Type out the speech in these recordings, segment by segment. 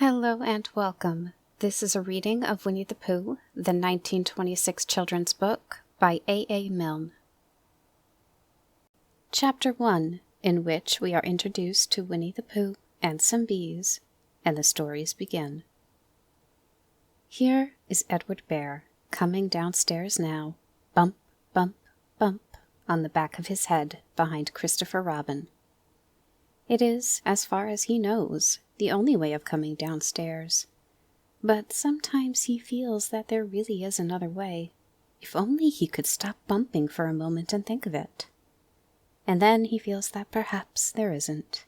Hello and welcome. This is a reading of Winnie the Pooh, the 1926 children's book by A. Milne. Chapter 1, in which we are introduced to Winnie the Pooh and some bees, and the stories begin. Here is Edward Bear, coming downstairs now, bump, bump, bump, on the back of his head behind Christopher Robin. It is, as far as he knows, the only way of coming downstairs. But sometimes he feels that there really is another way, if only he could stop bumping for a moment and think of it. And then he feels that perhaps there isn't.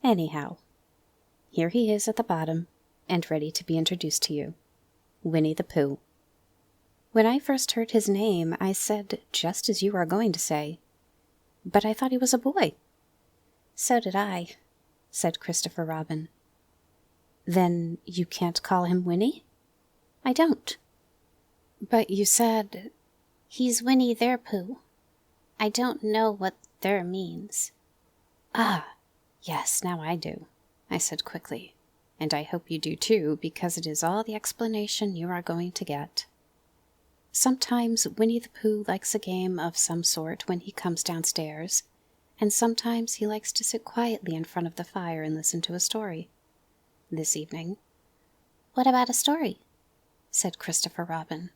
Anyhow, here he is at the bottom, and ready to be introduced to you. Winnie the Pooh. When I first heard his name, I said just as you are going to say, "But I thought he was a boy." "So did I," said Christopher Robin. "Then you can't call him Winnie?" "I don't." "But you said—" "He's Winnie their Pooh. I don't know what their means." "Ah, yes, now I do," I said quickly. "And I hope you do too, because it is all the explanation you are going to get. Sometimes Winnie the Pooh likes a game of some sort when he comes downstairs, and sometimes he likes to sit quietly in front of the fire and listen to a story. This evening—" "What about a story?" said Christopher Robin.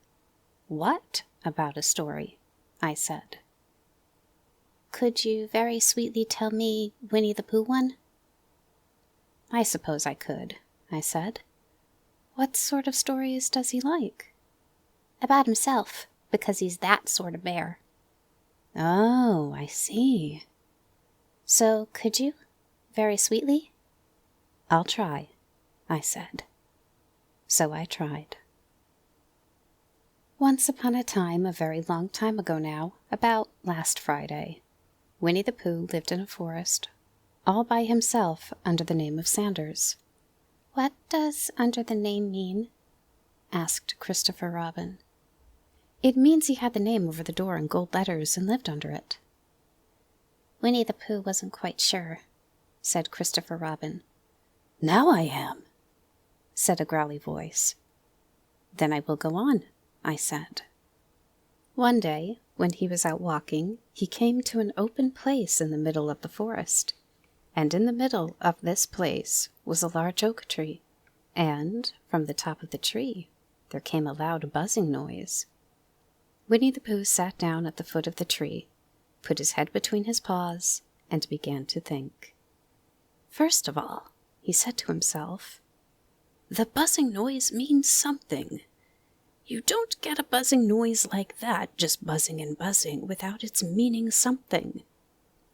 "What about a story?" I said. "Could you very sweetly tell me Winnie the Pooh one?" "I suppose I could," I said. "What sort of stories does he like?" "About himself, because he's that sort of bear." "Oh, I see." "So could you, very sweetly?" "I'll try," I said. So I tried. Once upon a time, a very long time ago now, about last Friday, Winnie the Pooh lived in a forest, all by himself under the name of Sanders. "What does under the name mean?" asked Christopher Robin. "It means he had the name over the door in gold letters and lived under it." Winnie the Pooh wasn't quite sure, said Christopher Robin. "Now I am," said a growly voice. "Then I will go on," I said. One day, when he was out walking, he came to an open place in the middle of the forest, and in the middle of this place was a large oak tree, and from the top of the tree there came a loud buzzing noise. Winnie the Pooh sat down at the foot of the tree, put his head between his paws, and began to think. First of all, he said to himself, "The buzzing noise means something. You don't get a buzzing noise like that, just buzzing and buzzing, without its meaning something.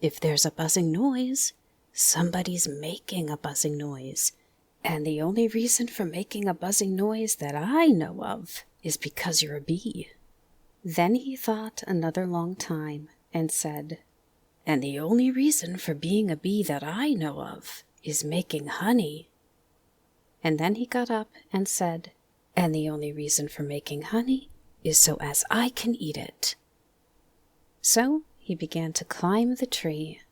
If there's a buzzing noise, somebody's making a buzzing noise, and the only reason for making a buzzing noise that I know of is because you're a bee." Then he thought another long time and said, "And the only reason for being a bee that I know of is making honey." And then he got up and said, "And the only reason for making honey is so as I can eat it." So he began to climb the tree.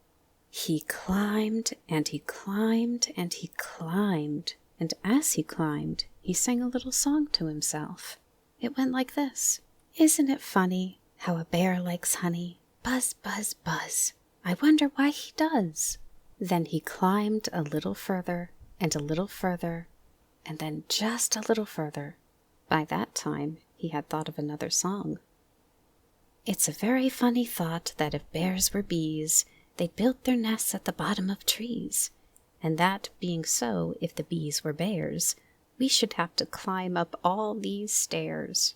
He climbed, and he climbed, and he climbed, and as he climbed, he sang a little song to himself. It went like this: "Isn't it funny how a bear likes honey? Buzz, buzz, buzz. I wonder why he does." Then he climbed a little further, and a little further, and then just a little further. By that time, he had thought of another song. "It's a very funny thought that if bears were bees, they'd build their nests at the bottom of trees. And that being so, if the bees were bears, we should have to climb up all these stairs."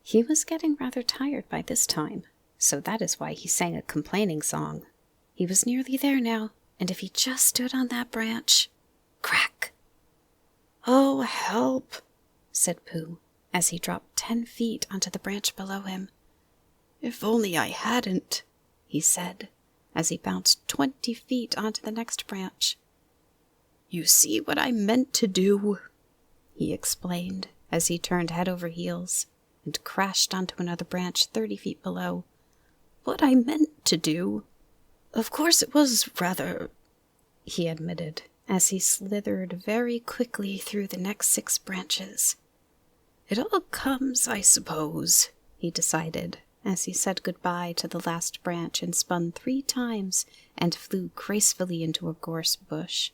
He was getting rather tired by this time, so that is why he sang a complaining song. He was nearly there now, and if he just stood on that branch— crack! "Oh, help!" said Pooh, as he dropped 10 feet onto the branch below him. "If only I hadn't," he said, as he bounced 20 feet onto the next branch. "You see what I meant to do," he explained, as he turned head over heels and crashed onto another branch 30 feet below. "What I meant to do. Of course it was rather," he admitted, as he slithered very quickly through the next 6 branches. "It all comes, I suppose," he decided, as he said goodbye to the last branch and spun 3 times and flew gracefully into a gorse bush.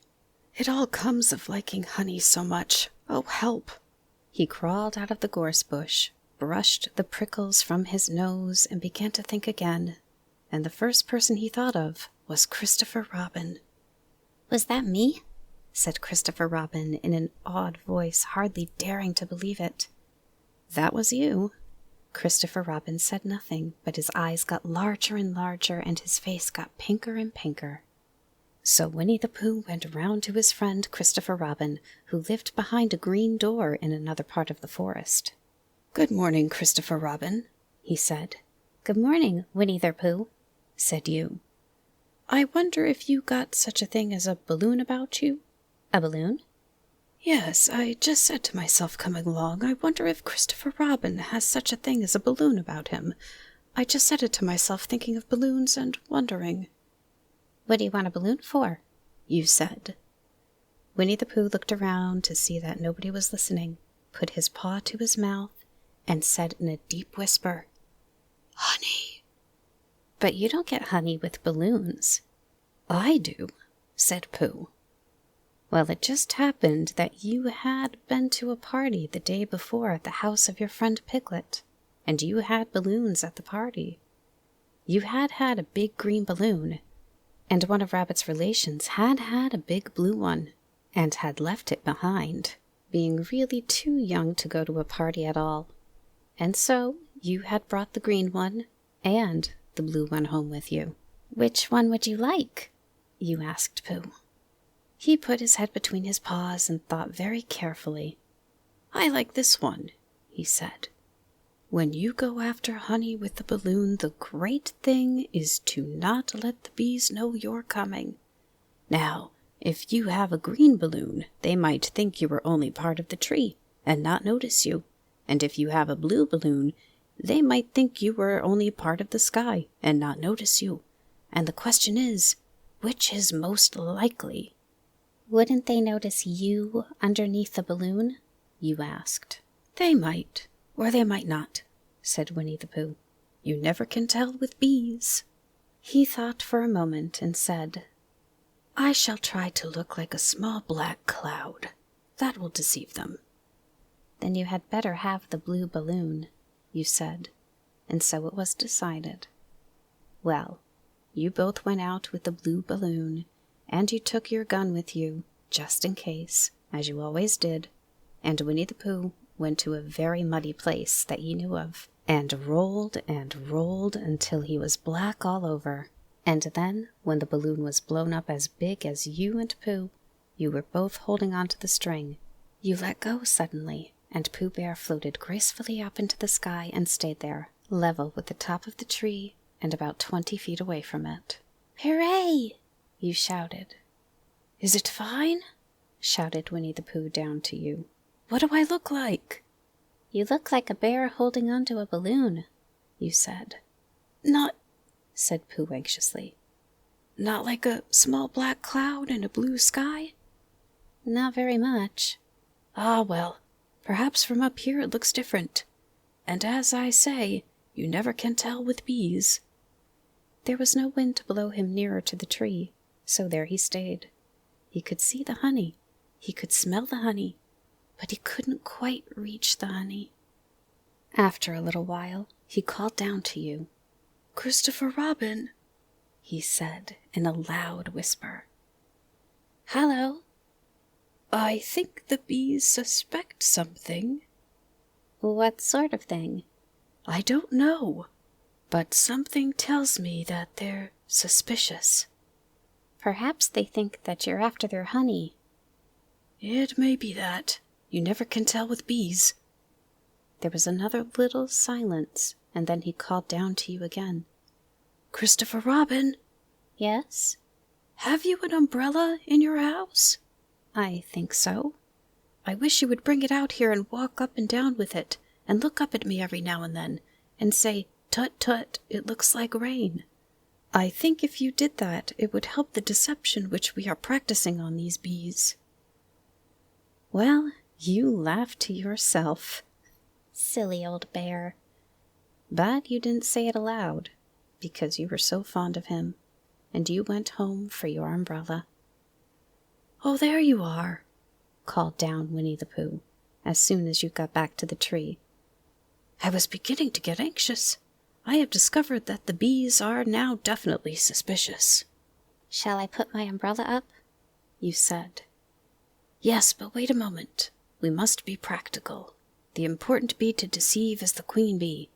"It all comes of liking honey so much. Oh, help!" He crawled out of the gorse bush, brushed the prickles from his nose, and began to think again. And the first person he thought of was Christopher Robin. "Was that me?" said Christopher Robin in an awed voice, hardly daring to believe it. "That was you." Christopher Robin said nothing, but his eyes got larger and larger, and his face got pinker and pinker. So Winnie the Pooh went round to his friend Christopher Robin, who lived behind a green door in another part of the forest. "Good morning, Christopher Robin," he said. "Good morning, Winnie the Pooh," said you. "I wonder if you got such a thing as a balloon about you?" "A balloon?" "Yes, I just said to myself coming along, I wonder if Christopher Robin has such a thing as a balloon about him. I just said it to myself thinking of balloons and wondering." "What do you want a balloon for?" you said. Winnie the Pooh looked around to see that nobody was listening, put his paw to his mouth, and said in a deep whisper, "Honey." "But you don't get honey with balloons." "I do," said Pooh. "Well, it just happened that you had been to a party the day before at the house of your friend Piglet, and you had balloons at the party. You had had a big green balloon, and one of Rabbit's relations had had a big blue one, and had left it behind, being really too young to go to a party at all. And so you had brought the green one and the blue one home with you." "Which one would you like?" you asked Pooh. He put his head between his paws and thought very carefully. "I like this one," he said. "When you go after honey with the balloon, the great thing is to not let the bees know you're coming. Now, if you have a green balloon, they might think you were only part of the tree and not notice you. And if you have a blue balloon, they might think you were only part of the sky and not notice you. And the question is, which is most likely?" "Wouldn't they notice you underneath the balloon?" you asked. "They might, or they might not," said Winnie the Pooh. "You never can tell with bees." He thought for a moment and said, "I shall try to look like a small black cloud. That will deceive them." "Then you had better have the blue balloon," you said, and so it was decided. Well, you both went out with the blue balloon, and you took your gun with you, just in case, as you always did, and Winnie the Pooh went to a very muddy place that he knew of, and rolled until he was black all over. And then, when the balloon was blown up as big as you and Pooh, you were both holding on to the string. You let go suddenly, and Pooh Bear floated gracefully up into the sky and stayed there, level with the top of the tree and about 20 feet away from it. "Hooray!" you shouted. "Is it fine?" shouted Winnie the Pooh down to you. "What do I look like?" "You look like a bear holding on to a balloon," you said. "Not," said Pooh anxiously, "not like a small black cloud in a blue sky?" "Not very much." "Ah, well, perhaps from up here it looks different. And as I say, you never can tell with bees." There was no wind to blow him nearer to the tree, so there he stayed. He could see the honey, he could smell the honey, but he couldn't quite reach the honey. After a little while, he called down to you. "Christopher Robin," he said in a loud whisper. "Hello." "I think the bees suspect something." "What sort of thing?" "I don't know, but something tells me that they're suspicious." "Perhaps they think that you're after their honey." "It may be that. You never can tell with bees." There was another little silence, and then he called down to you again. "Christopher Robin." "Yes?" "Have you an umbrella in your house?" "I think so." "I wish you would bring it out here and walk up and down with it, and look up at me every now and then, and say, 'Tut, tut, it looks like rain.' I think if you did that, it would help the deception which we are practicing on these bees. Well, you laughed to yourself. Silly old bear. But you didn't say it aloud, because you were so fond of him, and you went home for your umbrella. Oh, there you are, called down Winnie the Pooh, as soon as you got back to the tree. I was beginning to get anxious. I have discovered that the bees are now definitely suspicious. Shall I put my umbrella up? You said. Yes, but wait a moment. We must be practical. The important bee to deceive is the queen bee.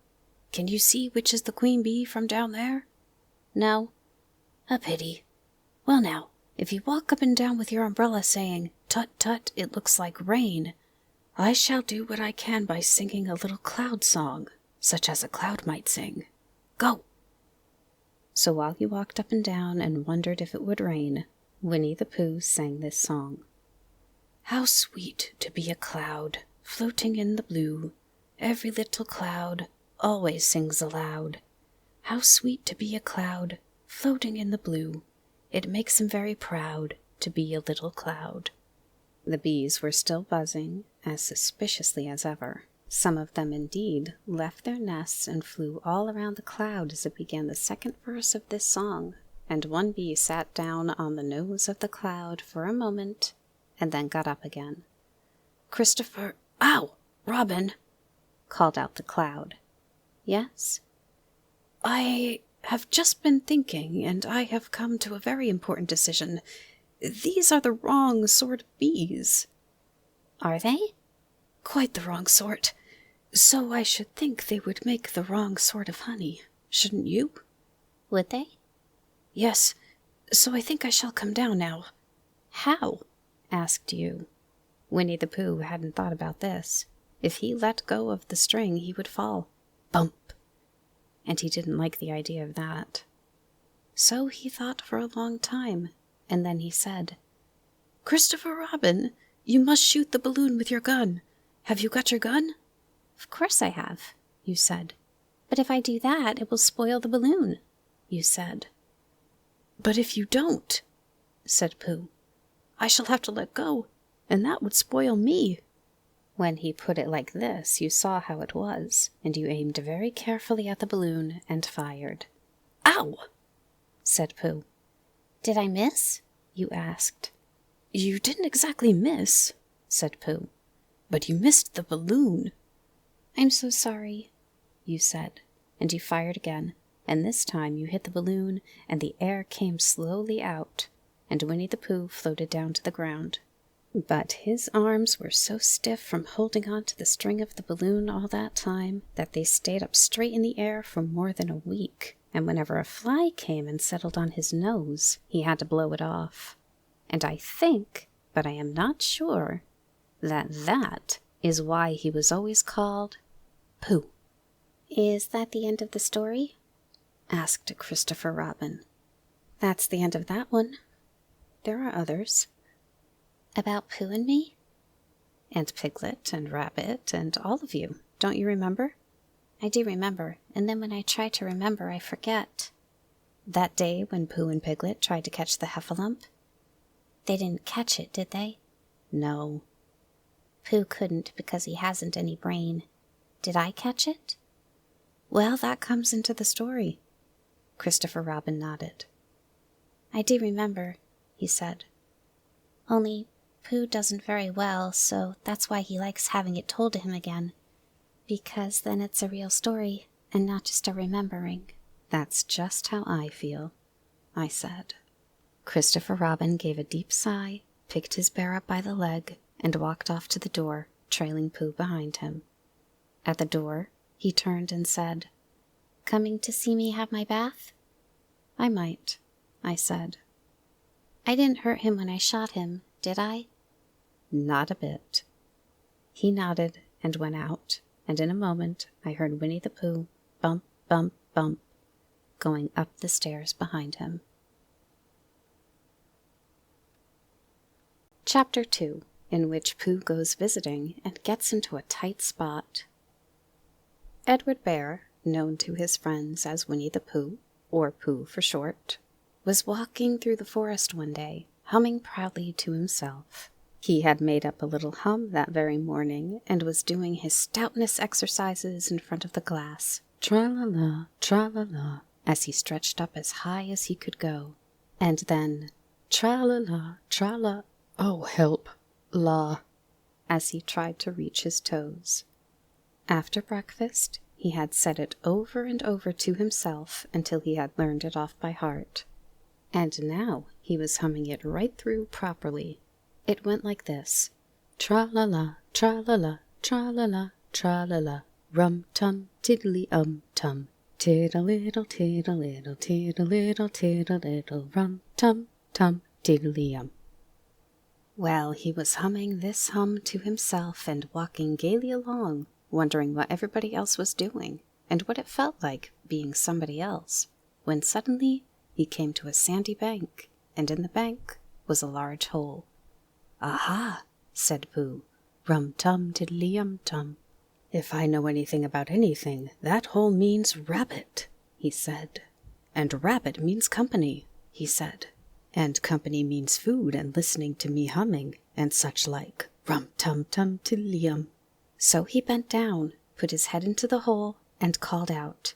Can you see which is the queen bee from down there? No. A pity. Well now, if you walk up and down with your umbrella saying, "Tut, tut, it looks like rain," I shall do what I can by singing a little cloud song, such as a cloud might sing. Go! So while you walked up and down and wondered if it would rain, Winnie the Pooh sang this song. How sweet to be a cloud, floating in the blue. Every little cloud always sings aloud. How sweet to be a cloud, floating in the blue. It makes him very proud to be a little cloud. The bees were still buzzing, as suspiciously as ever. Some of them, indeed, left their nests and flew all around the cloud as it began the second verse of this song, and one bee sat down on the nose of the cloud for a moment, and then got up again. Christopher, ow, Robin, called out the cloud. Yes? I have just been thinking, and I have come to a very important decision. These are the wrong sort of bees. Are they? Quite the wrong sort. So I should think they would make the wrong sort of honey, shouldn't you? Would they? Yes, so I think I shall come down now. How? Asked you. Winnie the Pooh hadn't thought about this. If he let go of the string, he would fall. Bump! And he didn't like the idea of that. So he thought for a long time, and then he said, Christopher Robin, you must shoot the balloon with your gun. Have you got your gun? Of course I have, you said. But if I do that, it will spoil the balloon, you said. But if you don't, said Pooh, I shall have to let go, and that would spoil me. When he put it like this, you saw how it was, and you aimed very carefully at the balloon and fired. Ow! Said Pooh. Did I miss? You asked. You didn't exactly miss, said Pooh, but you missed the balloon. I'm so sorry, you said, and you fired again, and this time you hit the balloon, and the air came slowly out, and Winnie the Pooh floated down to the ground. But his arms were so stiff from holding on to the string of the balloon all that time that they stayed up straight in the air for more than a week, and whenever a fly came and settled on his nose, he had to blow it off. And I think, but I am not sure, that is why he was always called Pooh. Is that the end of the story? Asked Christopher Robin. That's the end of that one. There are others. About Pooh and me? And Piglet and Rabbit and all of you. Don't you remember? I do remember, and then when I try to remember, I forget. That day when Pooh and Piglet tried to catch the heffalump? They didn't catch it, did they? No. Pooh couldn't because he hasn't any brain. Did I catch it? Well, that comes into the story. Christopher Robin nodded. I do remember, he said. Only Pooh doesn't very well, so that's why he likes having it told to him again. Because then it's a real story, and not just a remembering. That's just how I feel, I said. Christopher Robin gave a deep sigh, picked his bear up by the leg, and walked off to the door, trailing Pooh behind him. At the door, he turned and said, Coming to see me have my bath? I might, I said. I didn't hurt him when I shot him, did I? Not a bit. He nodded and went out, and in a moment I heard Winnie the Pooh bump, bump, bump, going up the stairs behind him. Chapter 2, in which Pooh goes visiting and gets into a tight spot. Edward Bear, known to his friends as Winnie the Pooh, or Pooh for short, was walking through the forest one day, humming proudly to himself. He had made up a little hum that very morning, and was doing his stoutness exercises in front of the glass. Tra-la-la, tra-la-la, as he stretched up as high as he could go. And then, tra-la-la, tra-la, oh help, la, as he tried to reach his toes. After breakfast, he had said it over and over to himself until he had learned it off by heart. And now he was humming it right through properly. It went like this: tra-la-la, tra-la-la, tra-la-la, tra-la-la, rum-tum, tiddly-um-tum, tiddle-iddle, tiddle-iddle, tiddle-iddle, tiddle-iddle, rum-tum-tum, tiddly-um. Well, he was humming this hum to himself and walking gaily along, wondering what everybody else was doing, and what it felt like being somebody else, when suddenly he came to a sandy bank, and in the bank was a large hole. "Aha!" said Pooh. "Rum-tum, tiddly-um-tum. If I know anything about anything, that hole means rabbit," he said. "And rabbit means company," he said. "And company means food and listening to me humming, and such like. Rum-tum-tum, tiddly-um." So he bent down, put his head into the hole, and called out,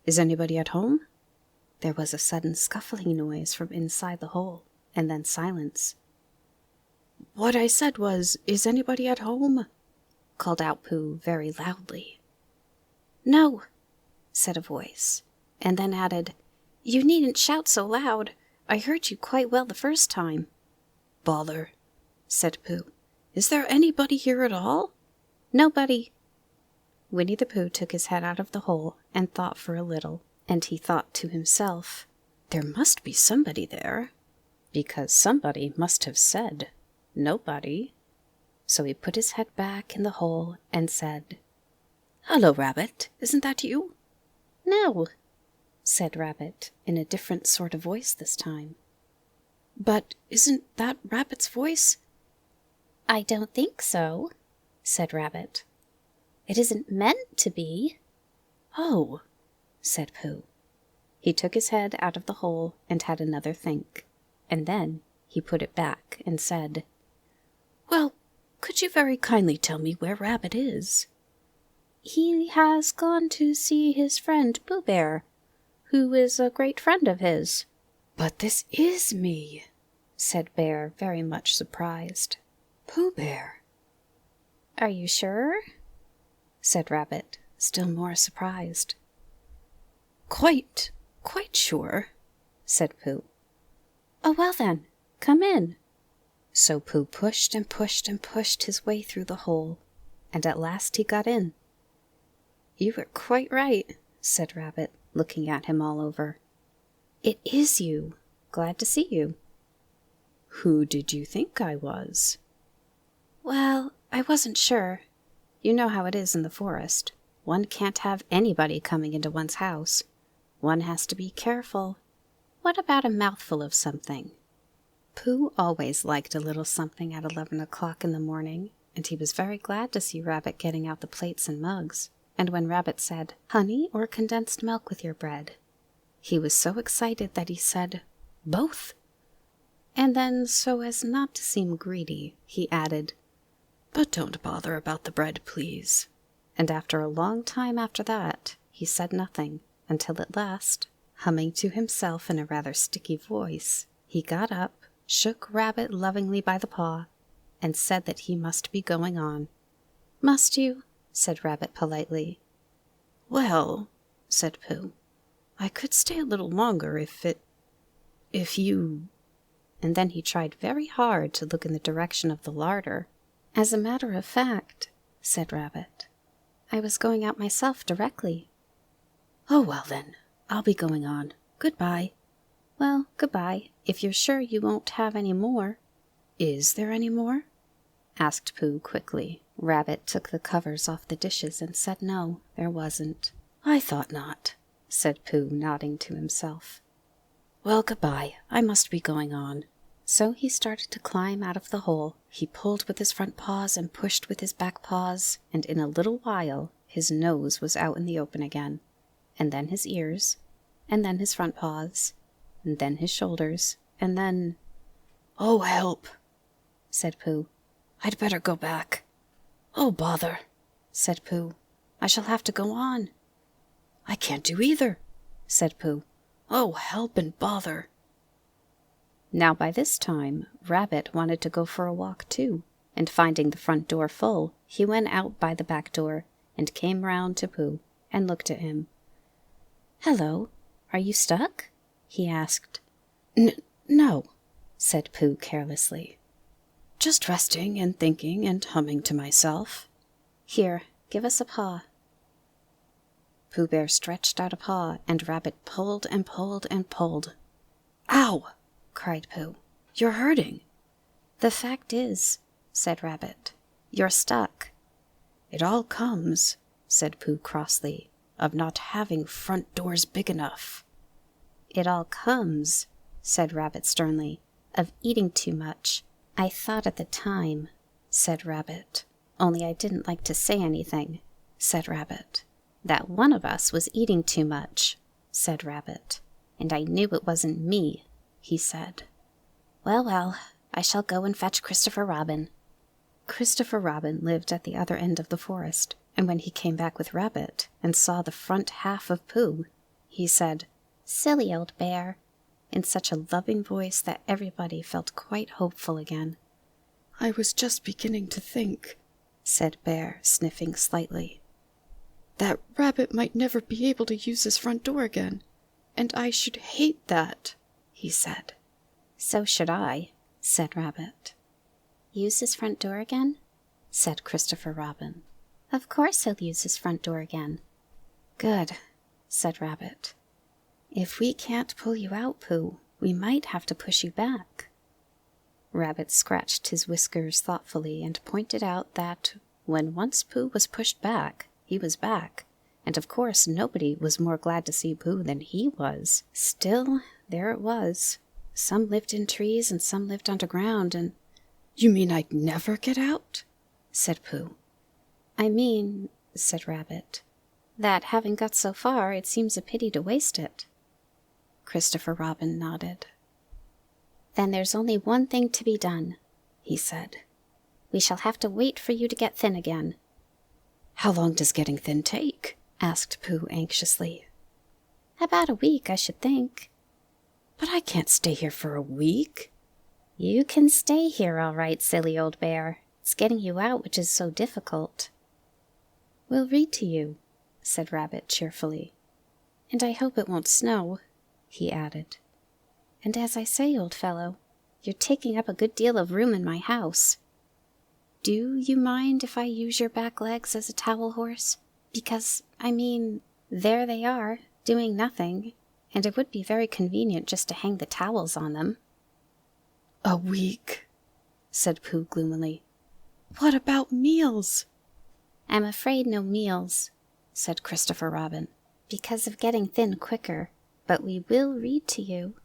"Is anybody at home?" There was a sudden scuffling noise from inside the hole, and then silence. "What I said was, is anybody at home?" called out Pooh very loudly. "No," said a voice, and then added, "You needn't shout so loud. I heard you quite well the first time." "Bother," said Pooh. "Is there anybody here at all?" "Nobody." Winnie the Pooh took his head out of the hole and thought for a little, and he thought to himself, "There must be somebody there, because somebody must have said, 'Nobody.'" So he put his head back in the hole and said, "Hello, Rabbit, isn't that you?" "No," said Rabbit, in a different sort of voice this time. "But isn't that Rabbit's voice?" "I don't think so," said Rabbit. "It isn't meant to be." "Oh," said Pooh. He took his head out of the hole and had another think, and then he put it back and said, "Well, could you very kindly tell me where Rabbit is?" "He has gone to see his friend Pooh Bear, who is a great friend of his." "But this is me," said Bear, very much surprised. "Pooh Bear." "Are you sure?" said Rabbit, still more surprised. Quite sure," said Pooh. "Oh, well then, come in." So Pooh pushed and pushed and pushed his way through the hole, and at last he got in. "You were quite right," said Rabbit, looking at him all over. "It is you. Glad to see you." "Who did you think I was?" "Well, I wasn't sure. You know how it is in the forest. One can't have anybody coming into one's house. One has to be careful. What about a mouthful of something?" Pooh always liked a little something at 11 o'clock in the morning, and he was very glad to see Rabbit getting out the plates and mugs, and when Rabbit said, "Honey or condensed milk with your bread?" he was so excited that he said, "Both." And then, so as not to seem greedy, he added, "But don't bother about the bread, please." And after a long time after that, he said nothing, until at last, humming to himself in a rather sticky voice, he got up, shook Rabbit lovingly by the paw, and said that he must be going on. "Must you?" said Rabbit politely. "Well," said Pooh, "I could stay a little longer if you—" And then he tried very hard to look in the direction of the larder. "As a matter of fact," said Rabbit, "I was going out myself directly." "Oh, well then, I'll be going on. Goodbye." "Well, goodbye, if you're sure you won't have any more." "Is there any more?" asked Pooh quickly. Rabbit took the covers off the dishes and said no, there wasn't. "I thought not," said Pooh, nodding to himself. "Well, goodbye, I must be going on." So he started to climb out of the hole. He pulled with his front paws and pushed with his back paws, and in a little while his nose was out in the open again, and then his ears, and then his front paws, and then his shoulders, and then... "Oh, help," said Pooh. "I'd better go back." "Oh, bother," said Pooh. "I shall have to go on." "I can't do either," said Pooh. "Oh, help and bother." Now by this time, Rabbit wanted to go for a walk too, and finding the front door full, he went out by the back door and came round to Pooh and looked at him. "Hello, are you stuck?" he asked. No," said Pooh carelessly. "Just resting and thinking and humming to myself." "Here, give us a paw." Pooh Bear stretched out a paw, and Rabbit pulled and pulled and pulled. "Ow!" cried Pooh. "You're hurting." "The fact is," said Rabbit, "you're stuck." "It all comes," said Pooh crossly, "of not having front doors big enough." "It all comes," said Rabbit sternly, "of eating too much. I thought at the time," said Rabbit, "only I didn't like to say anything," said Rabbit. "That one of us was eating too much," said Rabbit. "And I knew it wasn't me," he said. "Well, well, I shall go and fetch Christopher Robin." Christopher Robin lived at the other end of the forest, and when he came back with Rabbit and saw the front half of Pooh, he said, "Silly old bear," in such a loving voice that everybody felt quite hopeful again. "I was just beginning to think," said Bear, sniffing slightly, "that Rabbit might never be able to use his front door again, and I should hate that," he said. "So should I," said Rabbit. "Use his front door again?" said Christopher Robin. "Of course he'll use his front door again." "Good," said Rabbit. "If we can't pull you out, Pooh, we might have to push you back." Rabbit scratched his whiskers thoughtfully and pointed out that when once Pooh was pushed back, he was back, and of course nobody was more glad to see Pooh than he was. Still, there it was. Some lived in trees and some lived underground, and... "You mean I'd never get out?" said Pooh. "I mean," said Rabbit, "that having got so far, it seems a pity to waste it." Christopher Robin nodded. "Then there's only one thing to be done," he said. "We shall have to wait for you to get thin again." "How long does getting thin take?" asked Pooh anxiously. "About a week, I should think." "But I can't stay here for a week." "You can stay here all right, silly old bear. It's getting you out which is so difficult." "We'll read to you," said Rabbit cheerfully. "And I hope it won't snow," he added. "And as I say, old fellow, you're taking up a good deal of room in my house. Do you mind if I use your back legs as a towel horse? Because, I mean, there they are, doing nothing, and it would be very convenient just to hang the towels on them." "A week," said Pooh gloomily. "What about meals?" "I'm afraid no meals," said Christopher Robin, "because of getting thin quicker, but we will read to you."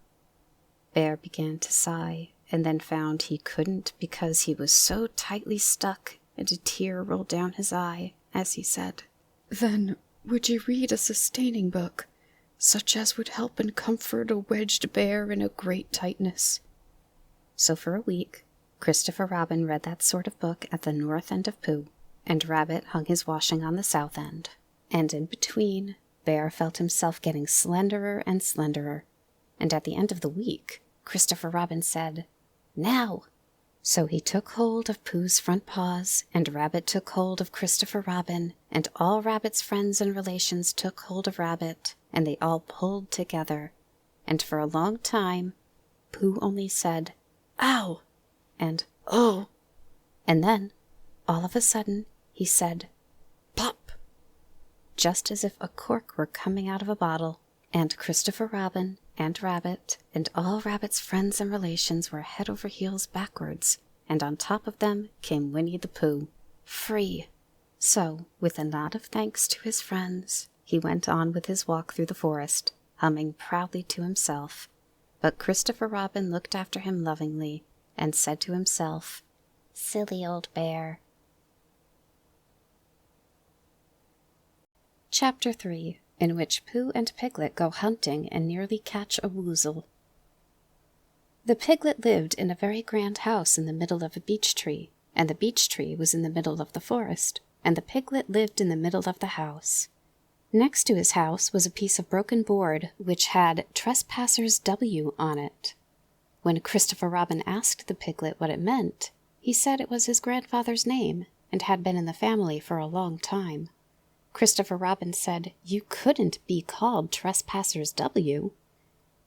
Bear began to sigh, and then found he couldn't because he was so tightly stuck, and a tear rolled down his eye as he said, "Then would you read a sustaining book, such as would help and comfort a wedged bear in a great tightness?" So for a week, Christopher Robin read that sort of book at the north end of Pooh, and Rabbit hung his washing on the south end. And in between, Bear felt himself getting slenderer and slenderer. And at the end of the week, Christopher Robin said, "Now!" So he took hold of Pooh's front paws, and Rabbit took hold of Christopher Robin, and all Rabbit's friends and relations took hold of Rabbit, and they all pulled together. And for a long time, Pooh only said, "Ow!" and "Oh!" And then, all of a sudden, he said, "Pop!" just as if a cork were coming out of a bottle, and Christopher Robin and Rabbit and all Rabbit's friends and relations were head over heels backwards, and on top of them came Winnie the Pooh, free. So, with a nod of thanks to his friends, he went on with his walk through the forest, humming proudly to himself. But Christopher Robin looked after him lovingly, and said to himself, "Silly old bear." Chapter 3. in which Pooh and Piglet go hunting and nearly catch a woozle. The Piglet lived in a very grand house in the middle of a beech tree, and the beech tree was in the middle of the forest, and the Piglet lived in the middle of the house. Next to his house was a piece of broken board which had Trespassers W on it. When Christopher Robin asked the Piglet what it meant, he said it was his grandfather's name and had been in the family for a long time. Christopher Robin said, "You couldn't be called Trespassers W."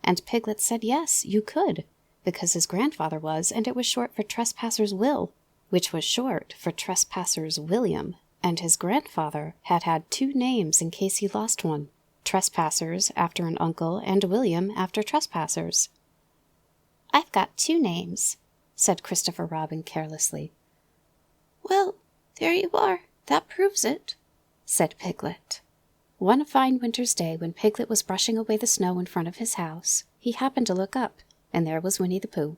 And Piglet said, yes, you could, because his grandfather was, and it was short for Trespassers Will, which was short for Trespassers William, and his grandfather had had 2 names in case he lost one, Trespassers after an uncle and William after Trespassers. "I've got 2 names," said Christopher Robin carelessly. "Well, there you are. That proves it," said Piglet. One fine winter's day, when Piglet was brushing away the snow in front of his house, he happened to look up, and there was Winnie the Pooh.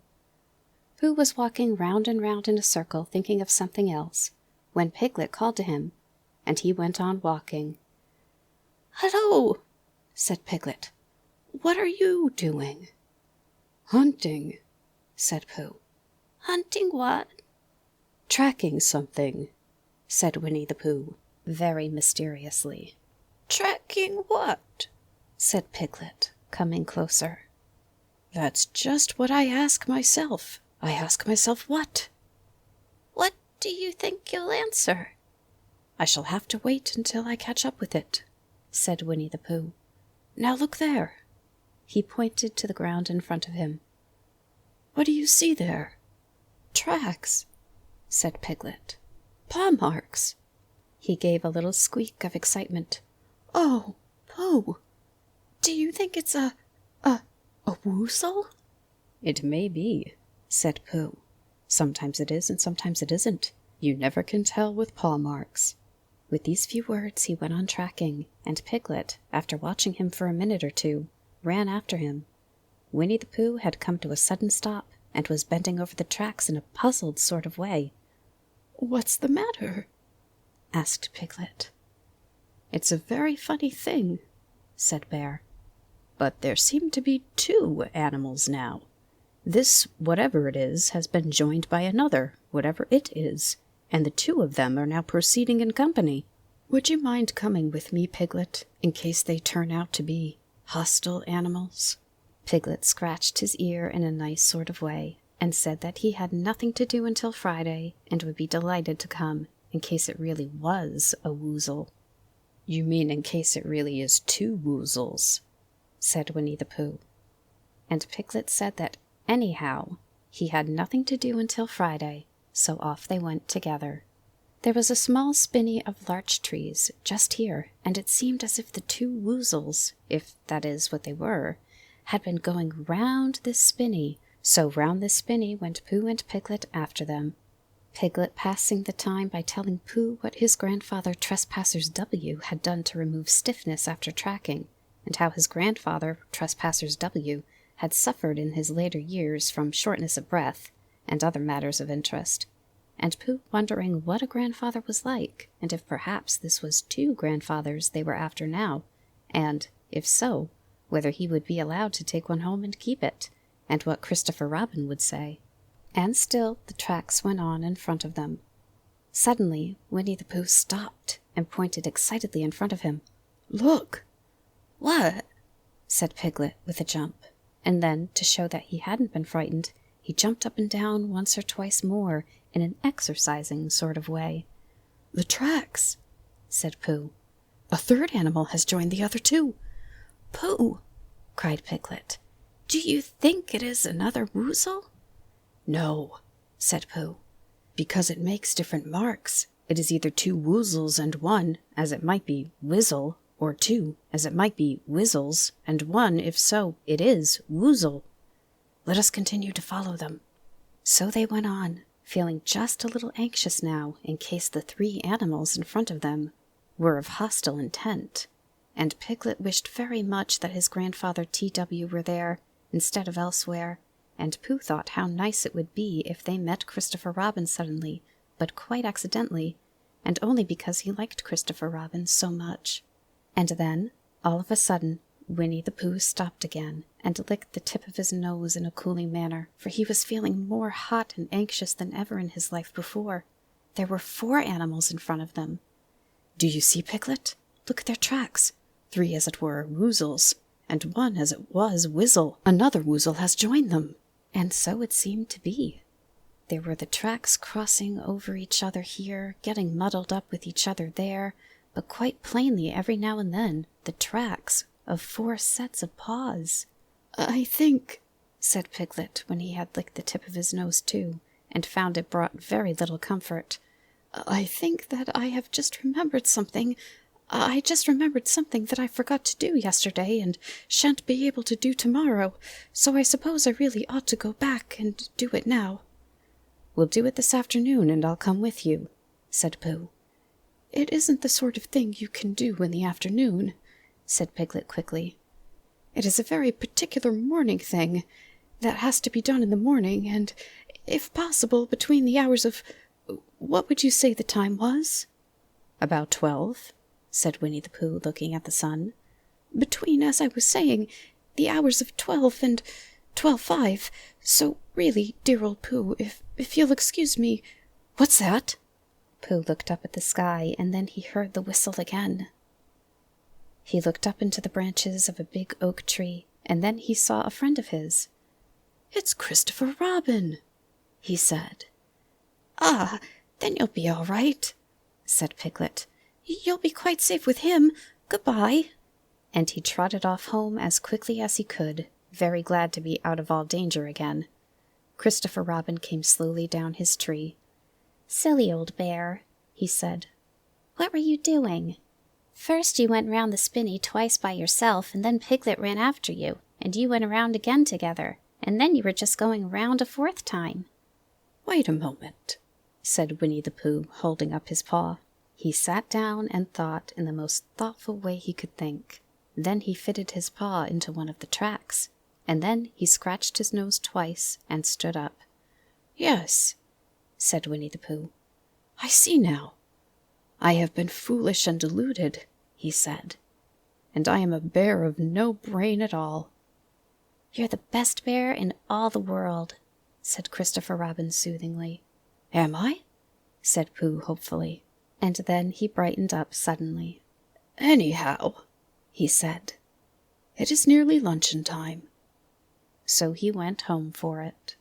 Pooh was walking round and round in a circle, thinking of something else, when Piglet called to him, and he went on walking. "Hello," said Piglet. "What are you doing?" "Hunting," said Pooh. "Hunting what?" "Tracking something," said Winnie the Pooh, very mysteriously. "Tracking what?" said Piglet, coming closer. "That's just what I ask myself. I ask myself what?" "What do you think you'll answer?" "I shall have to wait until I catch up with it," said Winnie the Pooh. "Now look there." He pointed to the ground in front of him. "What do you see there?" "Tracks," said Piglet. "Paw marks." He gave a little squeak of excitement. "Oh, Pooh, do you think it's a woozle?" "It may be," said Pooh. "Sometimes it is and sometimes it isn't. You never can tell with paw marks." With these few words he went on tracking, and Piglet, after watching him for a minute or 2, ran after him. Winnie the Pooh had come to a sudden stop, and was bending over the tracks in a puzzled sort of way. "What's the matter?" asked Piglet. "It's a very funny thing," said Bear. "But there seem to be 2 animals now. This, whatever it is, has been joined by another, whatever it is, and the 2 of them are now proceeding in company. Would you mind coming with me, Piglet, in case they turn out to be hostile animals?" Piglet scratched his ear in a nice sort of way, and said that he had nothing to do until Friday, and would be delighted to come, in case it really was a woozle. "You mean in case it really is 2 woozles," said Winnie the Pooh. And Piglet said that anyhow he had nothing to do until Friday, so off they went together. There was a small spinney of larch trees just here, and it seemed as if the 2 woozles, if that is what they were, had been going round this spinney, so round this spinney went Pooh and Piglet after them. Piglet passing the time by telling Pooh what his grandfather Trespassers W had done to remove stiffness after tracking, and how his grandfather Trespassers W had suffered in his later years from shortness of breath and other matters of interest, and Pooh wondering what a grandfather was like, and if perhaps this was 2 grandfathers they were after now, and, if so, whether he would be allowed to take one home and keep it, and what Christopher Robin would say. And still the tracks went on in front of them. Suddenly Winnie the Pooh stopped and pointed excitedly in front of him. "Look!" "What?" said Piglet with a jump, and then, to show that he hadn't been frightened, he jumped up and down once or twice more in an exercising sort of way. "The tracks," said Pooh. "A 3rd animal has joined the other 2. Pooh," cried Piglet, "do you think it is another woozle?" "No," said Pooh, "because it makes different marks. It is either 2 woozles and 1, as it might be wizzle, or 2, as it might be wizzles, and 1, if so, it is woozle. Let us continue to follow them." So they went on, feeling just a little anxious now in case the 3 animals in front of them were of hostile intent, and Piglet wished very much that his grandfather T.W. were there instead of elsewhere, and Pooh thought how nice it would be if they met Christopher Robin suddenly, but quite accidentally, and only because he liked Christopher Robin so much. And then, All of a sudden, Winnie the Pooh stopped again and licked the tip of his nose in a cooling manner, for he was feeling more hot and anxious than ever in his life before. There were 4 animals in front of them. "Do you see, Piglet? Look at their tracks. 3, as it were, woozles, and 1, as it was, Whizzle. Another woozle has joined them." And so it seemed to be. There were the tracks crossing over each other here, getting muddled up with each other there, but quite plainly every now and then the tracks of 4 sets of paws. "I think," said Piglet, when he had licked the tip of his nose too, and found it brought very little comfort, "I think that I have just remembered something. I just remembered something that I forgot to do yesterday and shan't be able to do tomorrow, so I suppose I really ought to go back and do it now." "We'll do it this afternoon, and I'll come with you," said Pooh. "It isn't the sort of thing you can do in the afternoon," said Piglet quickly. "It is a very particular morning thing that has to be done in the morning, and, if possible, between the hours of— what would you say the time was?" "About 12, said Winnie the Pooh, looking at the sun. "Between, as I was saying, the hours of 12 and 12:05. So really, dear old Pooh, if you'll excuse me— What's that?" Pooh looked up at the sky, and then he heard the whistle again. He looked up into the branches of a big oak tree, and then he saw a friend of his. "It's Christopher Robin," he said. "Ah, then you'll be all right," said Piglet. "You'll be quite safe with him. Goodbye." And he trotted off home as quickly as he could, very glad to be out of all danger again. Christopher Robin came slowly down his tree. "Silly old bear," he said. "What were you doing? First you went round the spinney twice by yourself, and then Piglet ran after you, and you went around again together, and then you were just going round a 4th time." "Wait a moment," said Winnie the Pooh, holding up his paw. He sat down and thought in the most thoughtful way he could think. Then he fitted his paw into one of the tracks, and then he scratched his nose twice and stood up. "Yes," said Winnie the Pooh, "I see now. I have been foolish and deluded," he said, "and I am a bear of no brain at all." "You're the best bear in all the world," said Christopher Robin soothingly. "Am I?" said Pooh hopefully, and then he brightened up suddenly. "Anyhow," he said, "it is nearly luncheon time." So he went home for it.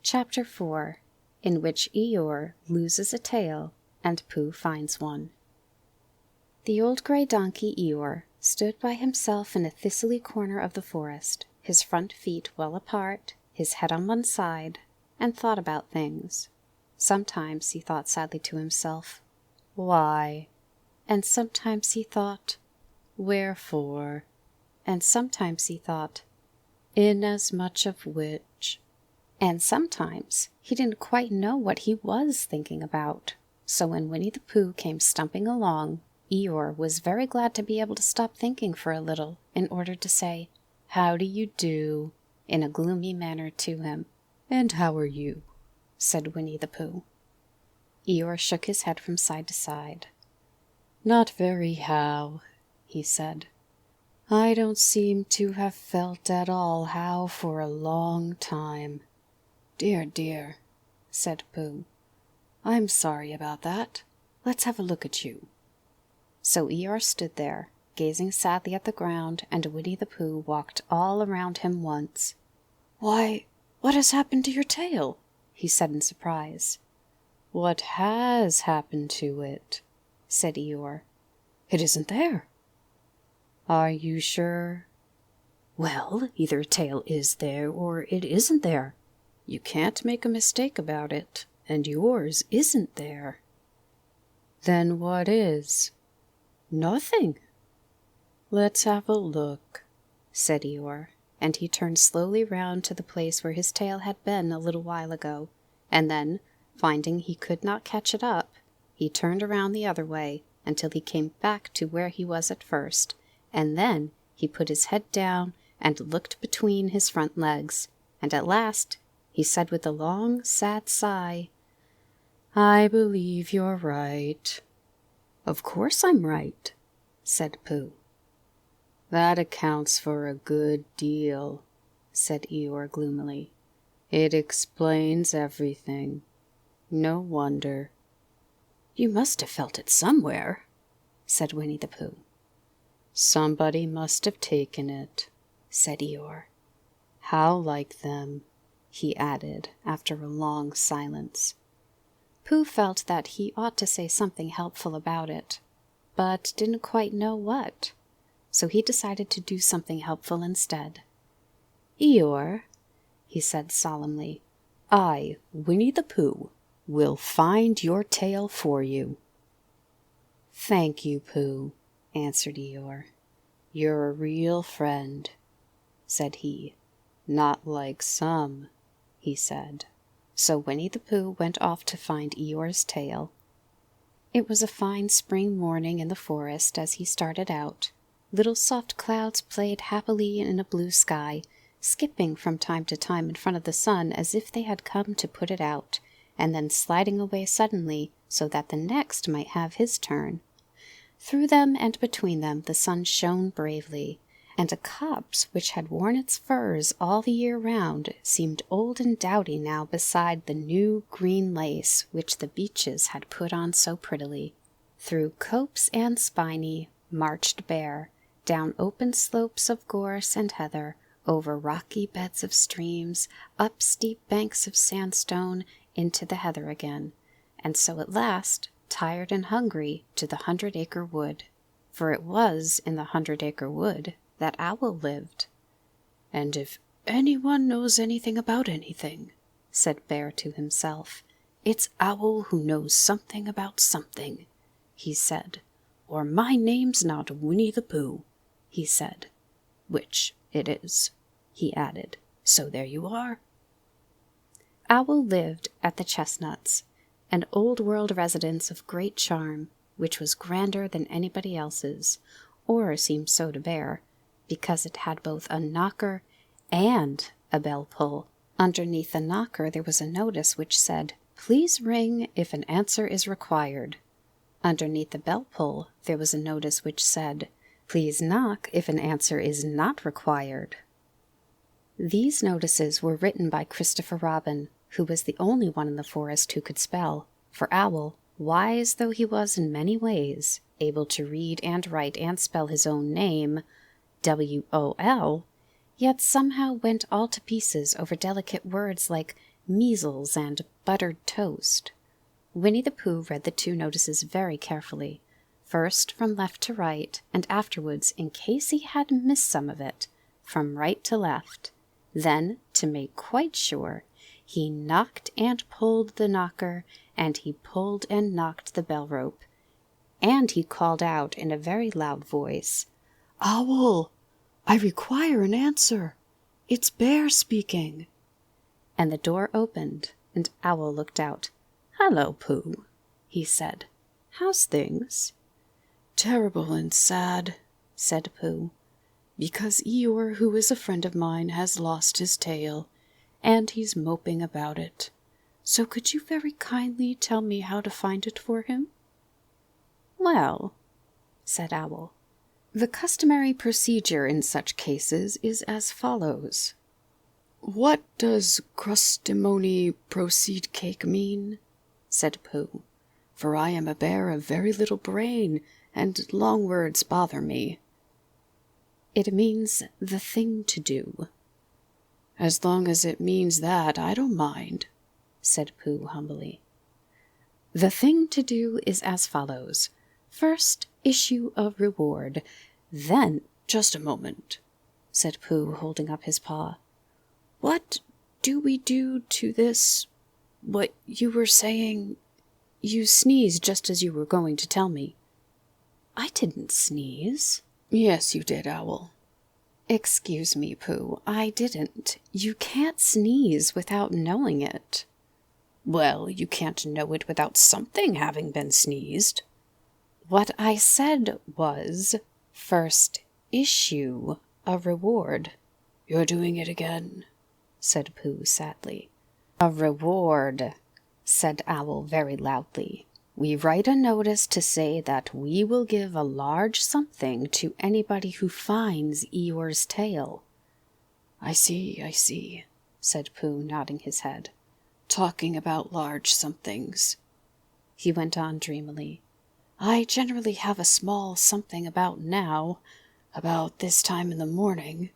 Chapter 4, in which Eeyore loses a tail and Pooh finds one. The old grey donkey Eeyore stood by himself in a thistly corner of the forest, his front feet well apart, his head on one side, and thought about things. Sometimes he thought sadly to himself, "Why?" And sometimes he thought, "Wherefore?" And sometimes he thought, "Inasmuch of which?" And sometimes he didn't quite know what he was thinking about. So when Winnie the Pooh came stumping along, Eeyore was very glad to be able to stop thinking for a little in order to say, "How do you do?" in a gloomy manner to him. "And how are you?" said Winnie the Pooh. Eeyore shook his head from side to side. "Not very how," he said. "I don't seem to have felt at all how for a long time." "Dear, dear," said Pooh. "I'm sorry about that. Let's have a look at you." So Eeyore stood there, gazing sadly at the ground, and Winnie the Pooh walked all around him once. "Why, what has happened to your tail?" he said in surprise. "What has happened to it?" said Eeyore. "It isn't there." "Are you sure?" "Well, either a tail is there or it isn't there. You can't make a mistake about it, and yours isn't there." "Then what is?" "Nothing." "Let's have a look," said Eeyore, and he turned slowly round to the place where his tail had been a little while ago, and then, finding he could not catch it up, he turned around the other way until he came back to where he was at first, and then he put his head down and looked between his front legs, and at last he said with a long, sad sigh, "I believe you're right." Of course I'm right, said Pooh. That accounts for a good deal, said Eeyore gloomily. It explains everything. No wonder. You must have felt it somewhere, said Winnie the Pooh. Somebody must have taken it, said Eeyore. How like them, he added after a long silence. Pooh felt that he ought to say something helpful about it, but didn't quite know what, so he decided to do something helpful instead. Eeyore, he said solemnly, I, Winnie the Pooh, will find your tail for you. Thank you, Pooh, answered Eeyore. You're a real friend, said he. Not like some, he said. So Winnie the Pooh went off to find Eeyore's tail. It was a fine spring morning in the forest as he started out. Little soft clouds played happily in a blue sky, skipping from time to time in front of the sun as if they had come to put it out, and then sliding away suddenly so that the next might have his turn. Through them and between them the sun shone bravely, and a copse which had worn its furs all the year round seemed old and dowdy now beside the new green lace which the beeches had put on so prettily. Through copse and spiny marched Bear, down open slopes of gorse and heather, over rocky beds of streams, up steep banks of sandstone, into the heather again, and so at last, tired and hungry, to the 100-acre wood. For it was in the 100-acre wood that Owl lived. And if anyone knows anything about anything, said Bear to himself, it's Owl who knows something about something, he said. Or my name's not Winnie the Pooh, he said. Which it is, he added. So there you are. Owl lived at the Chestnuts, an old-world residence of great charm, which was grander than anybody else's, or seemed so to Bear, because it had both a knocker and a bell-pull. Underneath the knocker there was a notice which said, "Please ring if an answer is required." Underneath the bell-pull there was a notice which said, "Please knock if an answer is not required." These notices were written by Christopher Robin, who was the only one in the forest who could spell, for Owl, wise though he was in many ways, able to read and write and spell his own name, W-O-L, yet somehow went all to pieces over delicate words like measles and buttered toast. Winnie the Pooh read the two notices very carefully, first from left to right, and afterwards, in case he had missed some of it, from right to left. Then, to make quite sure, he knocked and pulled the knocker, and he pulled and knocked the bell-rope, and he called out in a very loud voice, "Owl, I require an answer. It's Bear speaking." And the door opened, and Owl looked out. "Hello, Pooh," he said. "How's things?" "Terrible and sad," said Pooh, "because Eeyore, who is a friend of mine, has lost his tail, and he's moping about it. So could you very kindly tell me how to find it for him?" "Well," said Owl, "the customary procedure in such cases is as follows." "What does crustimony proceed cake mean?" said Pooh, "for I am a bear of very little brain, and long words bother me." "It means the thing to do." "As long as it means that, I don't mind," said Pooh humbly. "The thing to do is as follows. First, issue a reward. Then—" "Just a moment," said Pooh, holding up his paw. "What do we do to this? What you were saying? You sneezed just as you were going to tell me." "I didn't sneeze." "Yes, you did, Owl." "Excuse me, Pooh, I didn't. You can't sneeze without knowing it." "Well, you can't know it without something having been sneezed." "What I said was, first issue a reward." "You're doing it again," said Pooh sadly. "A reward," said Owl very loudly. We write a notice to say that we will give a large something to anybody who finds Eeyore's tail." I see, said Pooh, nodding his head. "Talking about large somethings." He went on dreamily. "I generally have a small something about now, about this time in the morning."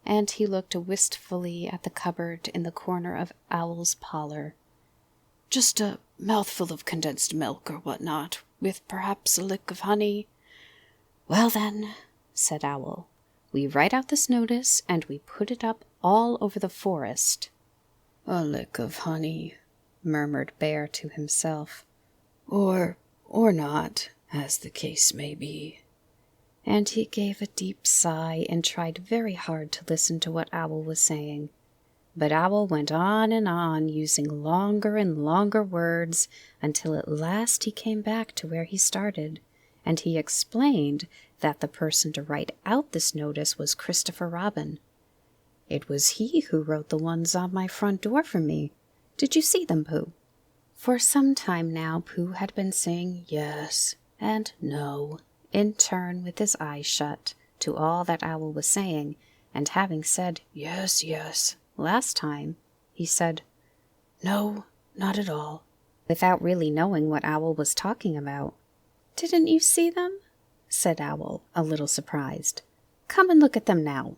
And he looked wistfully at the cupboard in the corner of Owl's parlor. "Just a mouthful of condensed milk or what not, with perhaps a lick of honey." "Well then," said Owl, "we write out this notice and we put it up all over the forest." "A lick of honey," murmured Bear to himself. Or not, as the case may be." And he gave a deep sigh and tried very hard to listen to what Owl was saying. But Owl went on and on, using longer and longer words, until at last he came back to where he started, and he explained that the person to write out this notice was Christopher Robin. "It was he who wrote the ones on my front door for me. Did you see them, Pooh?" For some time now Pooh had been saying yes and no, in turn with his eyes shut, to all that Owl was saying, and having said yes, yes, last time, he said, "No, not at all," without really knowing what Owl was talking about. "Didn't you see them?" said Owl, a little surprised. "Come and look at them now."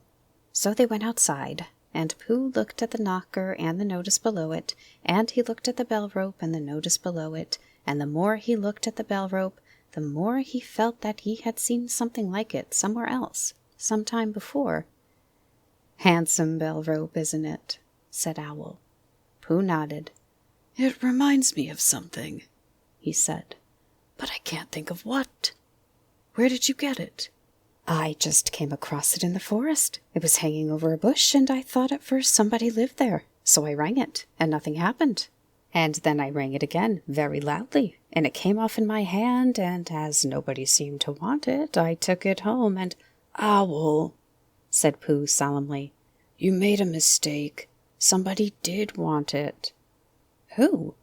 So they went outside, and Pooh looked at the knocker and the notice below it, and he looked at the bell rope and the notice below it, and the more he looked at the bell rope, the more he felt that he had seen something like it somewhere else, some time before. "Handsome bell rope, isn't it?" said Owl. Pooh nodded. "It reminds me of something," he said, "but I can't think of what. Where did you get it?" "I just came across it in the forest. It was hanging over a bush, and I thought at first somebody lived there, so I rang it, and nothing happened. And then I rang it again, very loudly, and it came off in my hand, and as nobody seemed to want it, I took it home, and—" "Owl," said Pooh solemnly, "you made a mistake. Somebody did want it." "Who?"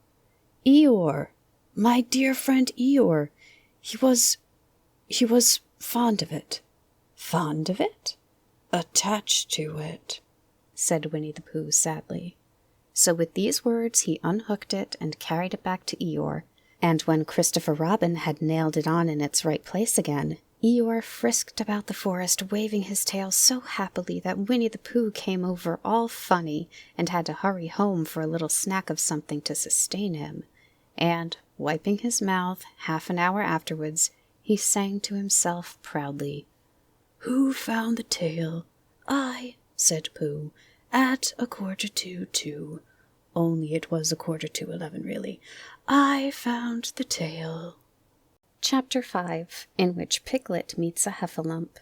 "Eeyore. My dear friend Eeyore. He was fond of it." "Fond of it?" "Attached to it," said Winnie the Pooh sadly. So with these words he unhooked it and carried it back to Eeyore, and when Christopher Robin had nailed it on in its right place again, Eeyore frisked about the forest, waving his tail so happily that Winnie the Pooh came over all funny and had to hurry home for a little snack of something to sustain him. And, wiping his mouth half an hour afterwards, he sang to himself proudly, "Who found the tail? I," said Pooh, "at 2:45, only it was 11:15, really. I found the tail." Chapter 5, in which Piglet meets a heffalump.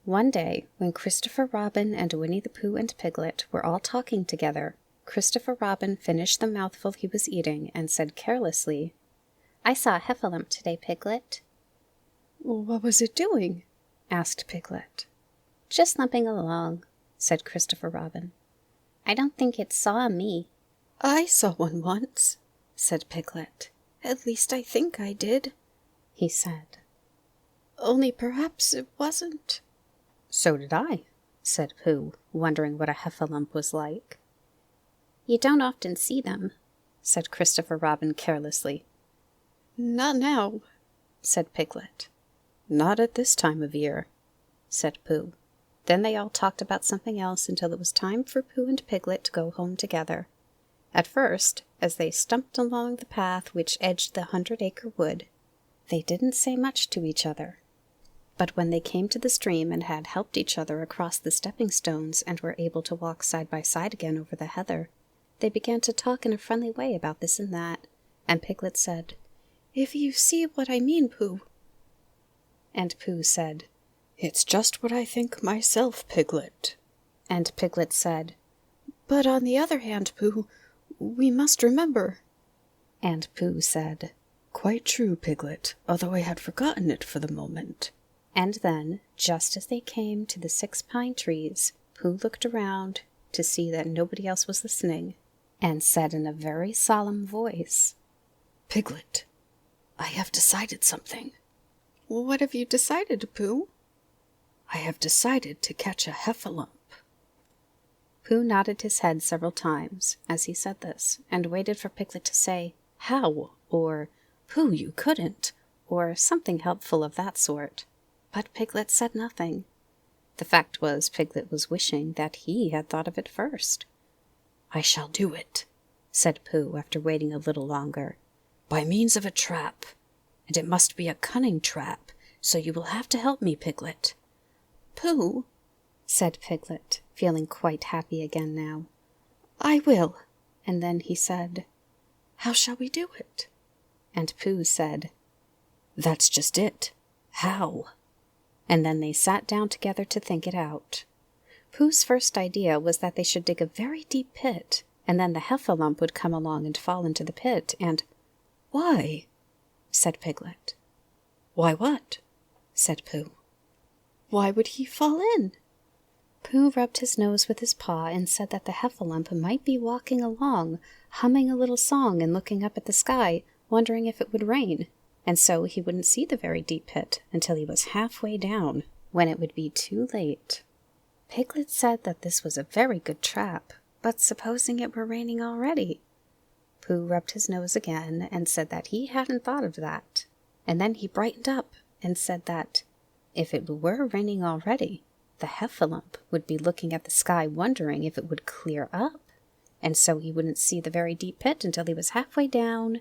One day, when Christopher Robin and Winnie the Pooh and Piglet were all talking together, Christopher Robin finished the mouthful he was eating and said carelessly, "I saw a heffalump today, Piglet." "What was it doing?" asked Piglet. "Just lumping along," said Christopher Robin. "I don't think it saw me." "I saw one once," said Piglet. "At least I think I did," he said. "Only perhaps it wasn't." "So did I," said Pooh, wondering what a heffalump was like. "You don't often see them," said Christopher Robin carelessly. "Not now," said Piglet. "Not at this time of year," said Pooh. Then they all talked about something else until it was time for Pooh and Piglet to go home together. At first, as they stumped along the path which edged the 100-acre wood, they didn't say much to each other. But when they came to the stream and had helped each other across the stepping stones and were able to walk side by side again over the heather, they began to talk in a friendly way about this and that, and Piglet said, "If you see what I mean, Pooh." And Pooh said, "It's just what I think myself, Piglet." And Piglet said, "But on the other hand, Pooh, we must remember." And Pooh said, "Quite true, Piglet, although I had forgotten it for the moment." And then, just as they came to the 6 pine trees, Pooh looked around to see that nobody else was listening, and said in a very solemn voice, "Piglet, I have decided something. What have you decided, Pooh? I have decided to catch a heffalump. Pooh nodded his head several times as he said this, and waited for Piglet to say, "How?" or "Pooh, you couldn't," or something helpful of that sort. But Piglet said nothing. The fact was, Piglet was wishing that he had thought of it first. I shall do it, said Pooh after waiting a little longer, by means of a trap. And it must be a cunning trap, so you will have to help me, Piglet. "Pooh," said Piglet, feeling quite happy again now. I will. And then he said, How shall we do it? And Pooh said, That's just it. How? And then they sat down together to think it out. Pooh's first idea was that they should dig a very deep pit, and then the heffalump would come along and fall into the pit, and— Why? said Piglet. Why what? said Pooh. Why would he fall in? Pooh rubbed his nose with his paw and said that the heffalump might be walking along, humming a little song and looking up at the sky, wondering if it would rain, and so he wouldn't see the very deep pit until he was halfway down, when it would be too late. Piglet said that this was a very good trap, but supposing it were raining already? Pooh rubbed his nose again and said that he hadn't thought of that, and then he brightened up and said that if it were raining already, the heffalump would be looking at the sky wondering if it would clear up, and so he wouldn't see the very deep pit until he was halfway down,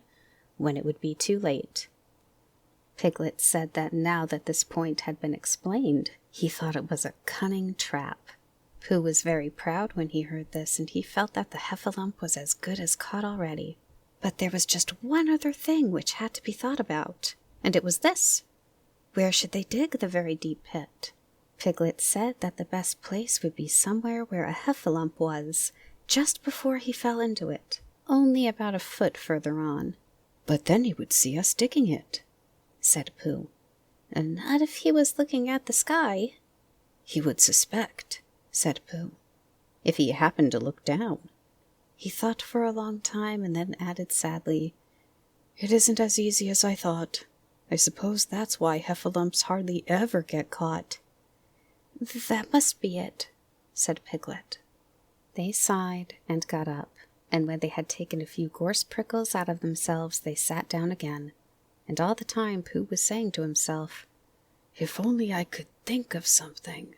when it would be too late. Piglet said that now that this point had been explained, he thought it was a cunning trap. Pooh was very proud when he heard this, and he felt that the heffalump was as good as caught already. But there was just one other thing which had to be thought about, and it was this. Where should they dig the very deep pit? Piglet said that the best place would be somewhere where a heffalump was, just before he fell into it, only about a foot further on. But then he would see us digging it, said Pooh. And not if he was looking at the sky. He would suspect, said Pooh. If he happened to look down. He thought for a long time and then added sadly, It isn't as easy as I thought. I suppose that's why heffalumps hardly ever get caught. That must be it, said Piglet. They sighed and got up, and when they had taken a few gorse prickles out of themselves, they sat down again. And all the time Pooh was saying to himself, If only I could think of something.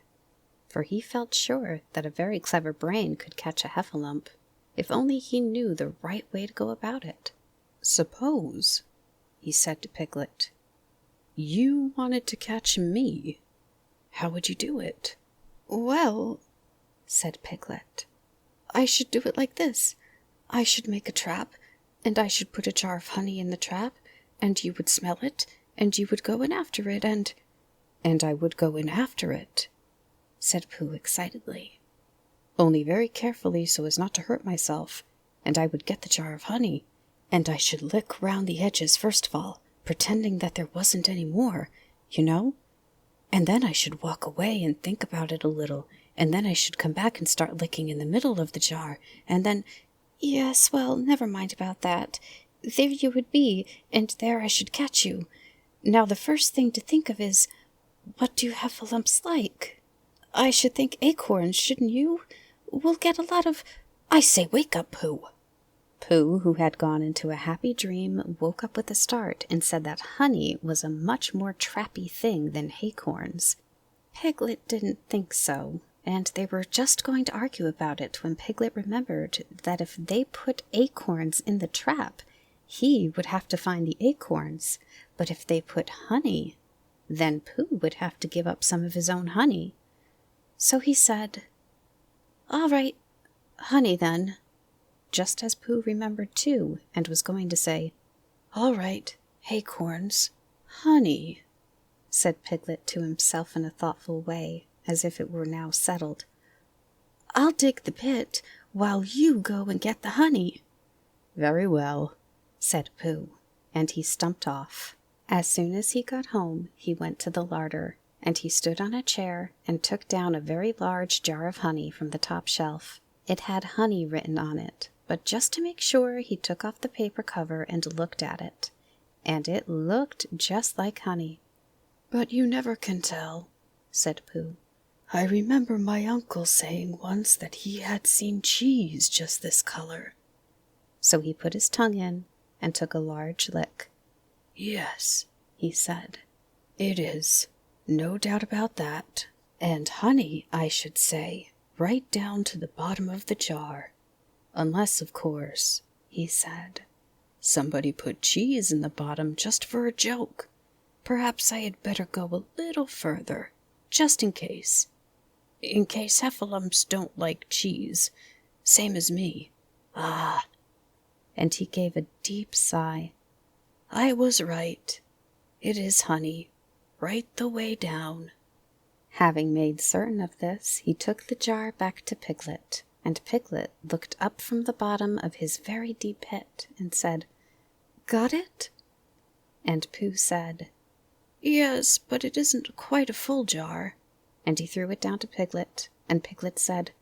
For he felt sure that a very clever brain could catch a heffalump, if only he knew the right way to go about it. Suppose, he said to Piglet, you wanted to catch me. How would you do it? Well, said Piglet, I should do it like this. I should make a trap, and I should put a jar of honey in the trap, and you would smell it, and you would go in after it, and I would go in after it, said Pooh excitedly. Only very carefully so as not to hurt myself, and I would get the jar of honey, and I should lick round the edges first of all, pretending that there wasn't any more, you know? And then I should walk away and think about it a little, and then I should come back and start licking in the middle of the jar, and then— Yes, well, never mind about that. There you would be, and there I should catch you. Now the first thing to think of is, what do heffalumps like? I should think acorns, shouldn't you? We'll get a lot of— I say, wake up, Pooh. Pooh, who had gone into a happy dream, woke up with a start and said that honey was a much more trappy thing than acorns. Piglet didn't think so, and they were just going to argue about it when Piglet remembered that if they put acorns in the trap, he would have to find the acorns, but if they put honey, then Pooh would have to give up some of his own honey. So he said, All right, honey then, just as Pooh remembered too, and was going to say, All right, acorns, honey, said Piglet to himself in a thoughtful way, as if it were now settled. I'll dig the pit while you go and get the honey. Very well, said Pooh, and he stumped off. As soon as he got home, he went to the larder, and he stood on a chair and took down a very large jar of honey from the top shelf. It had honey written on it, but just to make sure, he took off the paper cover and looked at it. and it looked just like honey. "But you never can tell," said Pooh. "I remember my uncle saying once that he had seen cheese just this color." So he put his tongue in and took a large lick. "Yes," he said, "it is. No doubt about that. And honey, I should say, right down to the bottom of the jar. Unless, of course," he said, "somebody put cheese in the bottom just for a joke. Perhaps I had better go a little further, just in case. In case heffalumps don't like cheese, same as me. Ah!" And he gave a deep sigh. "I was right. It is honey, right the way down." Having made certain of this, he took the jar back to Piglet, and Piglet looked up from the bottom of his very deep pit and said, "Got it?" And Pooh said, "Yes, but it isn't quite a full jar." and he threw it down to Piglet, and Piglet said,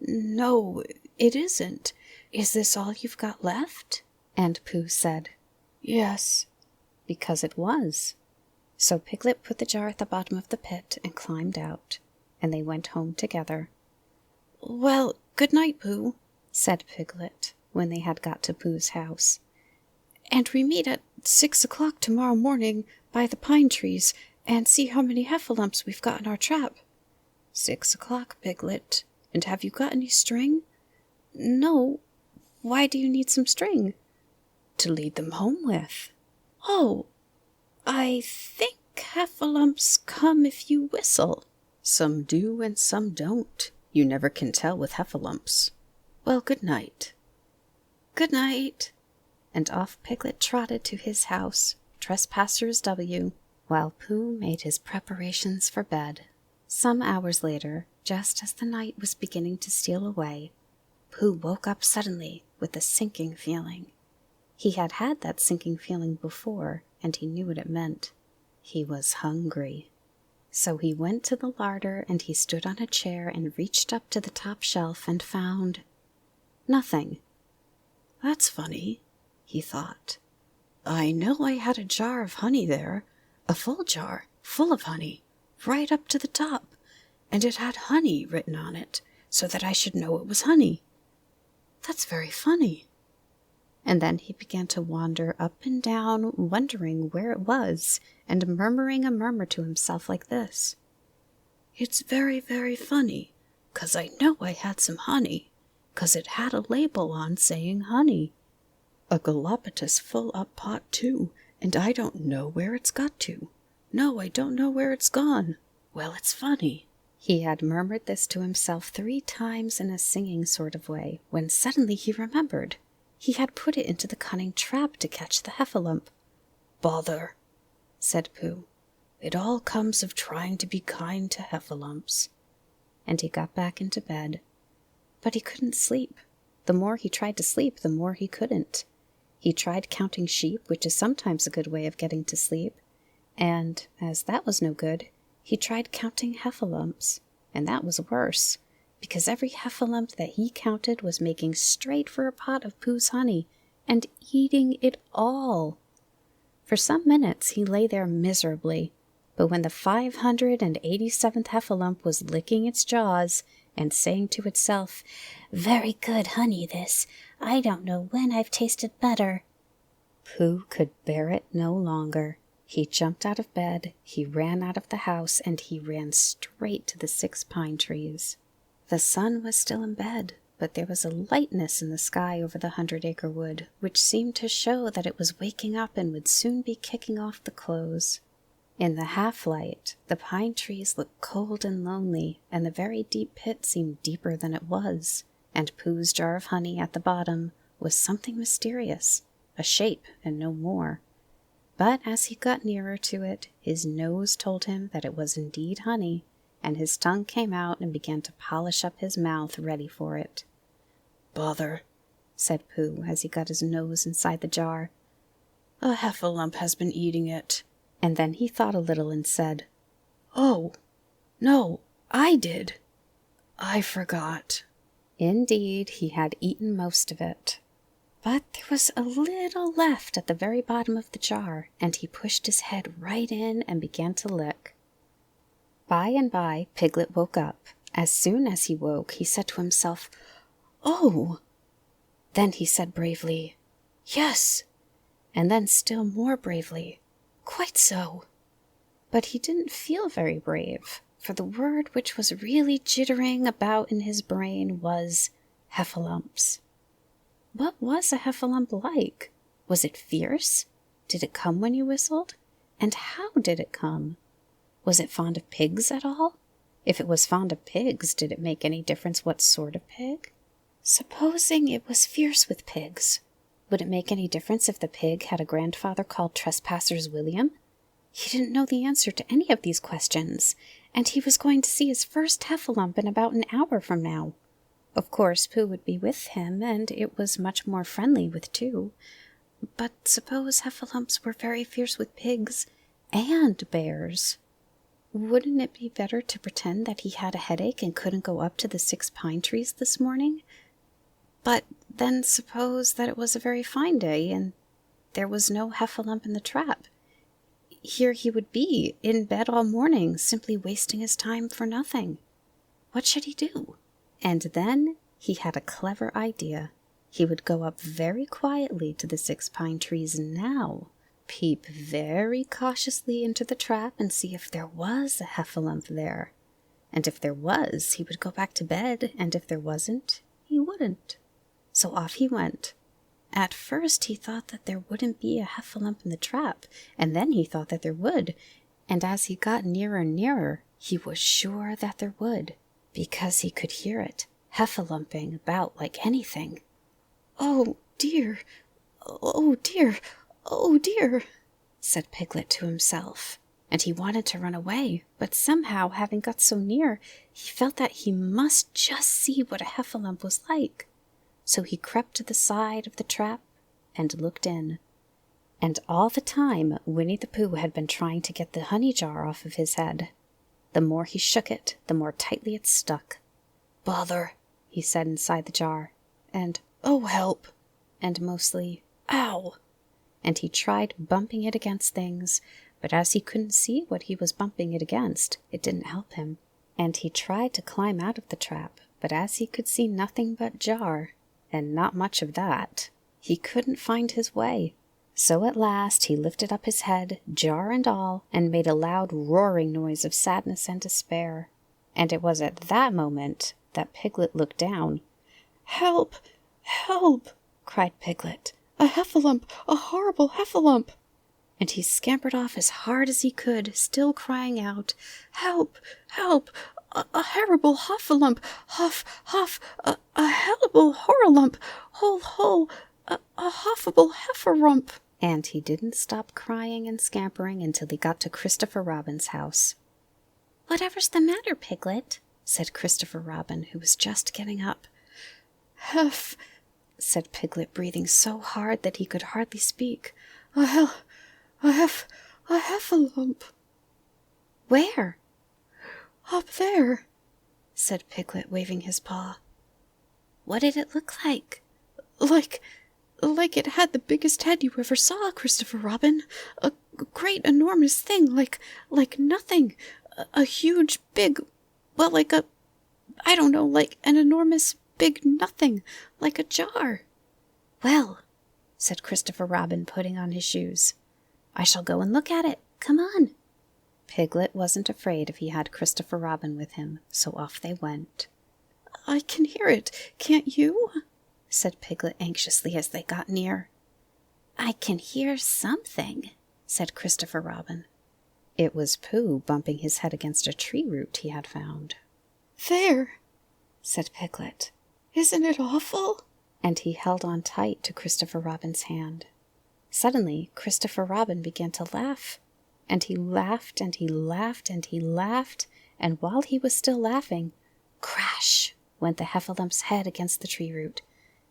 "No, it isn't. Is this all you've got left?" And Pooh said, "Yes," because it was. So Piglet put the jar at the bottom of the pit and climbed out, and they went home together. "Well, good night, Pooh," said Piglet, when they had got to Pooh's house. "And we meet at 6 o'clock tomorrow morning by the pine trees and see how many heffalumps we've got in our trap." 6 o'clock, Piglet. And have you got any string?" "No. Why do you need some string?" "To lead them home with." "Oh, I think heffalumps come if you whistle." "Some do and some don't. You never can tell with heffalumps. Well, good night." "Good night." And off Piglet trotted to his house, Trespassers W., while Pooh made his preparations for bed. Some hours later, just as the night was beginning to steal away, Pooh woke up suddenly with a sinking feeling. He had had that sinking feeling before, and he knew what it meant. He was hungry. So he went to the larder, and he stood on a chair and reached up to the top shelf and found nothing. "That's funny," he thought. "I know I had a jar of honey there, a full jar, full of honey, right up to the top, and it had honey written on it, so that I should know it was honey. That's very funny." And then he began to wander up and down, wondering where it was, and murmuring a murmur to himself like this: "It's very, very funny, 'cause I know I had some honey, 'cause it had a label on saying honey. A Gallipotus full up pot too, and I don't know where it's got to. No, I don't know where it's gone. Well, it's funny." He had murmured this to himself 3 times in a singing sort of way, when suddenly he remembered. He had put it into the cunning trap to catch the heffalump. "Bother," said Pooh. "It all comes of trying to be kind to heffalumps." And he got back into bed. But he couldn't sleep. The more he tried to sleep, the more he couldn't. He tried counting sheep, which is sometimes a good way of getting to sleep. And, as that was no good, he tried counting heffalumps, and that was worse, because every heffalump that he counted was making straight for a pot of Pooh's honey and eating it all. For some minutes he lay there miserably, but when the 587th heffalump was licking its jaws and saying to itself, "Very good honey, this. I don't know when I've tasted better," Pooh could bear it no longer. He jumped out of bed, he ran out of the house, and he ran straight to the 6 pine trees. The sun was still in bed, but there was a lightness in the sky over the 100-acre wood, which seemed to show that it was waking up and would soon be kicking off the clothes. In the half-light, the pine trees looked cold and lonely, and the very deep pit seemed deeper than it was, and Pooh's jar of honey at the bottom was something mysterious, a shape and no more. But as he got nearer to it, his nose told him that it was indeed honey, and his tongue came out and began to polish up his mouth ready for it. "Bother," said Pooh as he got his nose inside the jar. "A heffalump has been eating it." And then he thought a little and said, "Oh, no, I did. I forgot." Indeed, he had eaten most of it. But there was a little left at the very bottom of the jar, and he pushed his head right in and began to lick. By and by, Piglet woke up. As soon as he woke, he said to himself, "Oh!" Then he said bravely, "Yes," and then still more bravely, "Quite so." But he didn't feel very brave, for the word which was really jittering about in his brain was heffalumps. What was a heffalump like? Was it fierce? Did it come when you whistled? And how did it come? Was it fond of pigs at all? If it was fond of pigs, did it make any difference what sort of pig? Supposing it was fierce with pigs, would it make any difference if the pig had a grandfather called Trespassers William? He didn't know the answer to any of these questions, and he was going to see his first heffalump in about an hour from now. Of course, Pooh would be with him, and it was much more friendly with two. But suppose heffalumps were very fierce with pigs and bears? Wouldn't it be better to pretend that he had a headache and couldn't go up to the 6 pine trees this morning? But then suppose that it was a very fine day, and there was no heffalump in the trap. Here he would be, in bed all morning, simply wasting his time for nothing. What should he do? And then he had a clever idea. He would go up very quietly to the 6 pine trees now, peep very cautiously into the trap and see if there was a heffalump there. And if there was, he would go back to bed, and if there wasn't, he wouldn't. So off he went. At first he thought that there wouldn't be a heffalump in the trap, and then he thought that there would, and as he got nearer and nearer, he was sure that there would, because he could hear it, heffalumping about like anything. "Oh, dear! Oh, dear! Oh, dear!" said Piglet to himself, and he wanted to run away, but somehow, having got so near, he felt that he must just see what a heffalump was like. So he crept to the side of the trap and looked in. And all the time, Winnie the Pooh had been trying to get the honey jar off of his head. The more he shook it, the more tightly it stuck. "Bother," he said inside the jar, and "Oh, help," and mostly "Ow." And he tried bumping it against things, but as he couldn't see what he was bumping it against, it didn't help him. And he tried to climb out of the trap, but as he could see nothing but jar, and not much of that, he couldn't find his way. So at last he lifted up his head, jar and all, and made a loud roaring noise of sadness and despair. And it was at that moment that Piglet looked down. "Help! Help!" cried Piglet. "A heffalump! A horrible heffalump!" And he scampered off as hard as he could, still crying out, "Help! Help! A horrible heffalump! Huff! Huff! A hellable horrolump! Hole! Hole! A hoffable hefferump!" And he didn't stop crying and scampering until he got to Christopher Robin's house. "Whatever's the matter, Piglet?" said Christopher Robin, who was just getting up. "Heff," said Piglet, breathing so hard that he could hardly speak. "A heffalump." "Where?" "Up there," said Piglet, waving his paw. "What did it look like?" Like it had the biggest head you ever saw, Christopher Robin. A great enormous thing, like nothing. A huge big, well, like an enormous big nothing, like a jar." "Well," said Christopher Robin, putting on his shoes, "I shall go and look at it. Come on." Piglet wasn't afraid if he had Christopher Robin with him, so off they went. "I can hear it, can't you?" said Piglet anxiously as they got near. "I can hear something," said Christopher Robin. It was Pooh bumping his head against a tree root he had found. "There," said Piglet. "Isn't it awful?" And he held on tight to Christopher Robin's hand. Suddenly, Christopher Robin began to laugh. And he laughed, and he laughed, and he laughed, and while he was still laughing, crash went the heffalump's head against the tree root.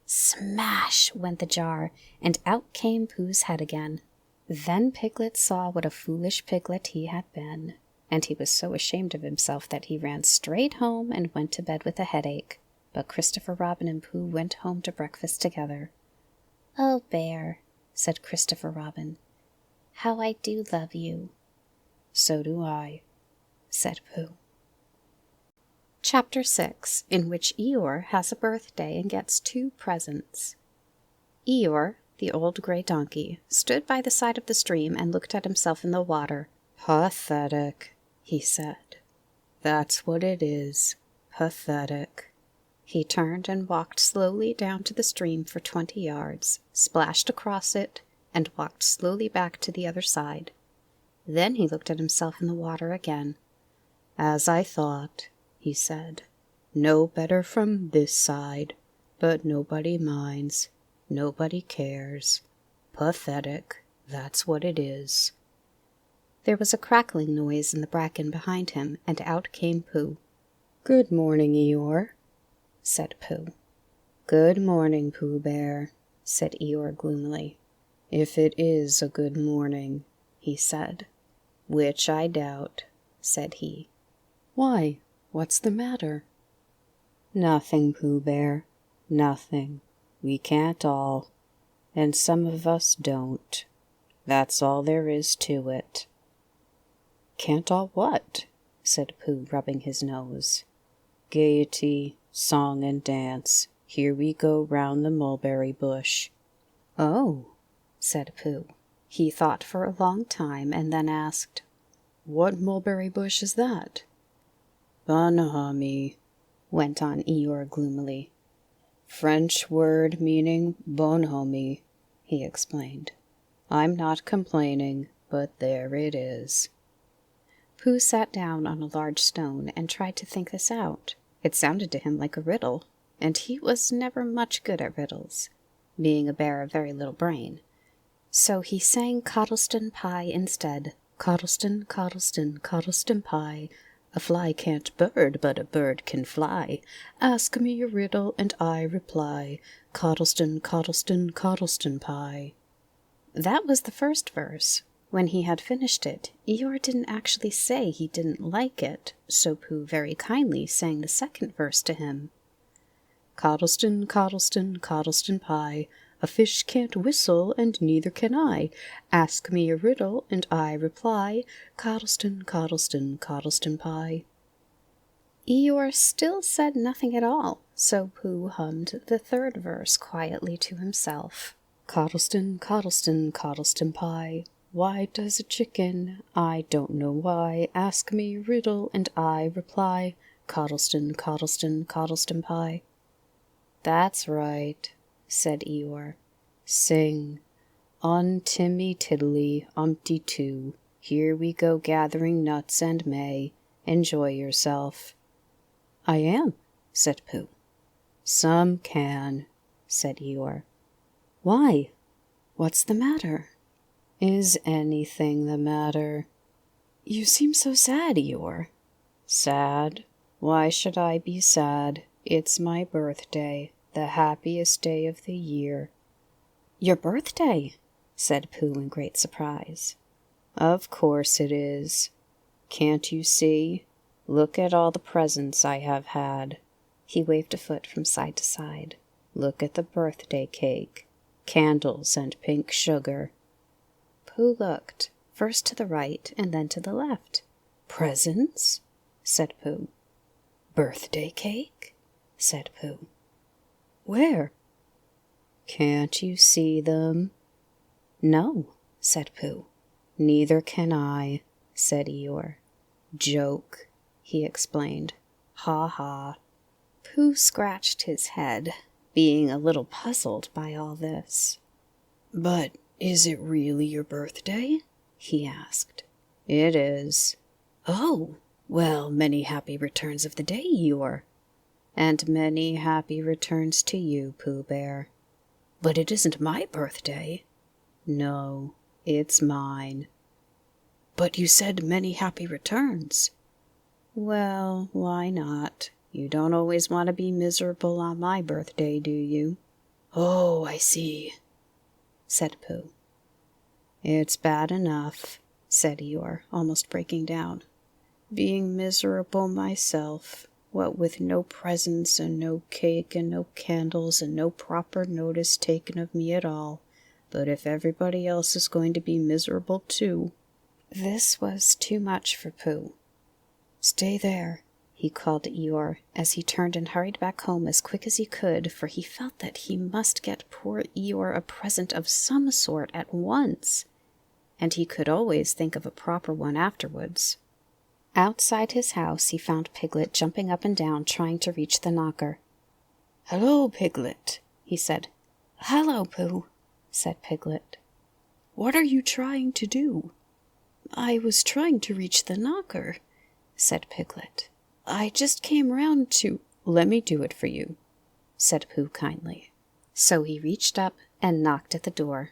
Smash went the jar, and out came Pooh's head again. Then Piglet saw what a foolish piglet he had been, and he was so ashamed of himself that he ran straight home and went to bed with a headache. But Christopher Robin and Pooh went home to breakfast together. Oh, Bear, said Christopher Robin, how I do love you. So do I, said Pooh. Chapter 6, in which Eeyore has a birthday and gets 2 presents. Eeyore, the old grey donkey, stood by the side of the stream and looked at himself in the water. Pathetic, he said. That's what it is. Pathetic. He turned and walked slowly down to the stream for 20 yards, splashed across it, and walked slowly back to the other side. Then he looked at himself in the water again. As I thought, he said. No better from this side, but nobody minds. Nobody cares. Pathetic, that's what it is. There was a crackling noise in the bracken behind him, and out came Pooh. Good morning, Eeyore, said Pooh. Good morning, Pooh Bear, said Eeyore gloomily. If it is a good morning, he said. Which I doubt, said he. Why, what's the matter? Nothing, Pooh Bear, nothing. We can't all, and some of us don't. That's all there is to it. Can't all what? Said Pooh, rubbing his nose. Gaiety, song and dance, here we go round the mulberry bush. Oh, said Pooh. He thought for a long time and then asked, What mulberry bush is that? Bonhomie, went on Eeyore gloomily. French word meaning bonhomie, he explained. I'm not complaining, but there it is. Pooh sat down on a large stone and tried to think this out. It sounded to him like a riddle, and he was never much good at riddles, being a bear of very little brain. So he sang Cottleston Pie instead. Cottleston, Cottleston, Cottleston Pie. A fly can't bird, but a bird can fly. Ask me a riddle, and I reply. Cottleston, Cottleston, Cottleston Pie. That was the first verse. When he had finished it, Eeyore didn't actually say he didn't like it, so Pooh very kindly sang the second verse to him. Cottleston, Cottleston, Cottleston Pie. A fish can't whistle, and neither can I. Ask me a riddle, and I reply. Cottleston, Cottleston, Cottleston Pie. Eeyore still said nothing at all, so Pooh hummed the third verse quietly to himself. Cottleston, Cottleston, Cottleston Pie. Why does a chicken? I don't know why. Ask me a riddle, and I reply. Cottleston, Cottleston, Cottleston Pie. That's right, said Eeyore. Sing. On Timmy Tiddly Umpty Too. Here we go gathering nuts and may. Enjoy yourself. I am, said Pooh. Some can, said Eeyore. Why? What's the matter? Is anything the matter? You seem so sad, Eeyore. Sad? Why should I be sad? It's my birthday, the happiest day of the year. Your birthday? Said Pooh in great surprise. Of course it is. Can't you see? Look at all the presents I have had. He waved a foot from side to side. Look at the birthday cake, candles and pink sugar. Pooh looked, first to the right and then to the left. Presents? Said Pooh. Birthday cake? Said Pooh. Where? Can't you see them? No, said Pooh. Neither can I, said Eeyore. Joke, he explained. Ha ha. Pooh scratched his head, being a little puzzled by all this. But is it really your birthday? He asked. It is. Oh, well, many happy returns of the day, Eeyore. And many happy returns to you, Pooh Bear. But it isn't my birthday. No, it's mine. But you said many happy returns. Well, why not? You don't always want to be miserable on my birthday, do you? Oh, I see, said Pooh. It's bad enough, said Eeyore, almost breaking down. Being miserable myself. what with no presents and no cake and no candles and no proper notice taken of me at all. But if everybody else is going to be miserable too. This was too much for Pooh. Stay there, he called to Eeyore as he turned and hurried back home as quick as he could, for he felt that he must get poor Eeyore a present of some sort at once, and he could always think of a proper one afterwards. Outside his house, he found Piglet jumping up and down trying to reach the knocker. "Hello, Piglet," he said. "Hello, Pooh," said Piglet. "What are you trying to do?" "I was trying to reach the knocker," said Piglet. "I just came round to—" "Let me do it for you," said Pooh kindly. So he reached up and knocked at the door.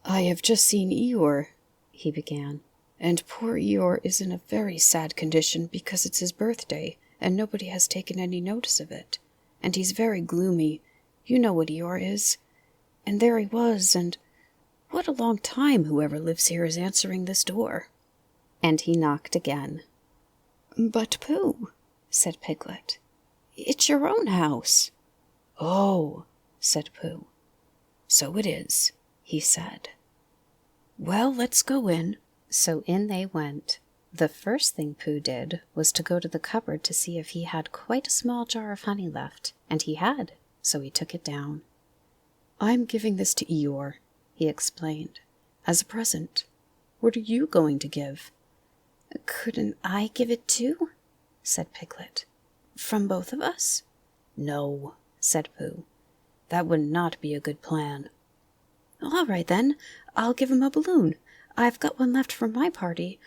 "I have just seen Eeyore," he began, "and poor Eeyore is in a very sad condition because it's his birthday, and nobody has taken any notice of it. And he's very gloomy. You know what Eeyore is. And there he was, and what a long time whoever lives here is answering this door." And he knocked again. "But, Pooh," said Piglet, "it's your own house." "Oh," said Pooh. "So it is," he said. "Well, let's go in." So in they went. The first thing Pooh did was to go to the cupboard to see if he had quite a small jar of honey left, and he had, so he took it down. "I'm giving this to Eeyore," he explained, "as a present. What are you going to give?" "Couldn't I give it too?" said Piglet. "From both of us?" "No," said Pooh. "That would not be a good plan." "All right, then. I'll give him a balloon. I've got one left from my party.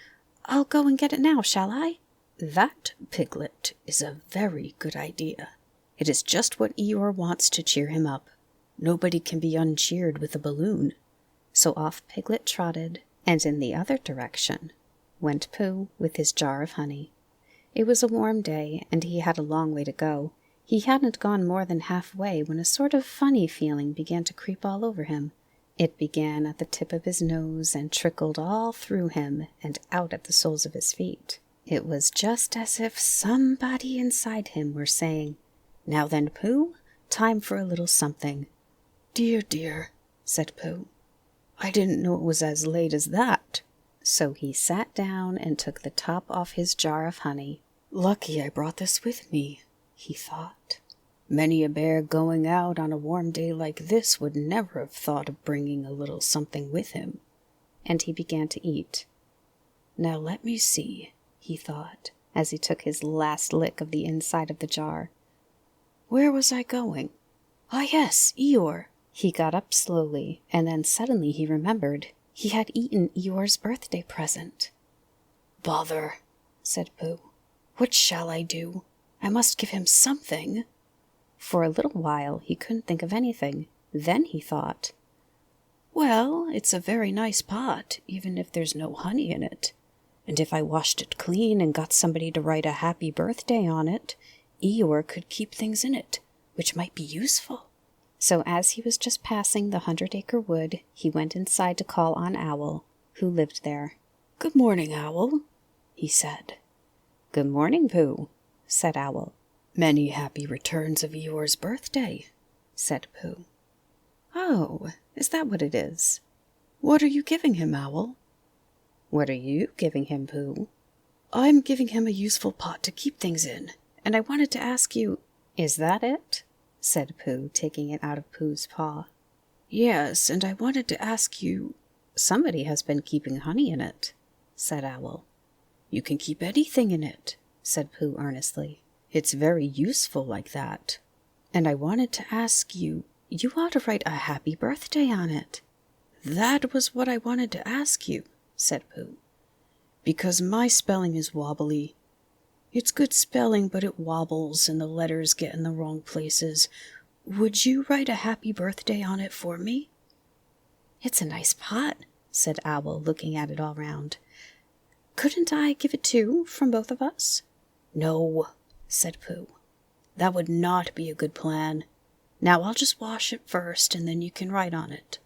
I'll go and get it now, shall I?" "That, Piglet, is a very good idea. It is just what Eeyore wants to cheer him up. Nobody can be uncheered with a balloon." So off Piglet trotted, and in the other direction went Pooh with his jar of honey. It was a warm day, and he had a long way to go. He hadn't gone more than halfway when a sort of funny feeling began to creep all over him. It began at the tip of his nose and trickled all through him and out at the soles of his feet. It was just as if somebody inside him were saying, "Now then, Pooh, time for a little something." "Dear, dear," said Pooh. "I didn't know it was as late as that." So he sat down and took the top off his jar of honey. "Lucky I brought this with me," he thought. "Many a bear going out on a warm day like this would never have thought of bringing a little something with him." And he began to eat. "Now let me see," he thought, as he took his last lick of the inside of the jar. "Where was I going? Ah, yes, Eeyore." He got up slowly, and then suddenly he remembered he had eaten Eeyore's birthday present. "Bother," said Pooh. "What shall I do? I must give him something." For a little while he couldn't think of anything. Then he thought, "Well, it's a very nice pot, even if there's no honey in it. And if I washed it clean and got somebody to write a happy birthday on it, Eeyore could keep things in it, which might be useful." So as he was just passing the 100-acre wood, he went inside to call on Owl, who lived there. "Good morning, Owl," he said. "Good morning, Pooh," said Owl. "Many happy returns of Eeyore's birthday," said Pooh. "Oh, is that what it is?" "What are you giving him, Owl?" "What are you giving him, Pooh?" "I'm giving him a useful pot to keep things in, and I wanted to ask you—" "Is that it?" said Pooh, taking it out of Pooh's paw. "Yes, and I wanted to ask you—" "Somebody has been keeping honey in it," said Owl. "You can keep anything in it," said Pooh earnestly. "It's very useful like that. And I wanted to ask you, you ought to write a happy birthday on it." "That was what I wanted to ask you," said Pooh, "because my spelling is wobbly. It's good spelling, but it wobbles and the letters get in the wrong places. Would you write a happy birthday on it for me?" "It's a nice pot," said Owl, looking at it all round. "Couldn't I give it too, from both of us?" "No," said Pooh. "That would not be a good plan. Now I'll just wash it first, and then you can write on it."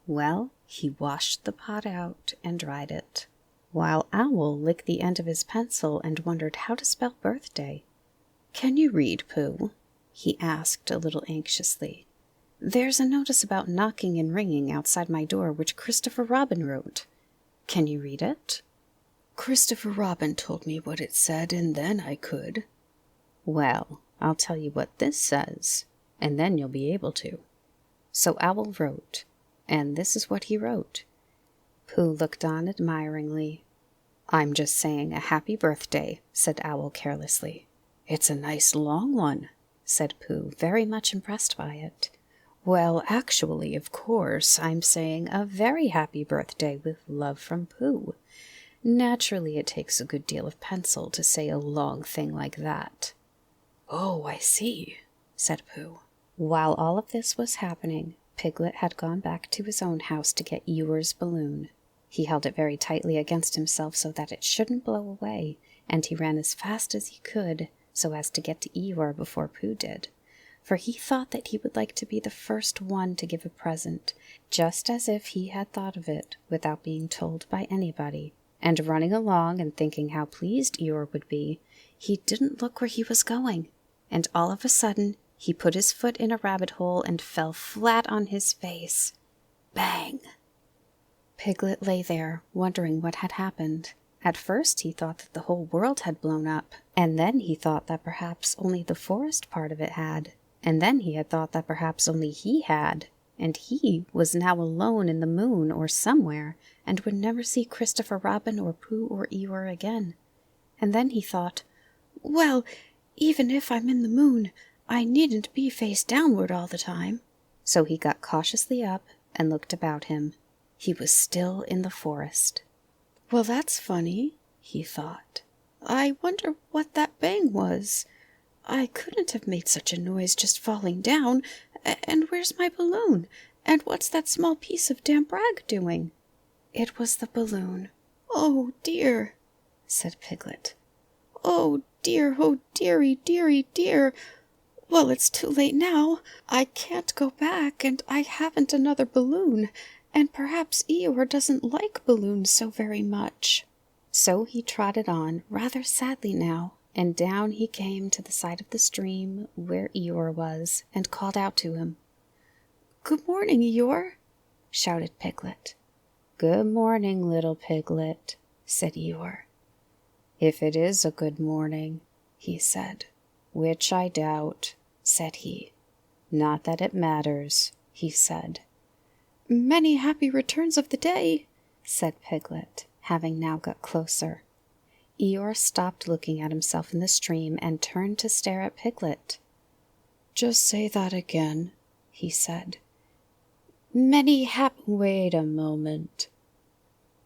Well, he washed the pot out and dried it, while Owl licked the end of his pencil and wondered how to spell birthday. "Can you read, Pooh?" he asked a little anxiously. "There's a notice about knocking and ringing outside my door which Christopher Robin wrote. Can you read it?" "Christopher Robin told me what it said, and then I could." "Well, I'll tell you what this says, and then you'll be able to." So Owl wrote, and this is what he wrote. Pooh looked on admiringly. "I'm just saying a happy birthday," said Owl carelessly. "It's a nice long one," said Pooh, very much impressed by it. "Well, actually, of course, I'm saying a very happy birthday with love from Pooh. Naturally, it takes a good deal of pencil to say a long thing like that." "Oh, I see," said Pooh. While all of this was happening, Piglet had gone back to his own house to get Eeyore's balloon. He held it very tightly against himself so that it shouldn't blow away, and he ran as fast as he could so as to get to Eeyore before Pooh did, for he thought that he would like to be the first one to give a present, just as if he had thought of it without being told by anybody. And running along and thinking how pleased Eeyore would be, he didn't look where he was going, and all of a sudden he put his foot in a rabbit hole and fell flat on his face. Bang! Piglet lay there, wondering what had happened. At first he thought that the whole world had blown up, and then he thought that perhaps only the forest part of it had, and then he had thought that perhaps only he had, and he was now alone in the moon or somewhere, and would never see Christopher Robin or Pooh or Eeyore again. And then he thought, "Well, even if I'm in the moon, I needn't be face downward all the time." So he got cautiously up and looked about him. He was still in the forest. "Well, that's funny," he thought. "I wonder what that bang was. I couldn't have made such a noise just falling down. And where's my balloon? And what's that small piece of damp rag doing?" It was the balloon. "Oh, dear," said Piglet. "Oh, dear, oh, dearie, dearie, dear. Well, it's too late now. I can't go back, and I haven't another balloon, and perhaps Eeyore doesn't like balloons so very much." So he trotted on, rather sadly now, and down he came to the side of the stream where Eeyore was, and called out to him. "Good morning, Eeyore," shouted Piglet. "Good morning, little Piglet," said Eeyore. "If it is a good morning," he said. "Which I doubt," said he. "Not that it matters," he said. "Many happy returns of the day," said Piglet, having now got closer. Eeyore stopped looking at himself in the stream and turned to stare at Piglet. "Just say that again," he said. Wait a moment."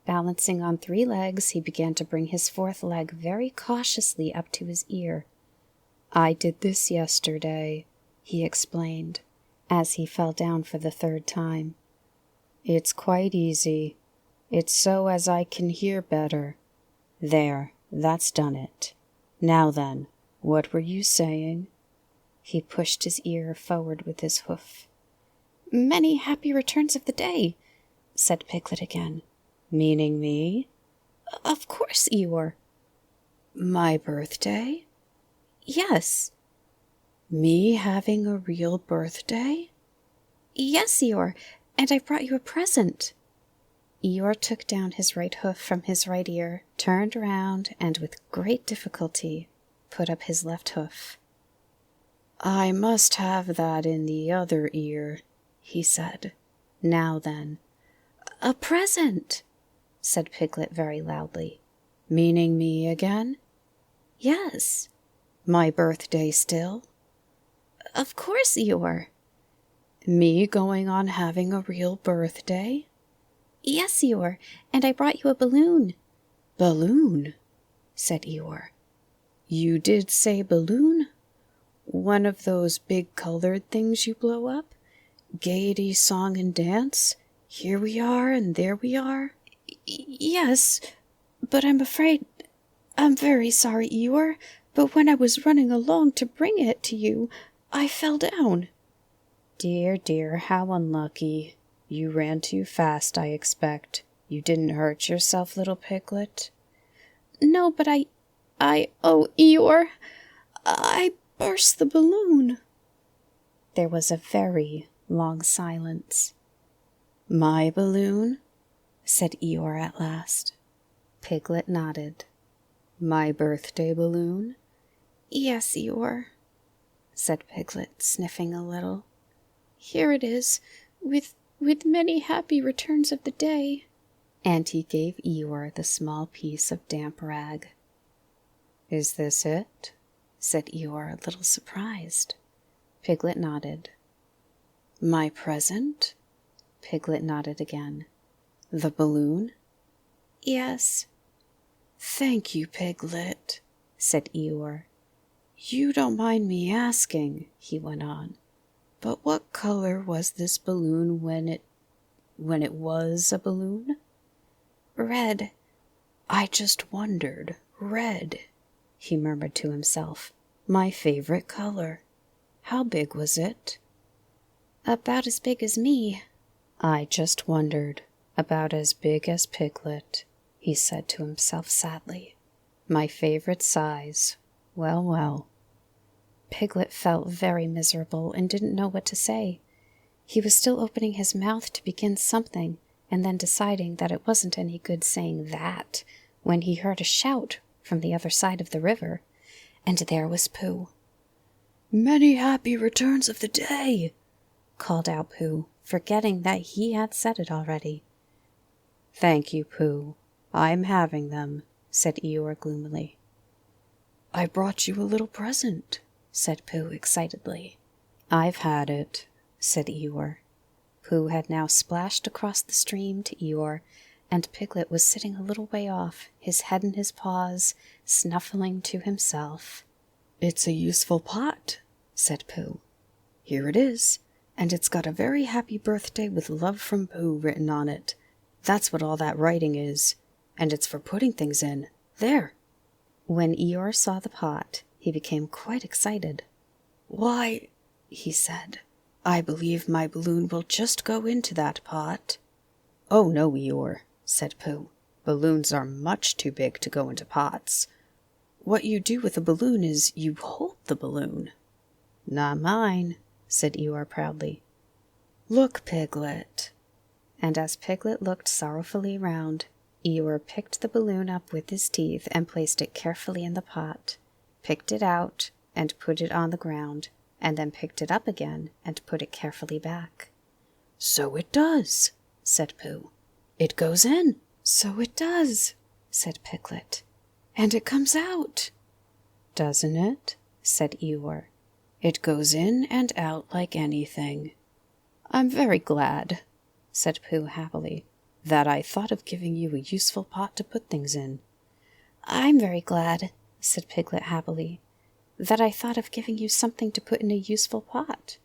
Balancing on 3 legs, he began to bring his 4th leg very cautiously up to his ear. "I did this yesterday," he explained, as he fell down for the 3rd time. "It's quite easy. It's so as I can hear better. There, that's done it. Now then, what were you saying?" He pushed his ear forward with his hoof. "Many happy returns of the day," said Piglet again. "Meaning me?" "Of course, Eeyore." "My birthday?" "Yes." "Me having a real birthday?" "Yes, Eeyore, and I brought you a present." Eeyore took down his right hoof from his right ear, turned round, and with great difficulty put up his left hoof. "I must have that in the other ear," he said. "Now then." "A present," said Piglet very loudly. "Meaning me again?" "Yes." "My birthday still?" "Of course, Eeyore." "Me going on having a real birthday?" "Yes, Eeyore, and I brought you a balloon." "Balloon?" said Eeyore. "You did say balloon? One of those big colored things you blow up? Gaiety, song, and dance? Here we are, and there we are?" "Yes, but I'm very sorry, Eeyore, but when I was running along to bring it to you, I fell down." "Dear, dear, how unlucky. You ran too fast, I expect. You didn't hurt yourself, little Piglet?" "No, but oh, Eeyore, I burst the balloon. There was a very long silence. My balloon? Said Eeyore at last. Piglet nodded. My birthday balloon? Yes, Eeyore, said Piglet, sniffing a little. Here it is, with many happy returns of the day. And he gave Eeyore the small piece of damp rag. Is this it? Said Eeyore, a little surprised. Piglet nodded. My present? Piglet nodded again. The balloon? Yes. Thank you, Piglet, said Eeyore. You don't mind me asking, he went on, but what color was this balloon when it was a balloon? Red. I just wondered. Red, he murmured to himself. My favorite color. How big was it? About as big as me. I just wondered. About as big as Piglet, he said to himself sadly. My favorite size. Well, well. Piglet felt very miserable and didn't know what to say. He was still opening his mouth to begin something, and then deciding that it wasn't any good saying that, when he heard a shout from the other side of the river, and there was Pooh. Many happy returns of the day, called out Pooh, forgetting that he had said it already. Thank you, Pooh. I'm having them, said Eeyore gloomily. I brought you a little present, said Pooh excitedly. I've had it, said Eeyore. Pooh had now splashed across the stream to Eeyore, and Piglet was sitting a little way off, his head in his paws, snuffling to himself. It's a useful pot, said Pooh. Here it is, and it's got a very happy birthday with love from Pooh written on it. That's what all that writing is, and it's for putting things in. There. When Eeyore saw the pot, he became quite excited. Why, he said, I believe my balloon will just go into that pot. Oh, no, Eeyore, said Pooh. Balloons are much too big to go into pots. What you do with a balloon is you hold the balloon. Not mine, said Eeyore proudly. Look, Piglet. And as Piglet looked sorrowfully round, Eeyore picked the balloon up with his teeth and placed it carefully in the pot, picked it out and put it on the ground, and then picked it up again and put it carefully back. So it does, said Pooh. It goes in. So it does, said Piglet. And it comes out. Doesn't it? Said Eeyore. It goes in and out like anything. I'm very glad, said Pooh happily, that I thought of giving you a useful pot to put things in. I'm very glad, said Piglet happily, that I thought of giving you something to put in a useful pot.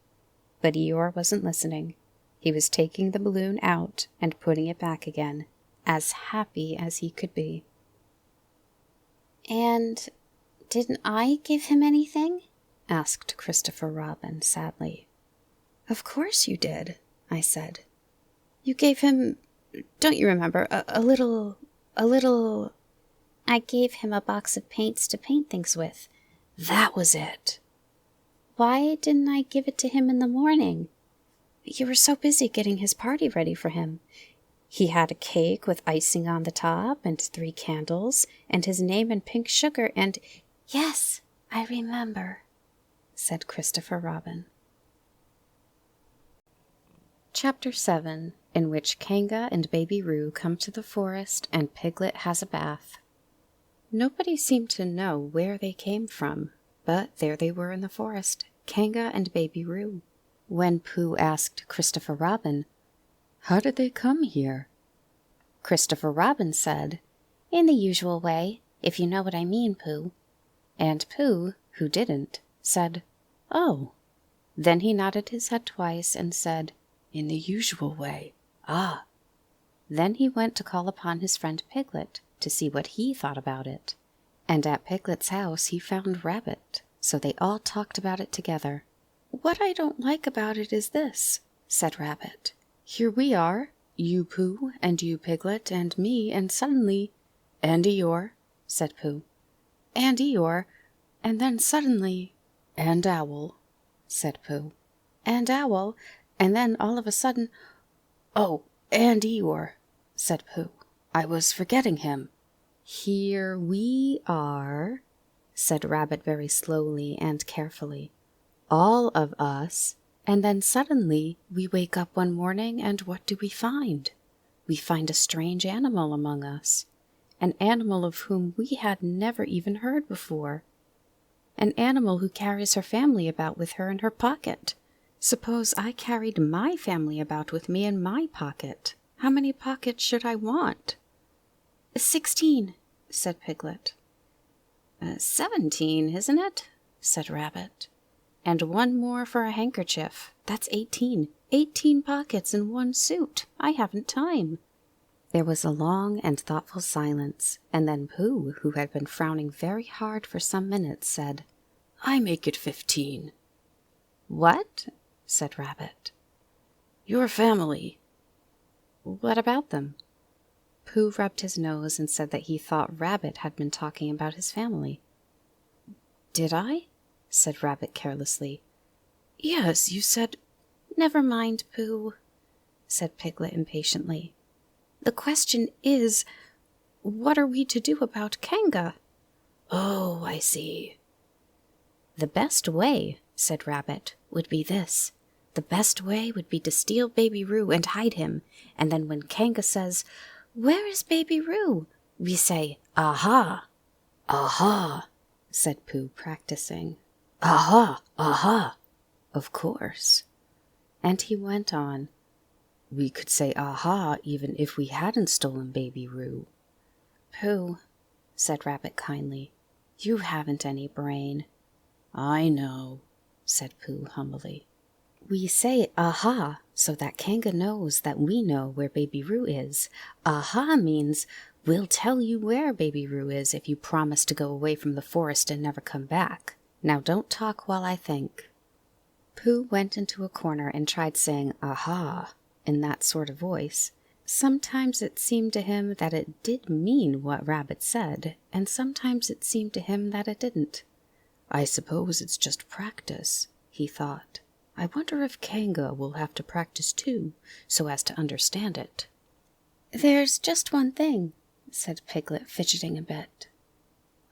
But Eeyore wasn't listening. He was taking the balloon out and putting it back again, as happy as he could be. And didn't I give him anything? Asked Christopher Robin sadly. Of course you did, I said. You gave him, don't you remember, a little... I gave him a box of paints to paint things with. That was it. Why didn't I give it to him in the morning? You were so busy getting his party ready for him. He had a cake with icing on the top and 3 candles and his name in pink sugar and... Yes, I remember, said Christopher Robin. Chapter 7, in which Kanga and Baby Roo come to the forest and Piglet has a bath. Nobody seemed to know where they came from, but there they were in the forest, Kanga and Baby Roo. When Pooh asked Christopher Robin, "How did they come here?" Christopher Robin said, "In the usual way, if you know what I mean, Pooh." And Pooh, who didn't, said, "Oh." Then he nodded his head twice and said, "In the usual way. Ah." Then he went to call upon his friend Piglet to see what he thought about it. And at Piglet's house he found Rabbit, so they all talked about it together. "What I don't like about it is this," said Rabbit. "Here we are, you Pooh, and you Piglet, and me, and suddenly—" "And Eeyore," said Pooh. "And Eeyore. and then suddenly—" "And Owl," said Pooh. "And Owl, and then all of a sudden—" "Oh, and Eeyore," said Pooh. "I was forgetting him." "Here we are," said Rabbit very slowly and carefully, "all of us, and then suddenly we wake up one morning, and what do we find? We find a strange animal among us, an animal of whom we had never even heard before, an animal who carries her family about with her in her pocket. Suppose I carried my family about with me in my pocket. How many pockets should I want?" 16, said Piglet. 17, isn't it? Said Rabbit. And one more for a handkerchief. That's 18. 18 pockets in one suit. I haven't time. There was a long and thoughtful silence, and then Pooh, who had been frowning very hard for some minutes, said, "I make it 15. "What?" said Rabbit. "Your family." "What about them?" Pooh rubbed his nose and said that he thought Rabbit had been talking about his family. "Did I?" said Rabbit carelessly. "Yes, you said—" "Never mind, Pooh," said Piglet impatiently. "The question is, what are we to do about Kanga?" "Oh, I see." "The best way," said Rabbit, "would be this. The best way would be to steal Baby Roo and hide him, and then when Kanga says, 'Where is Baby Roo?' we say, 'Aha!'" "Aha!" said Pooh, practicing. "Aha! Aha!" "Of course." And he went on, "We could say aha even if we hadn't stolen Baby Roo." "Pooh," said Rabbit kindly, "you haven't any brain." "I know," said Pooh humbly. "We say aha so that Kanga knows that we know where Baby Roo is. Aha means, 'We'll tell you where Baby Roo is if you promise to go away from the forest and never come back.' Now don't talk while I think." Pooh went into a corner and tried saying aha in that sort of voice. Sometimes it seemed to him that it did mean what Rabbit said, and sometimes it seemed to him that it didn't. "I suppose it's just practice," he thought. "I wonder if Kanga will have to practice too, so as to understand it." "There's just one thing," said Piglet, fidgeting a bit.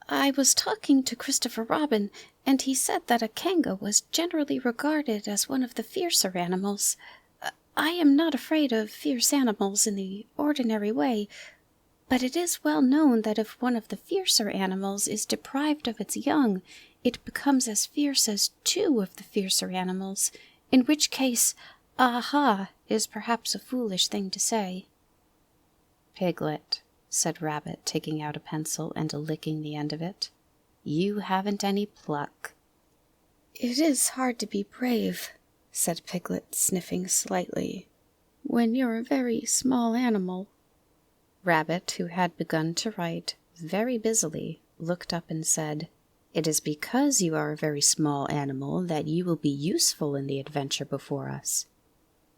"I was talking to Christopher Robin, and he said that a Kanga was generally regarded as one of the fiercer animals. I am not afraid of fierce animals in the ordinary way, but it is well known that if one of the fiercer animals is deprived of its young, it becomes as fierce as 2 of the fiercer animals, in which case, aha is perhaps a foolish thing to say." "Piglet," said Rabbit, taking out a pencil and licking the end of it, "you haven't any pluck." "It is hard to be brave," said Piglet, sniffing slightly, "when you're a very small animal." Rabbit, who had begun to write very busily, looked up and said, "It is because you are a very small animal that you will be useful in the adventure before us."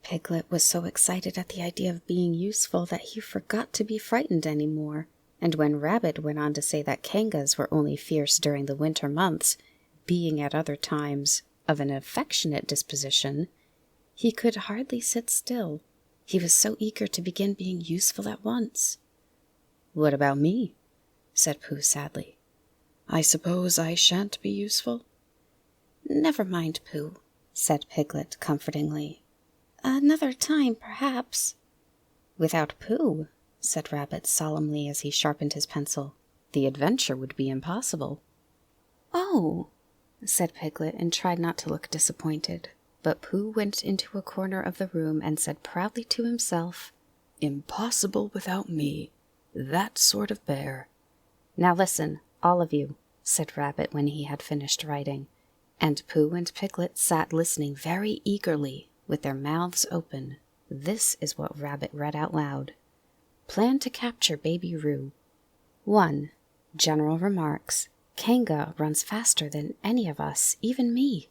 Piglet was so excited at the idea of being useful that he forgot to be frightened any more, and when Rabbit went on to say that Kangas were only fierce during the winter months, being at other times of an affectionate disposition, he could hardly sit still. He was so eager to begin being useful at once. "What about me?" said Pooh sadly. "I suppose I shan't be useful?" "Never mind, Pooh," said Piglet comfortingly. "Another time, perhaps." "Without Pooh," said Rabbit solemnly as he sharpened his pencil, "the adventure would be impossible." "Oh," said Piglet, and tried not to look disappointed. But Pooh went into a corner of the room and said proudly to himself, "Impossible without me. That sort of bear." "Now listen, all of you," said Rabbit when he had finished writing, and Pooh and Piglet sat listening very eagerly, with their mouths open. This is what Rabbit read out loud. "Plan to capture Baby Roo. 1. General remarks. Kanga runs faster than any of us, even me.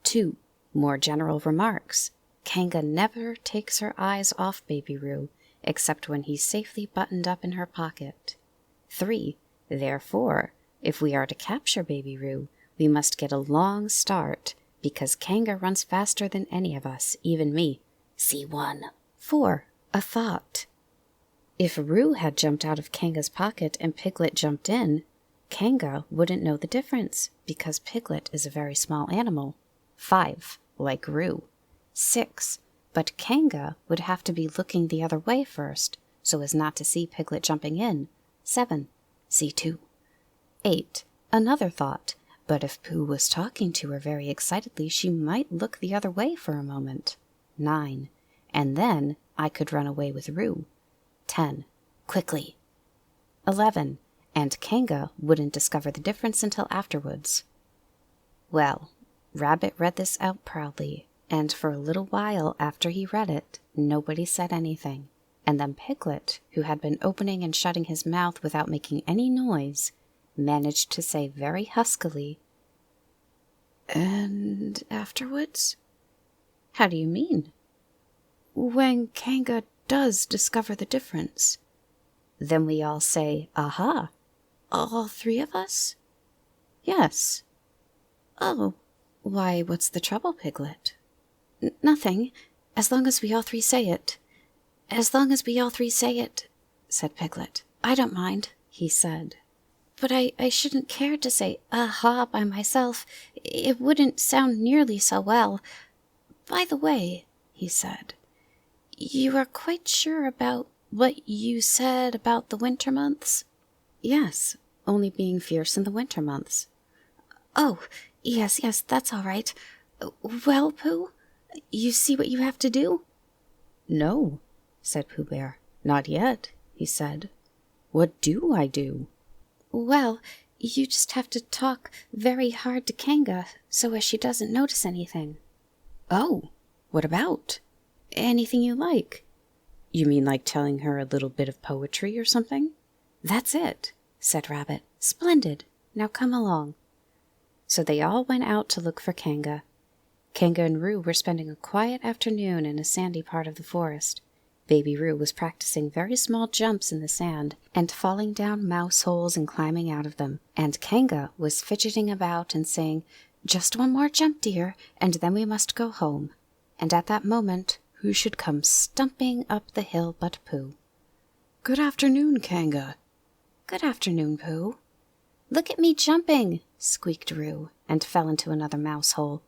2. More general remarks. Kanga never takes her eyes off Baby Roo, except when he's safely buttoned up in her pocket. 3. Therefore, if we are to capture Baby Roo, We must get a long start, because Kanga runs faster than any of us, even me. C1. 4. A thought. If Roo had jumped out of Kanga's pocket and Piglet jumped in, Kanga wouldn't know the difference, because Piglet is a very small animal. 5. Like Roo. 6. But Kanga would have to be looking the other way first, so as not to see Piglet jumping in. 7. C2. 8. Another thought. But if Pooh was talking to her very excitedly, she might look the other way for a moment. 9. And then I could run away with Roo. 10. Quickly. 11. And Kanga wouldn't discover the difference until afterwards. Well, Rabbit read this out proudly, and for a little while after he read it, nobody said anything. And then Piglet, who had been opening and shutting his mouth without making any noise, managed to say very huskily, "And afterwards?" "How do you mean?" "When Kanga does discover the difference." "Then we all say, 'Aha!'" "All 3 of us?" "Yes." "Oh, why, what's the trouble, Piglet?" "Nothing, as long as we all 3 say it. As long as we all 3 say it," said Piglet. "I don't mind," he said. "But I shouldn't care to say 'aha' by myself. It wouldn't sound nearly so well. By the way," he said, "you are quite sure about what you said about the winter months?" "Yes, only being fierce in the winter months." "Oh, yes, that's all right. Well, Pooh, you see what you have to do?" "No," said Pooh Bear. "Not yet," he said. "What do I do?" "Well, you just have to talk very hard to Kanga, so as she doesn't notice anything." "Oh, what about?" "Anything you like." "You mean like telling her a little bit of poetry or something?" "That's it," said Rabbit. "Splendid. Now come along." So they all went out to look for Kanga. Kanga and Roo were spending a quiet afternoon in a sandy part of the forest. Baby Roo was practicing very small jumps in the sand and falling down mouse holes and climbing out of them. And Kanga was fidgeting about and saying, "Just one more jump, dear, and then we must go home." And at that moment, who should come stumping up the hill but Pooh. "Good afternoon, Kanga." "Good afternoon, Pooh." "Look at me jumping," squeaked Roo, and fell into another mouse hole.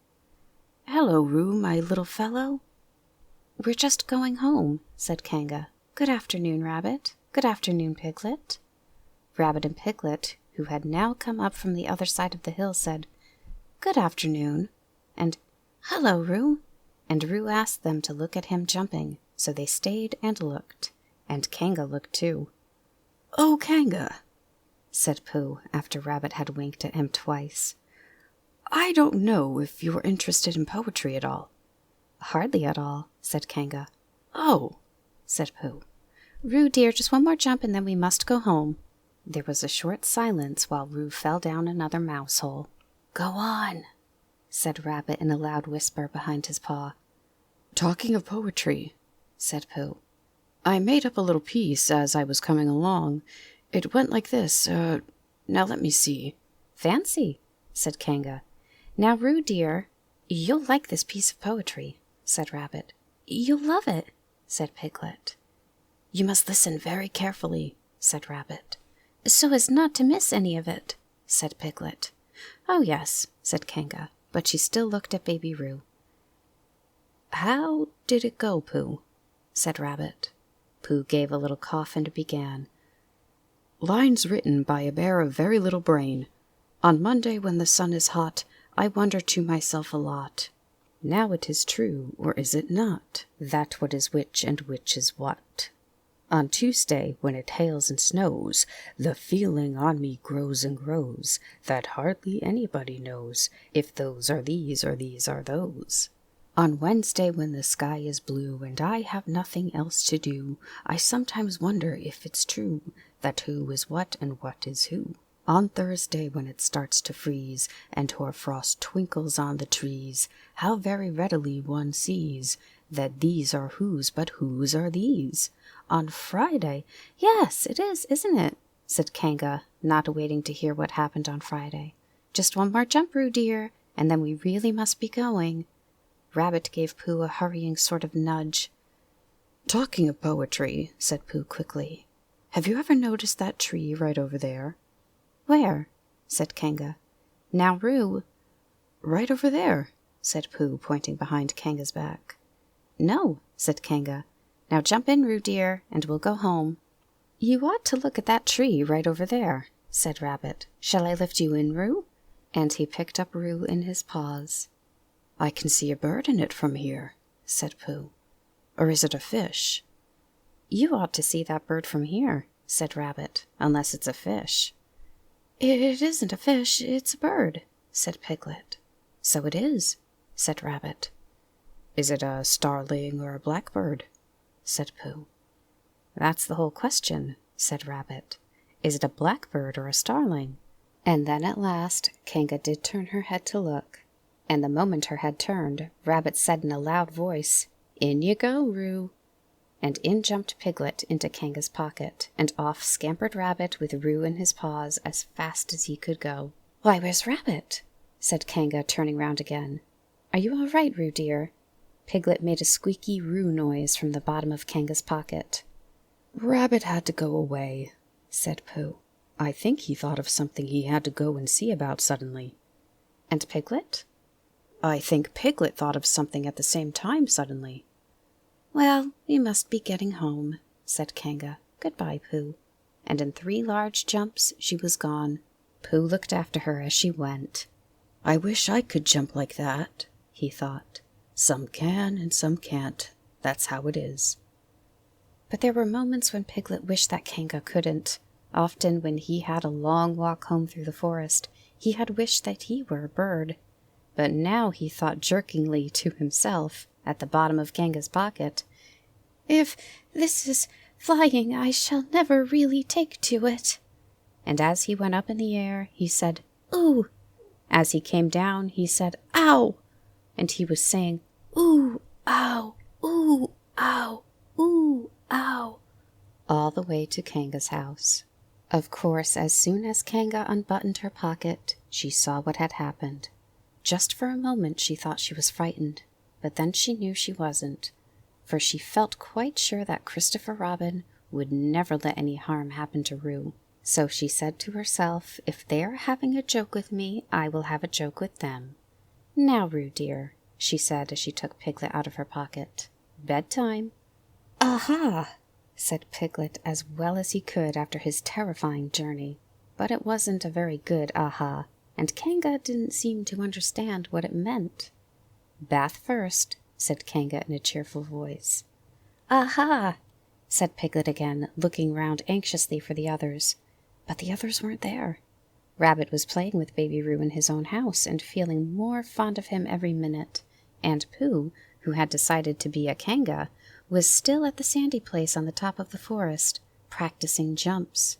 "Hello, Roo, my little fellow." "We're just going home," said Kanga. "Good afternoon, Rabbit. Good afternoon, Piglet." Rabbit and Piglet, who had now come up from the other side of the hill, said, "Good afternoon," and "Hello, Roo." And Roo asked them to look at him jumping, so they stayed and looked, and Kanga looked too. "Oh, Kanga," said Pooh, after Rabbit had winked at him twice. "I don't know if you're interested in poetry at all." "Hardly at all," said Kanga. "Oh," said Pooh. "Roo, dear, just one more jump and then we must go home." There was a short silence while Roo fell down another mouse hole. "Go on," said Rabbit in a loud whisper behind his paw. "Talking of poetry," said Pooh, "I made up a little piece as I was coming along. It went like this. Now let me see." "Fancy," said Kanga. "Now, Roo, dear, you'll like this piece of poetry," said Rabbit. "You'll love it," said Piglet. "You must listen very carefully," said Rabbit. "So as not to miss any of it," said Piglet. "Oh, yes," said Kanga, but she still looked at Baby Roo. "How did it go, Pooh?" said Rabbit. Pooh gave a little cough and began. "Lines written by a bear of very little brain. On Monday when the sun is hot, I wonder to myself a lot. Now it is true, or is it not, that what is which and which is what? On Tuesday when it hails and snows, the feeling on me grows and grows, that hardly anybody knows if those are these or these are those. On Wednesday when the sky is blue and I have nothing else to do, I sometimes wonder if it's true that who is what and what is who. On Thursday when it starts to freeze and hoar-frost twinkles on the trees, how very readily one sees that these are whose but whose are these. On Friday—" "Yes, it is, isn't it?" said Kanga, not waiting to hear what happened on Friday. Just one more jump, Roo dear, and then we really must be going." Rabbit gave Pooh a hurrying sort of nudge. "Talking of poetry," said Pooh quickly, "have you ever noticed that tree right over there?" "Where?" said Kanga. "Now, Roo." "Right over there," said Pooh, pointing behind Kanga's back. "No," said Kanga. "Now jump in, Roo dear, and we'll go home." "You ought to look at that tree right over there," said Rabbit. "Shall I lift you in, Roo?" And he picked up Roo in his paws. "I can see a bird in it from here," said Pooh. "Or is it a fish?" "You ought to see that bird from here," said Rabbit, "unless it's a fish." "It isn't a fish, it's a bird," said Piglet. "So it is," said Rabbit. "Is it a starling or a blackbird?" said Pooh. "That's the whole question," said Rabbit. "Is it a blackbird or a starling?" And then at last Kanga did turn her head to look, and the moment her head turned, Rabbit said in a loud voice, "In you go, Roo!" And in jumped Piglet into Kanga's pocket, and off scampered Rabbit with Roo in his paws as fast as he could go. "Why, where's Rabbit?" said Kanga, turning round again. "Are you all right, Roo dear?" Piglet made a squeaky Roo noise from the bottom of Kanga's pocket. "Rabbit had to go away," said Pooh. "I think he thought of something he had to go and see about suddenly." "And Piglet?" "I think Piglet thought of something at the same time suddenly." "Well, we must be getting home," said Kanga. "Goodbye, Pooh." And in 3 large jumps she was gone. Pooh looked after her as she went. "I wish I could jump like that," he thought. "Some can and some can't. That's how it is." But there were moments when Piglet wished that Kanga couldn't. Often when he had a long walk home through the forest, he had wished that he were a bird. But now he thought jerkingly to himself, at the bottom of Kanga's pocket, "If this is flying, I shall never really take to it." And as he went up in the air, he said, "Ooh!" As he came down, he said, "Ow!" And he was saying, "Ooh, ow, ooh, ow, ooh, ow," all the way to Kanga's house. Of course, as soon as Kanga unbuttoned her pocket, she saw what had happened. Just for a moment she thought she was frightened, but then she knew she wasn't, for she felt quite sure that Christopher Robin would never let any harm happen to Roo. So she said to herself, "If they are having a joke with me, I will have a joke with them. Now, Roo dear," she said as she took Piglet out of her pocket, "bedtime." "Aha!" said Piglet as well as he could after his terrifying journey. But it wasn't a very good aha, and Kanga didn't seem to understand what it meant. "Bath first," said Kanga in a cheerful voice. "Aha!" said Piglet again, looking round anxiously for the others. But the others weren't there. Rabbit was playing with Baby Roo in his own house and feeling more fond of him every minute, and Pooh, who had decided to be a Kanga, was still at the sandy place on the top of the forest, practicing jumps.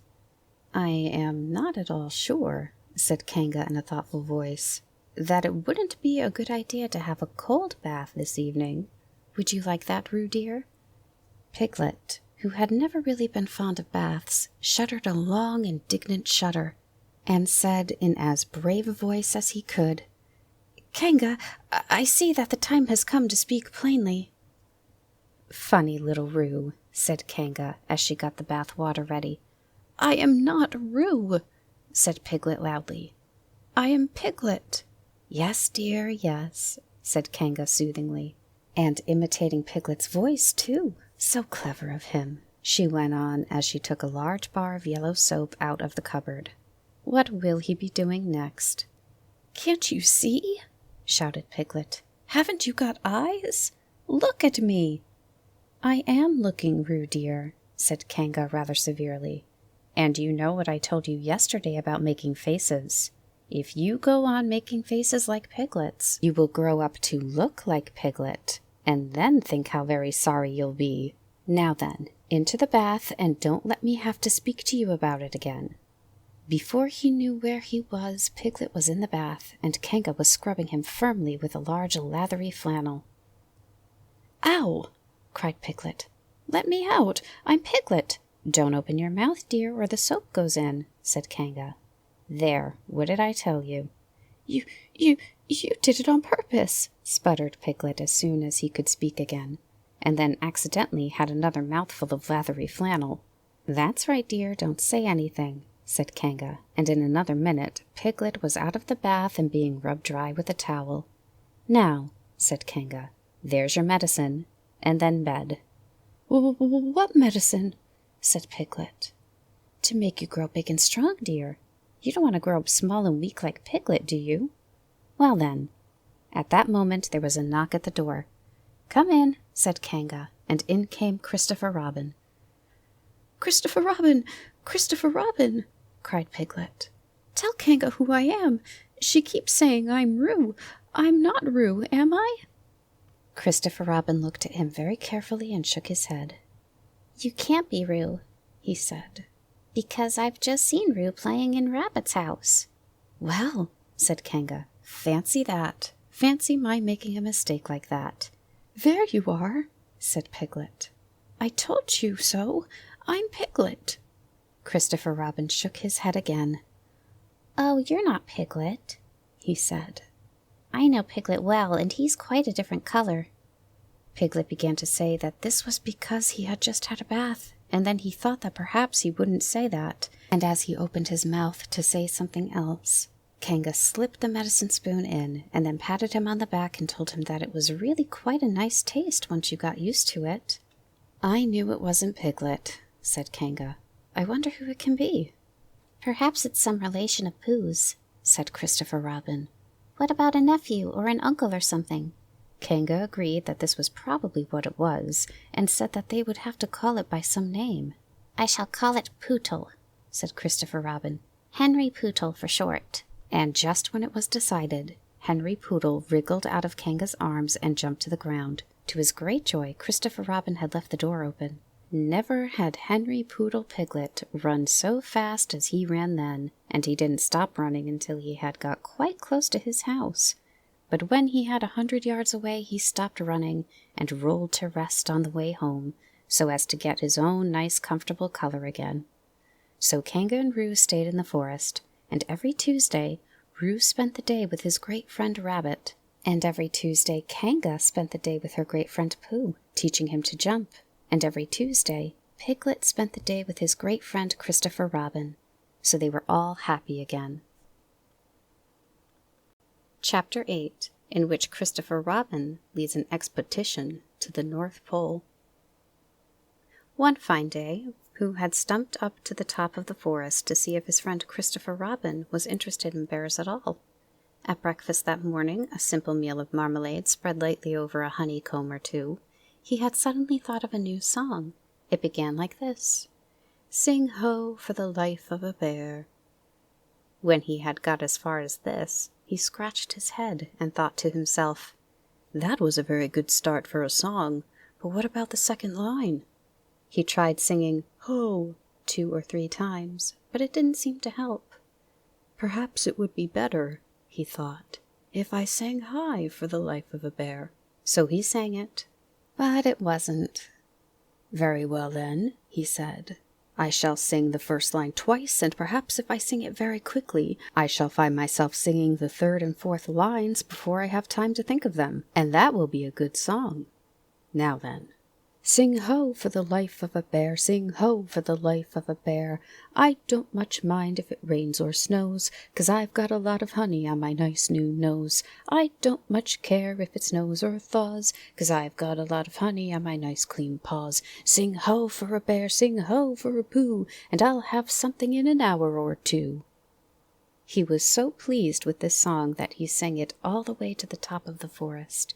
"I am not at all sure," said Kanga in a thoughtful voice, "that it wouldn't be a good idea to have a cold bath this evening. Would you like that, Roo dear?" Piglet, who had never really been fond of baths, shuddered a long, indignant shudder, and said in as brave a voice as he could, "Kanga, I see that the time has come to speak plainly." "Funny little Roo," said Kanga as she got the bath water ready. "I am not Roo," said Piglet loudly. "I am Piglet." "Yes, dear, yes," said Kanga soothingly, and imitating Piglet's voice, too. "So clever of him," she went on as she took a large bar of yellow soap out of the cupboard. "What will he be doing next?" "Can't you see?" shouted Piglet. "Haven't you got eyes? Look at me." "I am looking, Roo dear," said Kanga rather severely. "And you know what I told you yesterday about making faces. If you go on making faces like Piglet's, you will grow up to look like Piglet, and then think how very sorry you'll be. Now then, into the bath, and don't let me have to speak to you about it again." Before he knew where he was, Piglet was in the bath, and Kanga was scrubbing him firmly with a large lathery flannel. "Ow!" cried Piglet. "Let me out! I'm Piglet!" "Don't open your mouth, dear, or the soap goes in," said Kanga. "There, what did I tell you?" You did it on purpose, sputtered Piglet as soon as he could speak again, and then accidentally had another mouthful of lathery flannel. That's right, dear, don't say anything, said Kanga, and in another minute Piglet was out of the bath and being rubbed dry with a towel. Now, said Kanga, there's your medicine, and then bed. What medicine? Said Piglet. To make you grow big and strong, dear. You don't want to grow up small and weak like Piglet, do you? Well then. At that moment there was a knock at the door. Come in, said Kanga, and in came Christopher Robin. Christopher Robin! Christopher Robin! Cried Piglet. Tell Kanga who I am. She keeps saying I'm Roo. I'm not Roo, am I? Christopher Robin looked at him very carefully and shook his head. You can't be Roo, he said, because I've just seen Roo playing in Rabbit's house. Well, said Kanga, fancy that. Fancy my making a mistake like that. There you are, said Piglet. I told you so. I'm Piglet. Christopher Robin shook his head again. Oh, you're not Piglet, he said. I know Piglet well, and he's quite a different color. Piglet began to say that this was because he had just had a bath, and then he thought that perhaps he wouldn't say that, and as he opened his mouth to say something else, Kanga slipped the medicine spoon in, and then patted him on the back and told him that it was really quite a nice taste once you got used to it. I knew it wasn't Piglet, said Kanga. I wonder who it can be. Perhaps it's some relation of Pooh's, said Christopher Robin. What about a nephew or an uncle or something? Kanga agreed that this was probably what it was, and said that they would have to call it by some name. I shall call it Pootle, said Christopher Robin. Henry Pootle for short. And just when it was decided, Henry Poodle wriggled out of Kanga's arms and jumped to the ground. To his great joy, Christopher Robin had left the door open. Never had Henry Poodle Piglet run so fast as he ran then, and he didn't stop running until he had got quite close to his house. But when he had 100 yards away, he stopped running and rolled to rest on the way home, so as to get his own nice comfortable color again. So Kanga and Roo stayed in the forest, and every Tuesday Roo spent the day with his great friend Rabbit, and every Tuesday Kanga spent the day with her great friend Pooh, teaching him to jump, and every Tuesday Piglet spent the day with his great friend Christopher Robin. So they were all happy again. Chapter 8, in which Christopher Robin leads an expedition to the North Pole. One fine day, Pooh had stumped up to the top of the forest to see if his friend Christopher Robin was interested in bears at all. At breakfast that morning, a simple meal of marmalade spread lightly over a honeycomb or two, he had suddenly thought of a new song. It began like this: Sing ho for the life of a bear. When he had got as far as this, he scratched his head and thought to himself, that was a very good start for a song, but what about the second line? He tried singing ho 2 or 3 times, but it didn't seem to help. Perhaps it would be better, he thought, if I sang high for the life of a bear. So he sang it, but it wasn't. Very well then, he said. I shall sing the first line twice, and perhaps if I sing it very quickly, I shall find myself singing the 3rd and 4th lines before I have time to think of them, and that will be a good song. Now then. Sing ho for the life of a bear, sing ho for the life of a bear. I don't much mind if it rains or snows, 'cause I've got a lot of honey on my nice new nose. I don't much care if it snows or thaws, 'cause I've got a lot of honey on my nice clean paws. Sing ho for a bear, sing ho for a Pooh, and I'll have something in an hour or two. He was so pleased with this song that he sang it all the way to the top of the forest.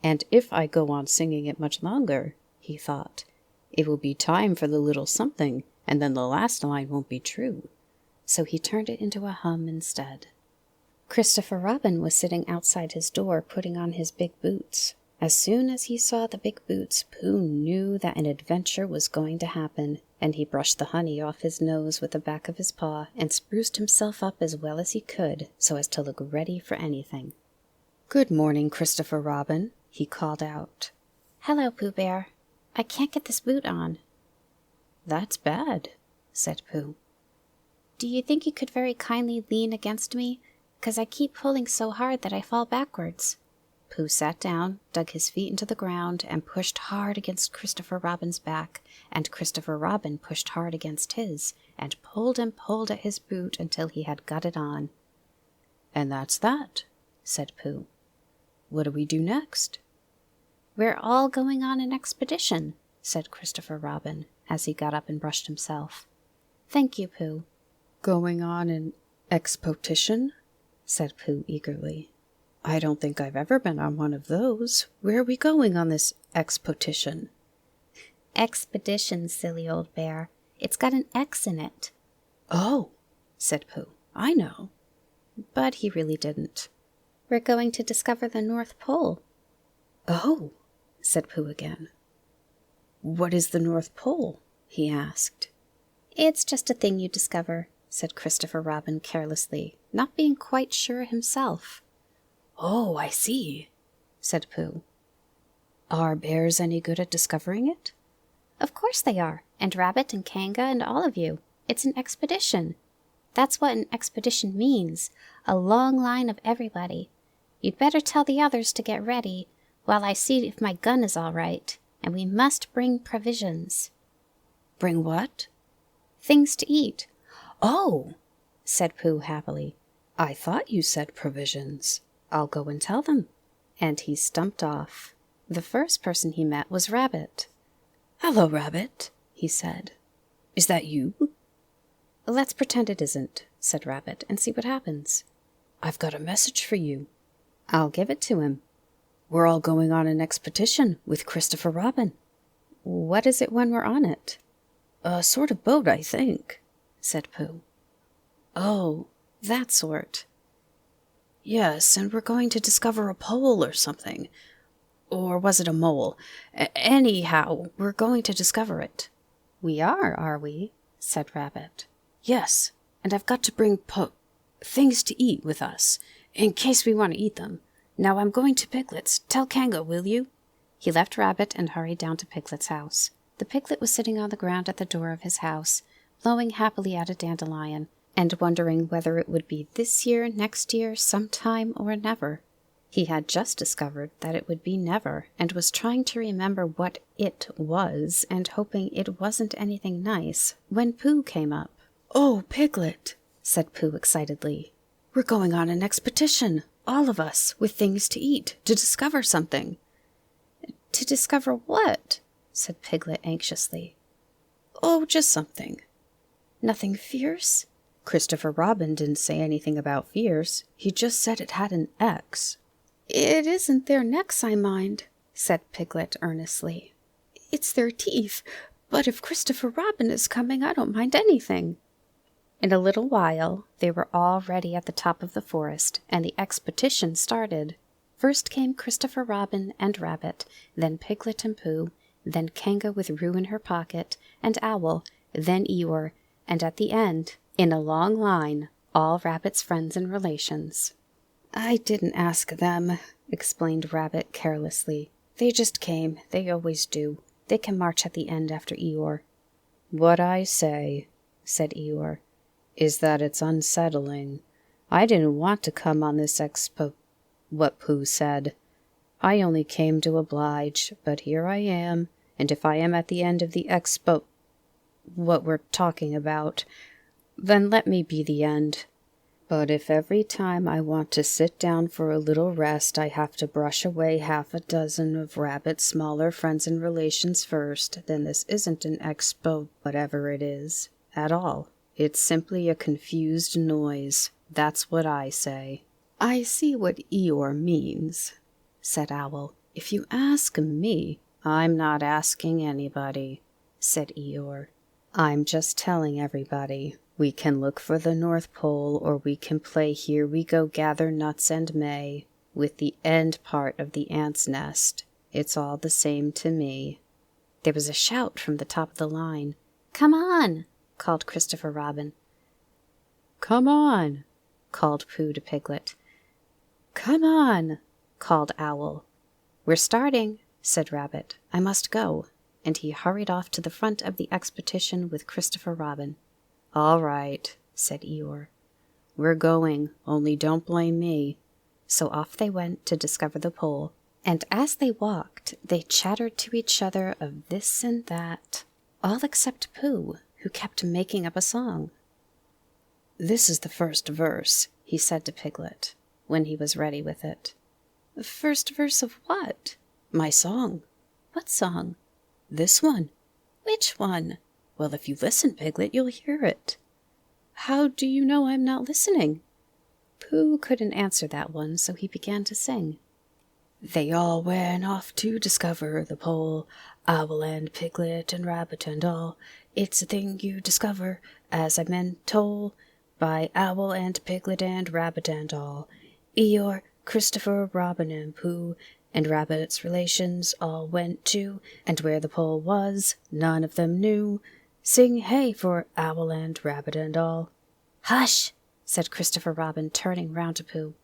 And if I go on singing it much longer, he thought, it will be time for the little something, and then the last line won't be true. So he turned it into a hum instead. Christopher Robin was sitting outside his door putting on his big boots. As soon as he saw the big boots, Pooh knew that an adventure was going to happen, and he brushed the honey off his nose with the back of his paw and spruced himself up as well as he could so as to look ready for anything. Good morning, Christopher Robin, he called out. Hello, Pooh Bear. I can't get this boot on. That's bad, said Pooh. Do you think you could very kindly lean against me 'cause I keep pulling so hard that I fall backwards." Pooh sat down, dug his feet into the ground, and pushed hard against Christopher Robin's back, and Christopher Robin pushed hard against his, and pulled at his boot until he had got it on. "And that's that," said Pooh. "What do we do next?" "We're all going on an expedition," said Christopher Robin, as he got up and brushed himself. "Thank you, Pooh." "Going on an expotition?" said Pooh eagerly. "I don't think I've ever been on one of those. Where are we going on this expotition?" "Expedition, silly old bear. It's got an X in it." "Oh," said Pooh, "I know." But he really didn't. "We're going to discover the North Pole." "Oh," said Pooh again. "What is the North Pole?" he asked. "It's just a thing you discover," said Christopher Robin carelessly, not being quite sure himself. "Oh, I see," said Pooh. "Are bears any good at discovering it?" "Of course they are, and Rabbit and Kanga and all of you. It's an expedition. That's what an expedition means, a long line of everybody. You'd better tell the others to get ready, while I see if my gun is all right, and we must bring provisions." "Bring what?" "Things to eat." "Oh," said Pooh happily. "I thought you said provisions. I'll go and tell them." And he stumped off. The first person he met was Rabbit. "Hello, Rabbit," he said. "Is that you?" "Let's pretend it isn't," said Rabbit, "and see what happens." "I've got a message for you." "I'll give it to him." "We're all going on an expedition with Christopher Robin." "What is it when we're on it?" "A sort of boat, I think," said Pooh. "Oh, that sort." "Yes, and we're going to discover a pole or something. Or was it a mole? Anyhow, we're going to discover it." "We are we?" said Rabbit. "Yes, and I've got to bring things to eat with us, in case we want to eat them. Now I'm going to Piglet's. Tell Kanga, will you?" He left Rabbit and hurried down to Piglet's house. The piglet was sitting on the ground at the door of his house, blowing happily at a dandelion, and wondering whether it would be this year, next year, sometime, or never. He had just discovered that it would be never, and was trying to remember what it was, and hoping it wasn't anything nice, when Pooh came up. "Oh, Piglet," said Pooh excitedly. "we're going on an expedition, all of us, with things to eat, to discover something." "To discover what?" said Piglet anxiously. "Oh, just something." "Nothing fierce?" Christopher Robin didn't say anything about fierce. He just said it had an X. "It isn't their necks I mind," said Piglet earnestly. "It's their teeth. But if Christopher Robin is coming, I don't mind anything." In a little while, they were all ready at the top of the forest, and the expedition started. First came Christopher Robin and Rabbit, then Piglet and Pooh, then Kanga with Roo in her pocket, and Owl, then Eeyore, and at the end, in a long line, all Rabbit's friends and relations. "I didn't ask them," explained Rabbit carelessly. "They just came. They always do. They can march at the end after Eeyore." "What I say," said Eeyore, "is that it's unsettling. I didn't want to come on this what Pooh said. I only came to oblige, but here I am, and if I am at the end of the what we're talking about, then let me be the end. But if every time I want to sit down for a little rest I have to brush away half a dozen of Rabbit's smaller friends and relations first, then this isn't an whatever it is, at all. It's simply a confused noise. That's what I say." "I see what Eeyore means," said Owl. "If you ask me—" "I'm not asking anybody," said Eeyore. "I'm just telling everybody. We can look for the North Pole, or we can play Here We Go Gather Nuts and May, with the end part of the ant's nest. It's all the same to me." There was a shout from the top of the line. "Come on!" called Christopher Robin. "Come on!" called Pooh to Piglet. "Come on!" called Owl. "We're starting," said Rabbit. "I must go." And he hurried off to the front of the expedition with Christopher Robin. "All right," said Eeyore. we're going, only don't blame me." So off they went to discover the pole, and as they walked, they chattered to each other of this and that, all except Pooh, who kept making up a song. "This is the first verse," he said to Piglet, when he was ready with it. "The first verse of what?" "My song." "What song?" "This one." "Which one?" "Well, if you listen, Piglet, you'll hear it." "How do you know I'm not listening?" Pooh couldn't answer that one, so he began to sing. "They all went off to discover the pole, Owl and Piglet and Rabbit and all. It's a thing you discover, as I've been told, by Owl and Piglet and Rabbit and all. Eeyore, Christopher, Robin and Pooh, and Rabbit's relations all went too, and where the pole was, none of them knew. Sing hey for Owl and Rabbit and all." "Hush!" said Christopher Robin, turning round to Pooh.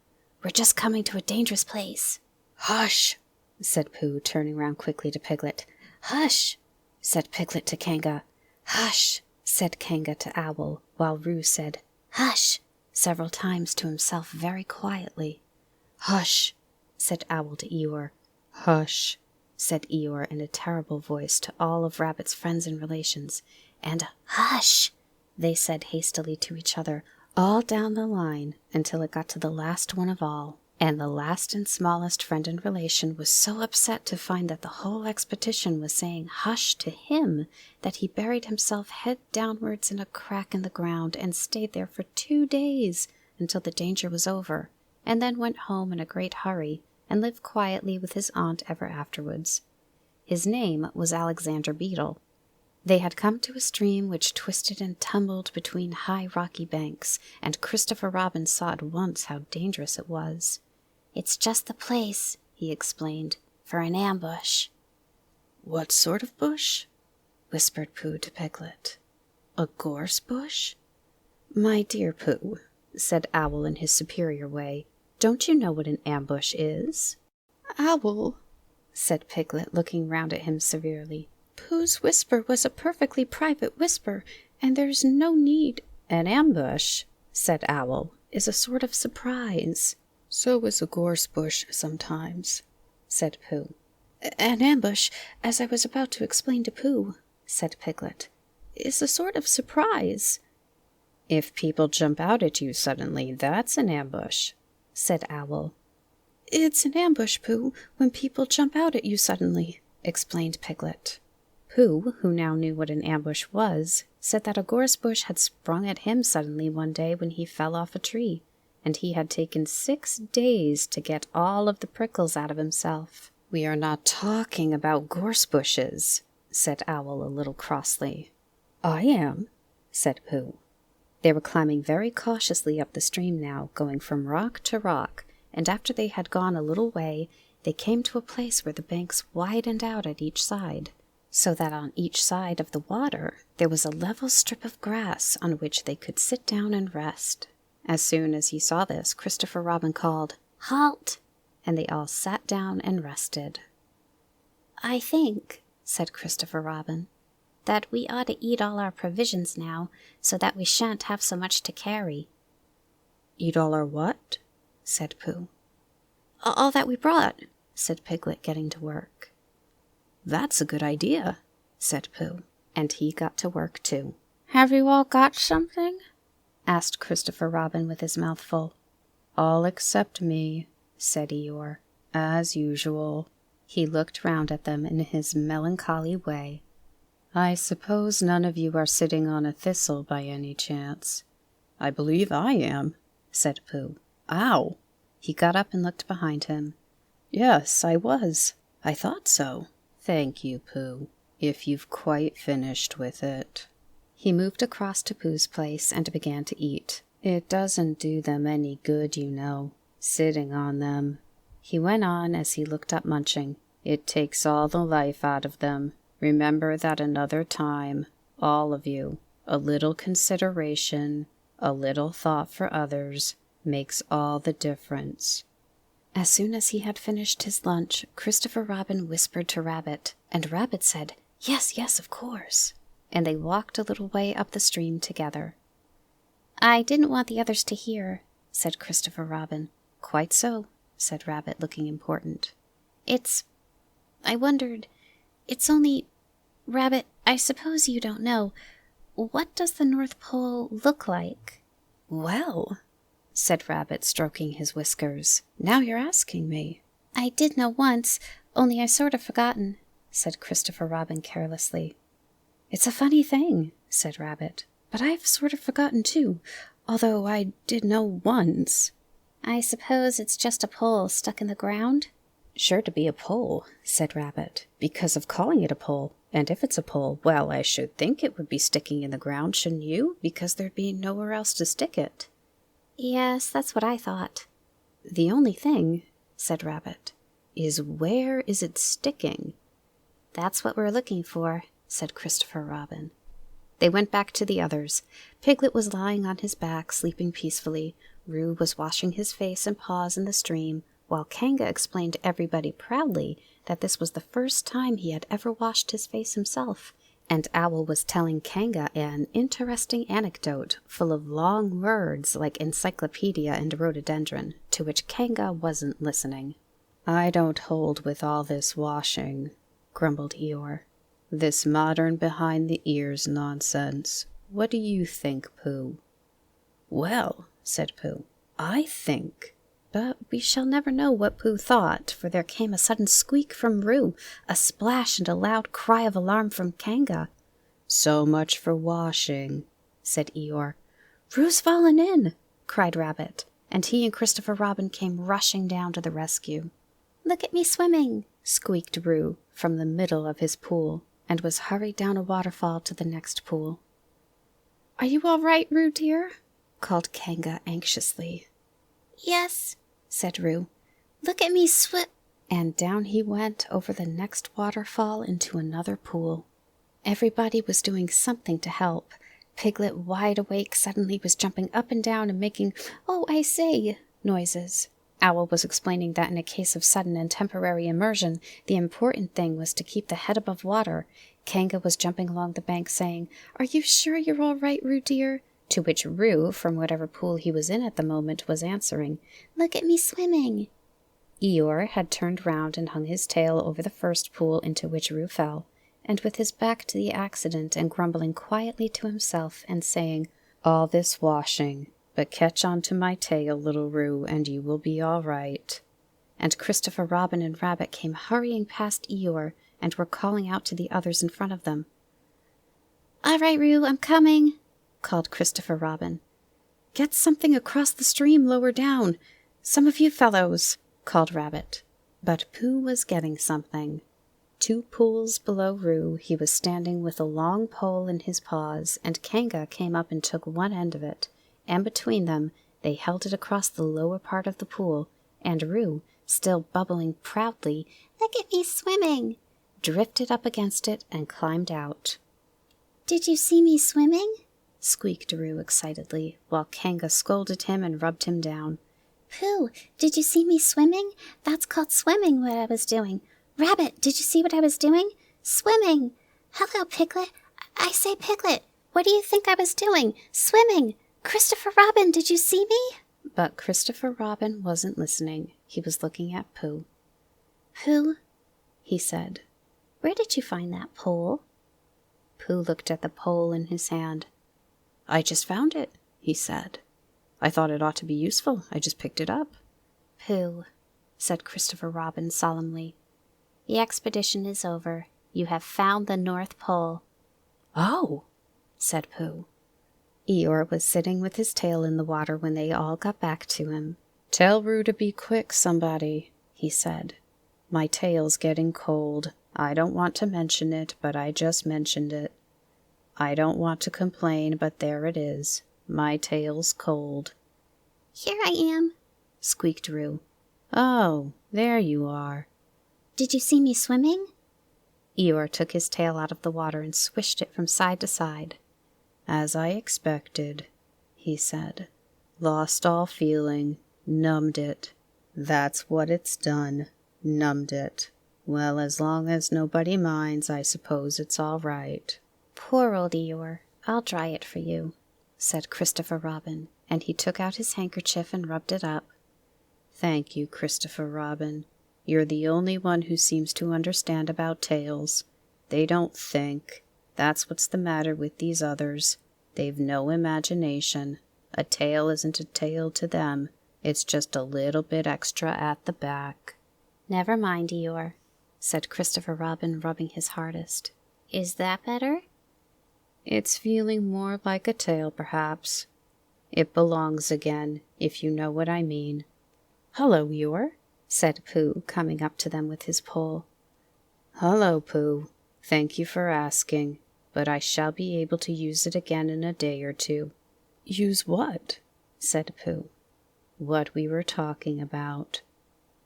"We're just coming to a dangerous place." "Hush!" said Pooh, turning round quickly to Piglet. "Hush!" said Piglet to Kanga. "Hush!" said Kanga to Owl, while Roo said "Hush!" several times to himself very quietly. "Hush!" said Owl to Eeyore. "Hush!" said Eeyore in a terrible voice to all of Rabbit's friends and relations. And "Hush!" they said hastily to each other, all down the line, until it got to the last one of all. And the last and smallest friend and relation was so upset to find that the whole expedition was saying hush to him that he buried himself head downwards in a crack in the ground and stayed there for 2 days until the danger was over, and then went home in a great hurry and lived quietly with his aunt ever afterwards. His name was Alexander Beetle. They had come to a stream which twisted and tumbled between high rocky banks, and Christopher Robin saw at once how dangerous it was. "It's just the place," he explained, "for an ambush." "What sort of bush?" whispered Pooh to Piglet. "A gorse bush?" "My dear Pooh," said Owl in his superior way, "don't you know what an ambush is?" "Owl," said Piglet, looking round at him severely, "Pooh's whisper was a perfectly private whisper, and there's no need—" "An ambush," said Owl, "is a sort of surprise." "So is a gorse bush sometimes," said Pooh. "An ambush, as I was about to explain to Pooh," said Piglet, "is a sort of surprise." "If people jump out at you suddenly, that's an ambush," said Owl. "It's an ambush, Pooh, when people jump out at you suddenly," explained Piglet. Pooh, who now knew what an ambush was, said that a gorse bush had sprung at him suddenly one day when he fell off a tree, and he had taken 6 days to get all of the prickles out of himself. "We are not talking about gorse bushes," said Owl a little crossly. "I am," said Pooh. They were climbing very cautiously up the stream now, going from rock to rock, and after they had gone a little way, they came to a place where the banks widened out at each side, so that on each side of the water there was a level strip of grass on which they could sit down and rest. As soon as he saw this, Christopher Robin called, "Halt!" and they all sat down and rested. "I think," said Christopher Robin, "that we ought to eat all our provisions now, so that we shan't have so much to carry." "Eat all our what?" said Pooh. "All that we brought," said Piglet, getting to work. "That's a good idea," said Pooh, and he got to work too. "Have you all got something?" asked Christopher Robin with his mouth full. "All except me," said Eeyore, "as usual." He looked round at them in his melancholy way. "I suppose none of you are sitting on a thistle by any chance?" "I believe I am," said Pooh. "Ow!" He got up and looked behind him. "Yes, I was. I thought so." "Thank you, Pooh, if you've quite finished with it." He moved across to Pooh's place and began to eat. "It doesn't do them any good, you know, sitting on them," he went on as he looked up munching. "It takes all the life out of them. Remember that another time, all of you. A little consideration, a little thought for others, makes all the difference." As soon as he had finished his lunch, Christopher Robin whispered to Rabbit, and Rabbit said, "Yes, yes, of course," and they walked a little way up the stream together. I didn't want the others to hear, said Christopher Robin. Quite so, said Rabbit, looking important. I wondered, it's only, Rabbit, I suppose you don't know, what does the North Pole look like? Well, said Rabbit, stroking his whiskers, now you're asking me. I did know once, only I sort of forgotten, said Christopher Robin carelessly. It's a funny thing, said Rabbit, but I've sort of forgotten too, although I did know once. I suppose it's just a pole stuck in the ground? Sure to be a pole, said Rabbit, because of calling it a pole. And if it's a pole, well, I should think it would be sticking in the ground, shouldn't you? Because there'd be nowhere else to stick it. Yes, that's what I thought. The only thing, said Rabbit, is where is it sticking? That's what we're looking for, said Christopher Robin. They went back to the others. Piglet was lying on his back, sleeping peacefully. Roo was washing his face and paws in the stream, while Kanga explained to everybody proudly that this was the first time he had ever washed his face himself, and Owl was telling Kanga an interesting anecdote full of long words like encyclopedia and rhododendron, to which Kanga wasn't listening. I don't hold with all this washing, grumbled Eeyore. This modern behind-the-ears nonsense. What do you think, Pooh? Well, said Pooh, I think... But we shall never know what Pooh thought, for there came a sudden squeak from Roo, a splash and a loud cry of alarm from Kanga. So much for washing, said Eeyore. Roo's fallen in, cried Rabbit, and he and Christopher Robin came rushing down to the rescue. Look at me swimming, squeaked Roo from the middle of his pool, and was hurried down a waterfall to the next pool. Are you all right, Roo dear? Called Kanga anxiously. Yes, said Roo. Look at me And down he went over the next waterfall into another pool. Everybody was doing something to help. Piglet, wide awake, suddenly was jumping up and down and making, "Oh, I say," noises. Owl was explaining that in a case of sudden and temporary immersion, the important thing was to keep the head above water. Kanga was jumping along the bank saying, "Are you sure you're all right, Roo dear?" To which Roo, from whatever pool he was in at the moment, was answering, "Look at me swimming." Eeyore had turned round and hung his tail over the first pool into which Roo fell, and with his back to the accident and grumbling quietly to himself and saying, "All this washing, but catch on to my tail, little Roo, and you will be all right." And Christopher Robin and Rabbit came hurrying past Eeyore and were calling out to the others in front of them. "All right, Roo, I'm coming," called Christopher Robin. "Get something across the stream lower down. Some of you fellows," called Rabbit. But Pooh was getting something. 2 pools below Roo, he was standing with a long pole in his paws, and Kanga came up and took one end of it, and between them they held it across the lower part of the pool, and Roo, still bubbling proudly, "Look at me swimming," drifted up against it and climbed out. "Did you see me swimming?" squeaked Roo excitedly, while Kanga scolded him and rubbed him down. "Pooh, did you see me swimming? That's called swimming, what I was doing. Rabbit, did you see what I was doing? Swimming. Hello, Piglet. I say, Piglet, what do you think I was doing? Swimming. Christopher Robin, did you see me?" But Christopher Robin wasn't listening. He was looking at Pooh. "Pooh," he said, "where did you find that pole?" Pooh looked at the pole in his hand. "I just found it," he said. "I thought it ought to be useful. I just picked it up." "Pooh," said Christopher Robin solemnly, "the expedition is over. You have found the North Pole." "Oh," said Pooh. Eeyore was sitting with his tail in the water when they all got back to him. "Tell Roo to be quick, somebody," he said. "My tail's getting cold. I don't want to mention it, but I just mentioned it. I don't want to complain, but there it is. My tail's cold." "Here I am," squeaked Roo. "Oh, there you are." "Did you see me swimming?" Eeyore took his tail out of the water and swished it from side to side. "As I expected," he said. "Lost all feeling. Numbed it. That's what it's done. Numbed it. Well, as long as nobody minds, I suppose it's all right." "Poor old Eeyore. I'll dry it for you." said Christopher Robin, and he took out his handkerchief and rubbed it up. Thank you, Christopher Robin. You're the only one who seems to understand about tails. They don't think. That's what's the matter with these others. They've no imagination. A tail isn't a tail to them. It's just a little bit extra at the back. Never mind, Eeyore, said Christopher Robin, rubbing his hardest. Is that better? It's feeling more like a tail, perhaps. It belongs again, if you know what I mean. Hello, Eeyore, said Pooh, coming up to them with his pole. Hello, Pooh. Thank you for asking, but I shall be able to use it again in a day or two. Use what? said Pooh. What we were talking about.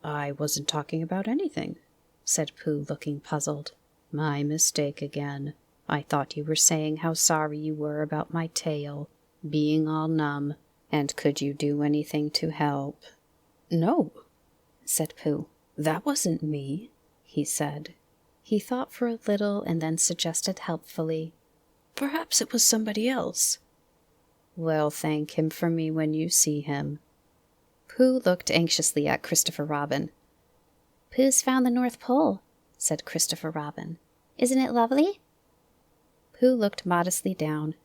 I wasn't talking about anything, said Pooh, looking puzzled. My mistake again. I thought you were saying how sorry you were about my tail, being all numb, and could you do anything to help? No, said Pooh. That wasn't me, he said. He thought for a little and then suggested helpfully, perhaps it was somebody else. Well, thank him for me when you see him. Pooh looked anxiously at Christopher Robin. Pooh's found the North Pole, said Christopher Robin. Isn't it lovely? Pooh looked modestly down.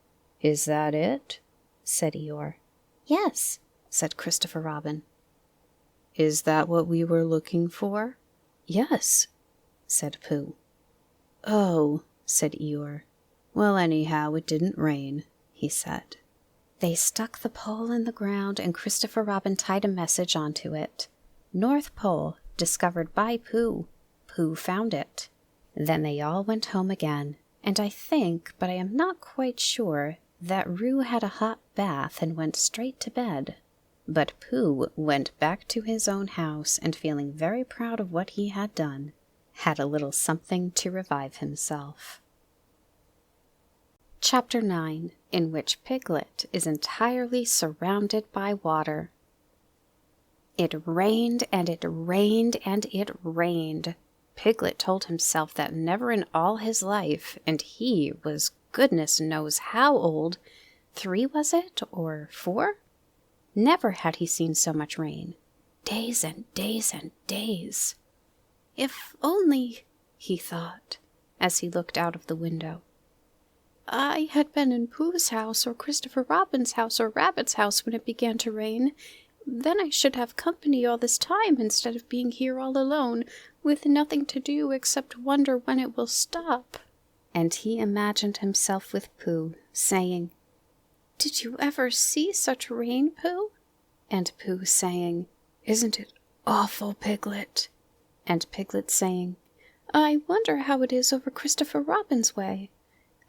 Is that it? said Eeyore. Yes, said Christopher Robin. Is that what we were looking for? Yes, said Pooh. Oh, said Eeyore. Well, anyhow, it didn't rain, he said. They stuck the pole in the ground, and Christopher Robin tied a message onto it. North Pole, discovered by Pooh. Pooh found it. Then they all went home again, and I think, but I am not quite sure, that Roo had a hot bath and went straight to bed. But Pooh went back to his own house, and feeling very proud of what he had done, had a little something to revive himself. Chapter 9, in which Piglet is entirely surrounded by water. It rained, and it rained, and it rained. Piglet told himself that never in all his life, and he was goodness knows how old, 3 was it, or 4? Never had he seen so much rain. Days and days and days. If only, he thought, as he looked out of the window, I had been in Pooh's house, or Christopher Robin's house, or Rabbit's house when it began to rain. Then I should have company all this time instead of being here all alone, with nothing to do except wonder when it will stop. And he imagined himself with Pooh, saying, Did you ever see such rain, Pooh? And Pooh saying, Isn't it awful, Piglet? And Piglet saying, I wonder how it is over Christopher Robin's way.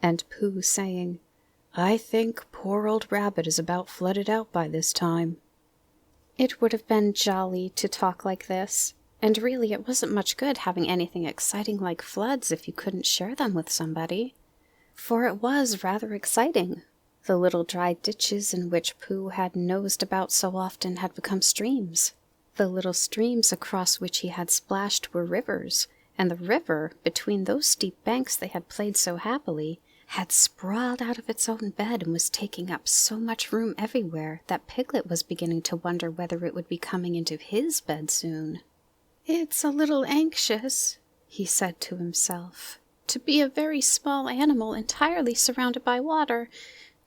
And Pooh saying, I think poor old Rabbit is about flooded out by this time. It would have been jolly to talk like this, and really it wasn't much good having anything exciting like floods if you couldn't share them with somebody. For it was rather exciting. The little dry ditches in which Pooh had nosed about so often had become streams. The little streams across which he had splashed were rivers, and the river, between those steep banks they had played so happily, had sprawled out of its own bed and was taking up so much room everywhere that Piglet was beginning to wonder whether it would be coming into his bed soon. It's a little anxious, he said to himself, to be a very small animal entirely surrounded by water.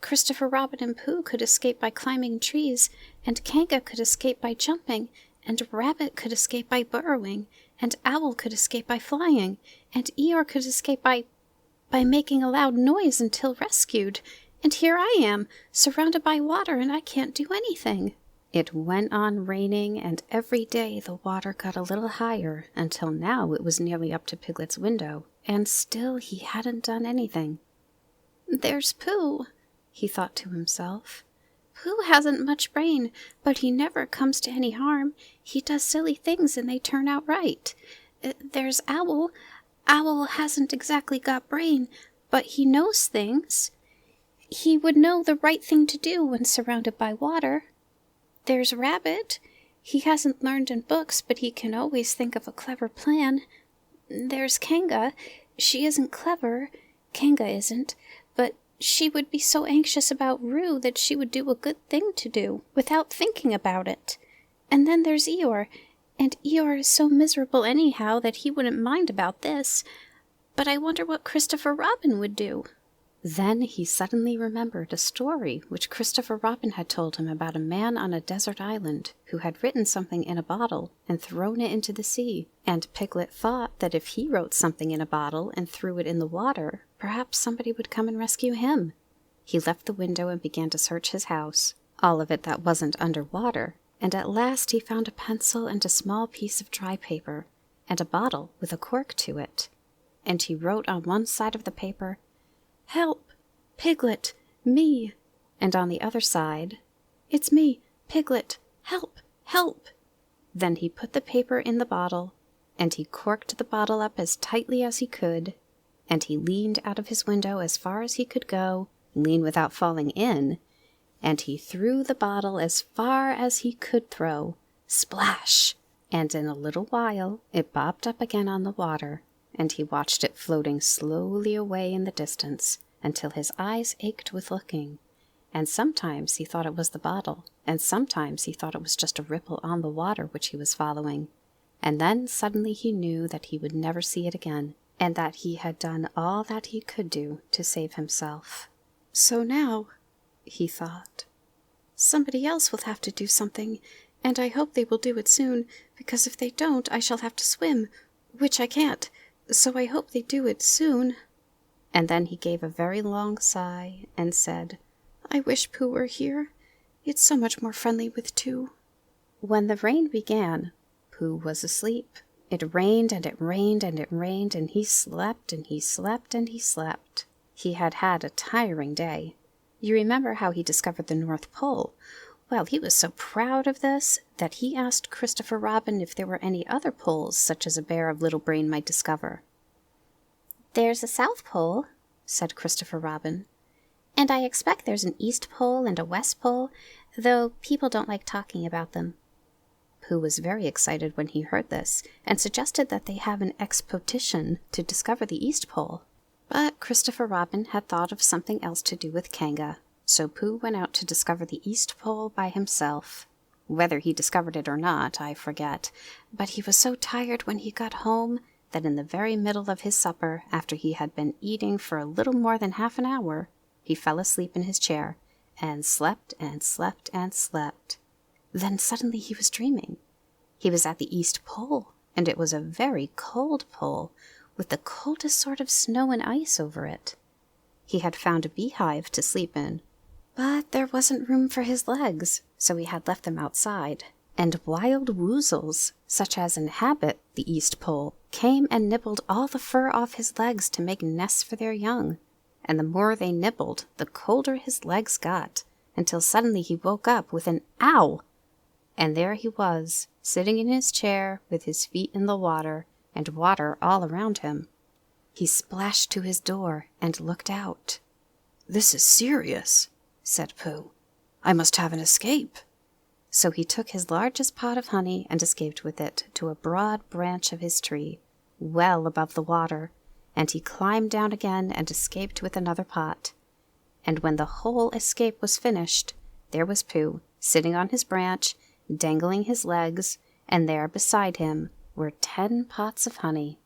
Christopher Robin and Pooh could escape by climbing trees, and Kanga could escape by jumping, and Rabbit could escape by burrowing, and Owl could escape by flying, and Eeyore could escape by making a loud noise until rescued. And here I am, surrounded by water, and I can't do anything. It went on raining, and every day the water got a little higher, until now it was nearly up to Piglet's window, and still he hadn't done anything. There's Pooh, he thought to himself. Pooh hasn't much brain, but he never comes to any harm. He does silly things, and they turn out right. There's Owl. Owl hasn't exactly got brain, but he knows things. He would know the right thing to do when surrounded by water. There's Rabbit. He hasn't learned in books, but he can always think of a clever plan. There's Kanga. She isn't clever. Kanga isn't, but she would be so anxious about Rue that she would do a good thing to do, without thinking about it. And then there's Eeyore, and Eeyore is so miserable anyhow that he wouldn't mind about this. But I wonder what Christopher Robin would do." Then he suddenly remembered a story which Christopher Robin had told him about a man on a desert island who had written something in a bottle and thrown it into the sea, and Piglet thought that if he wrote something in a bottle and threw it in the water, perhaps somebody would come and rescue him. He left the window and began to search his house, all of it that wasn't under water, and at last he found a pencil and a small piece of dry paper, and a bottle with a cork to it. And he wrote on one side of the paper, "Help! Piglet! Me!" And on the other side, "It's me, Piglet! Help! Help!" Then he put the paper in the bottle, and he corked the bottle up as tightly as he could, and he leaned out of his window as far as he could go, lean without falling in, and he threw the bottle as far as he could throw, splash! And in a little while it bobbed up again on the water, and he watched it floating slowly away in the distance until his eyes ached with looking, and sometimes he thought it was the bottle, and sometimes he thought it was just a ripple on the water which he was following, and then suddenly he knew that he would never see it again, and that he had done all that he could do to save himself. "So now," he thought, "somebody else will have to do something, and I hope they will do it soon, because if they don't I shall have to swim, which I can't. So I hope they do it soon." And then he gave a very long sigh and said, "I wish Pooh were here. It's so much more friendly with two." When the rain began, Pooh was asleep. It rained and it rained and it rained, and he slept and he slept and he slept. He had had a tiring day. You remember how he discovered the North Pole? Well, he was so proud of this that he asked Christopher Robin if there were any other poles such as a bear of little brain might discover. "There's a South Pole," said Christopher Robin, "and I expect there's an East Pole and a West Pole, though people don't like talking about them." Pooh was very excited when he heard this, and suggested that they have an expedition to discover the East Pole. But Christopher Robin had thought of something else to do with Kanga, so Pooh went out to discover the East Pole by himself. Whether he discovered it or not, I forget, but he was so tired when he got home that in the very middle of his supper, after he had been eating for a little more than half an hour, he fell asleep in his chair, and slept and slept and slept. Then suddenly he was dreaming. He was at the East Pole, and it was a very cold pole, with the coldest sort of snow and ice over it. He had found a beehive to sleep in, but there wasn't room for his legs, so he had left them outside, and wild woozles, such as inhabit the East Pole, came and nibbled all the fur off his legs to make nests for their young, and the more they nibbled, the colder his legs got, until suddenly he woke up with an "ow!" And there he was, sitting in his chair with his feet in the water, and water all around him. He splashed to his door and looked out. "This is serious," said Pooh. "I must have an escape." So he took his largest pot of honey and escaped with it to a broad branch of his tree, well above the water, and he climbed down again and escaped with another pot. And when the whole escape was finished, there was Pooh, sitting on his branch, dangling his legs, and there beside him were 10 pots of honey.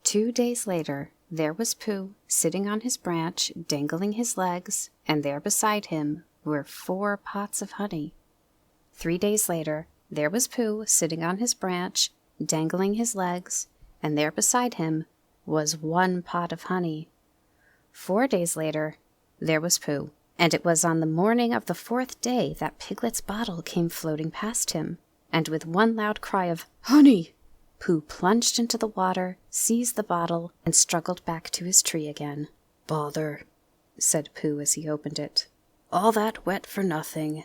2 days later, there was Pooh, sitting on his branch, dangling his legs, and there beside him were 4 pots of honey. 3 days later, there was Pooh, sitting on his branch, dangling his legs, and there beside him was 1 pot of honey. 4 days later, there was Pooh, and it was on the morning of the 4th day that Piglet's bottle came floating past him, and with one loud cry of "Honey!" Pooh plunged into the water, seized the bottle, and struggled back to his tree again. "Bother," said Pooh as he opened it. "All that wet for nothing.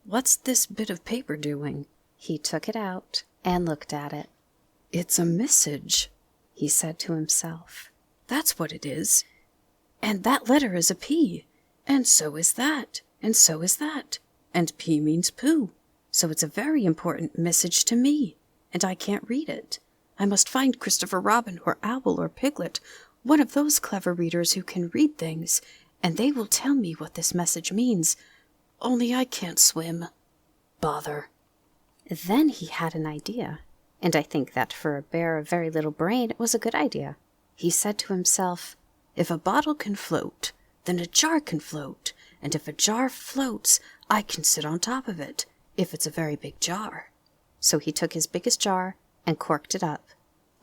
What's this bit of paper doing?" He took it out and looked at it. "It's a message," he said to himself. "That's what it is. And that letter is a P, and so is that, and so is that. And P means Pooh, so it's a very important message to me, and I can't read it. I must find Christopher Robin or Owl or Piglet, one of those clever readers who can read things, and they will tell me what this message means, only I can't swim. Bother." Then he had an idea, and I think that for a bear of very little brain it was a good idea. He said to himself, "If a bottle can float, then a jar can float, and if a jar floats, I can sit on top of it, if it's a very big jar." So he took his biggest jar and corked it up.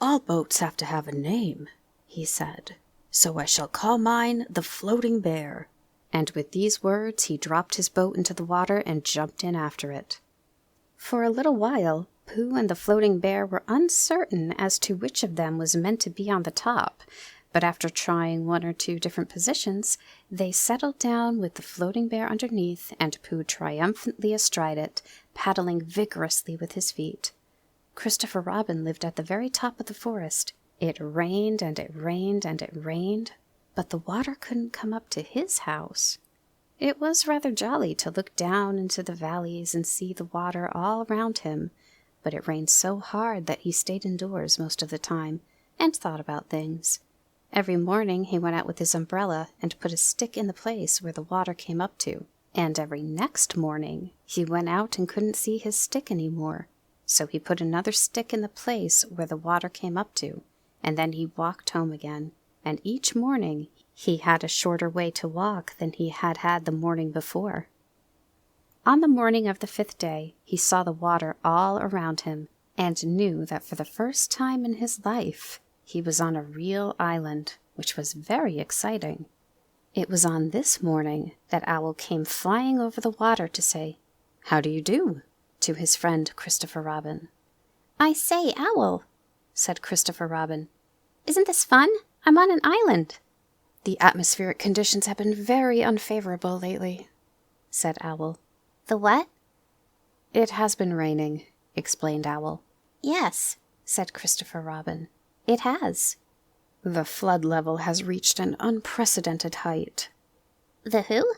"All boats have to have a name," he said, "so I shall call mine the Floating Bear." And with these words he dropped his boat into the water and jumped in after it. For a little while, Pooh and the Floating Bear were uncertain as to which of them was meant to be on the top, but after trying 1 or 2 different positions, they settled down with the Floating Bear underneath and Pooh triumphantly astride it, paddling vigorously with his feet. Christopher Robin lived at the very top of the forest. It rained and it rained and it rained, but the water couldn't come up to his house. It was rather jolly to look down into the valleys and see the water all around him, but it rained so hard that he stayed indoors most of the time and thought about things. Every morning he went out with his umbrella and put a stick in the place where the water came up to, and every next morning he went out and couldn't see his stick any more, so he put another stick in the place where the water came up to, and then he walked home again, and each morning he had a shorter way to walk than he had had the morning before. On the morning of the 5th day, he saw the water all around him, and knew that for the first time in his life he was on a real island, which was very exciting. It was on this morning that Owl came flying over the water to say, "How do you do?" to his friend Christopher Robin. "I say, Owl," said Christopher Robin. "isn't this fun? I'm on an island." "The atmospheric conditions have been very unfavorable lately," said Owl. "The what?" "It has been raining," explained Owl. "Yes," said Christopher Robin. "it has." "The flood level has reached an unprecedented height." "The who?"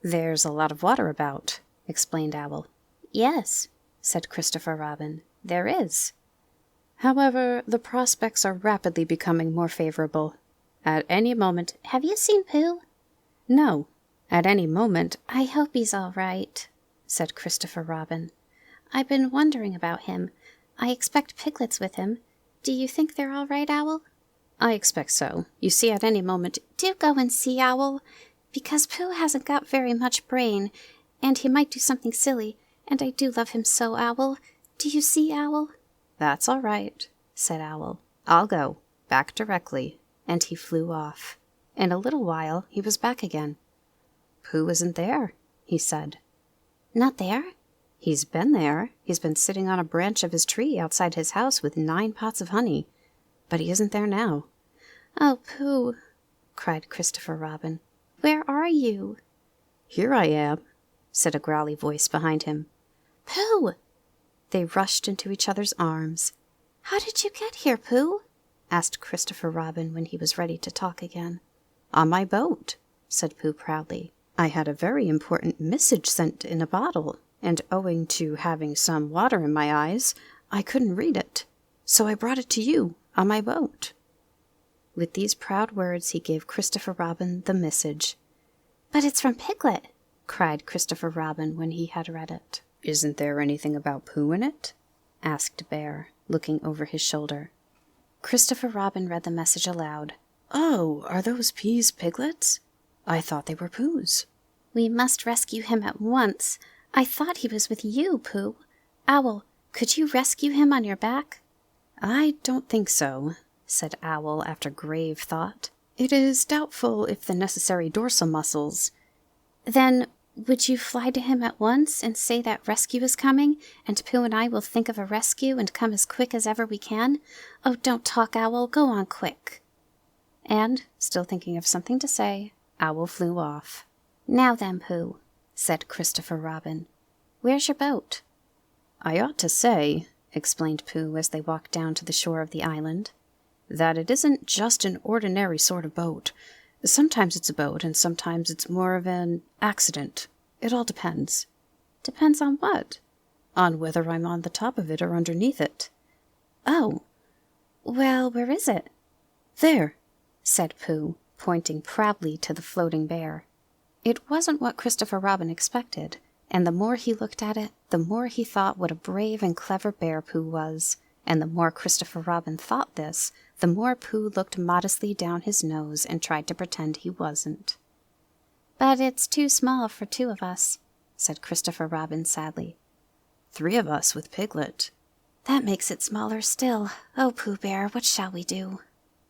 "There's a lot of water about," explained Owl. "Yes," said Christopher Robin. "There is. However, the prospects are rapidly becoming more favorable. At any moment—" "Have you seen Pooh?" "No. At any moment—" "I hope he's all right," said Christopher Robin. "I've been wondering about him. I expect Piglets with him. Do you think they're all right, Owl?" "I expect so. You see, at any moment—" "Do go and see, Owl, because Pooh hasn't got very much brain, and he might do something silly, and I do love him so, Owl. Do you see, Owl?" "That's all right," said Owl. "I'll go. Back directly." And he flew off. In a little while he was back again. "Pooh isn't there," he said. "Not there?" "He's been there. He's been sitting on a branch of his tree outside his house with 9 pots of honey. But he isn't there now." "Oh, Pooh," cried Christopher Robin. "where are you?" "Here I am," said a growly voice behind him. "Pooh!" They rushed into each other's arms. "How did you get here, Pooh?" asked Christopher Robin when he was ready to talk again. "On my boat," said Pooh proudly. "I had a very important message sent in a bottle, and owing to having some water in my eyes, I couldn't read it. So I brought it to you on my boat." With these proud words he gave Christopher Robin the message. "But it's from Piglet," cried Christopher Robin when he had read it. "Isn't there anything about Pooh in it?" asked Bear, looking over his shoulder. Christopher Robin read the message aloud. "Oh, are those peas piglets? I thought they were Pooh's." "We must rescue him at once. I thought he was with you, Pooh. Owl, could you rescue him on your back?" "I don't think so," said Owl after grave thought. "It is doubtful if the necessary dorsal muscles—" "Then would you fly to him at once and say that rescue is coming, and Pooh and I will think of a rescue and come as quick as ever we can? Oh, don't talk, Owl. Go on quick." And, still thinking of something to say, Owl flew off. "Now then, Pooh," said Christopher Robin. "where's your boat?" "I ought to say," explained Pooh as they walked down to the shore of the island, "that it isn't just an ordinary sort of boat. Sometimes it's a boat, and sometimes it's more of an accident. It all depends." "Depends on what?" "On whether I'm on the top of it or underneath it." "Oh, well, where is it?" "There," said Pooh, pointing proudly to the floating bear. It wasn't what Christopher Robin expected, and the more he looked at it, the more he thought what a brave and clever bear Pooh was, and the more Christopher Robin thought this, the more Pooh looked modestly down his nose and tried to pretend he wasn't. "But it's too small for 2 of us," said Christopher Robin sadly. 3 of us with Piglet." "That makes it smaller still. Oh, Pooh Bear, what shall we do?"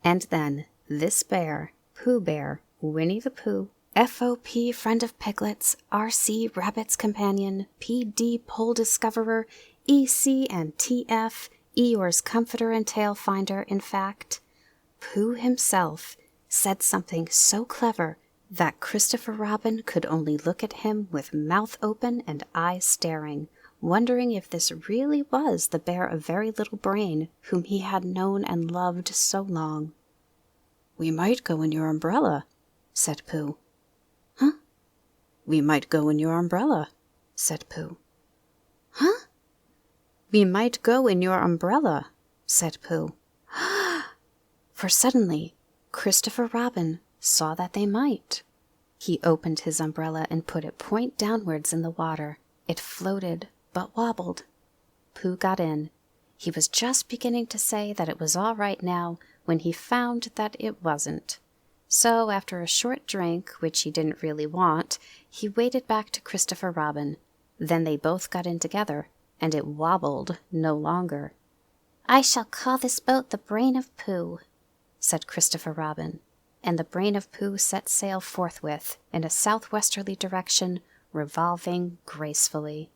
And then this bear, Pooh Bear, Winnie the Pooh, FOP, friend of Piglet's, RC, rabbit's companion, PD, pole discoverer, EC and TF, Eeyore's comforter and tail finder, in fact, Pooh himself said something so clever that Christopher Robin could only look at him with mouth open and eyes staring, wondering if this really was the bear of very little brain whom he had known and loved so long. "We might go in your umbrella," said Pooh. "Huh?" "We might go in your umbrella," said Pooh. "Huh?" "We might go in your umbrella," said Pooh. For suddenly Christopher Robin saw that they might. He opened his umbrella and put it point downwards in the water. It floated, but wobbled. Pooh got in. He was just beginning to say that it was all right now when he found that it wasn't. So after a short drink, which he didn't really want, he waded back to Christopher Robin. Then they both got in together, and it wobbled no longer. "I shall call this boat the Brain of Pooh," said Christopher Robin, and the Brain of Pooh set sail forthwith in a southwesterly direction, revolving gracefully.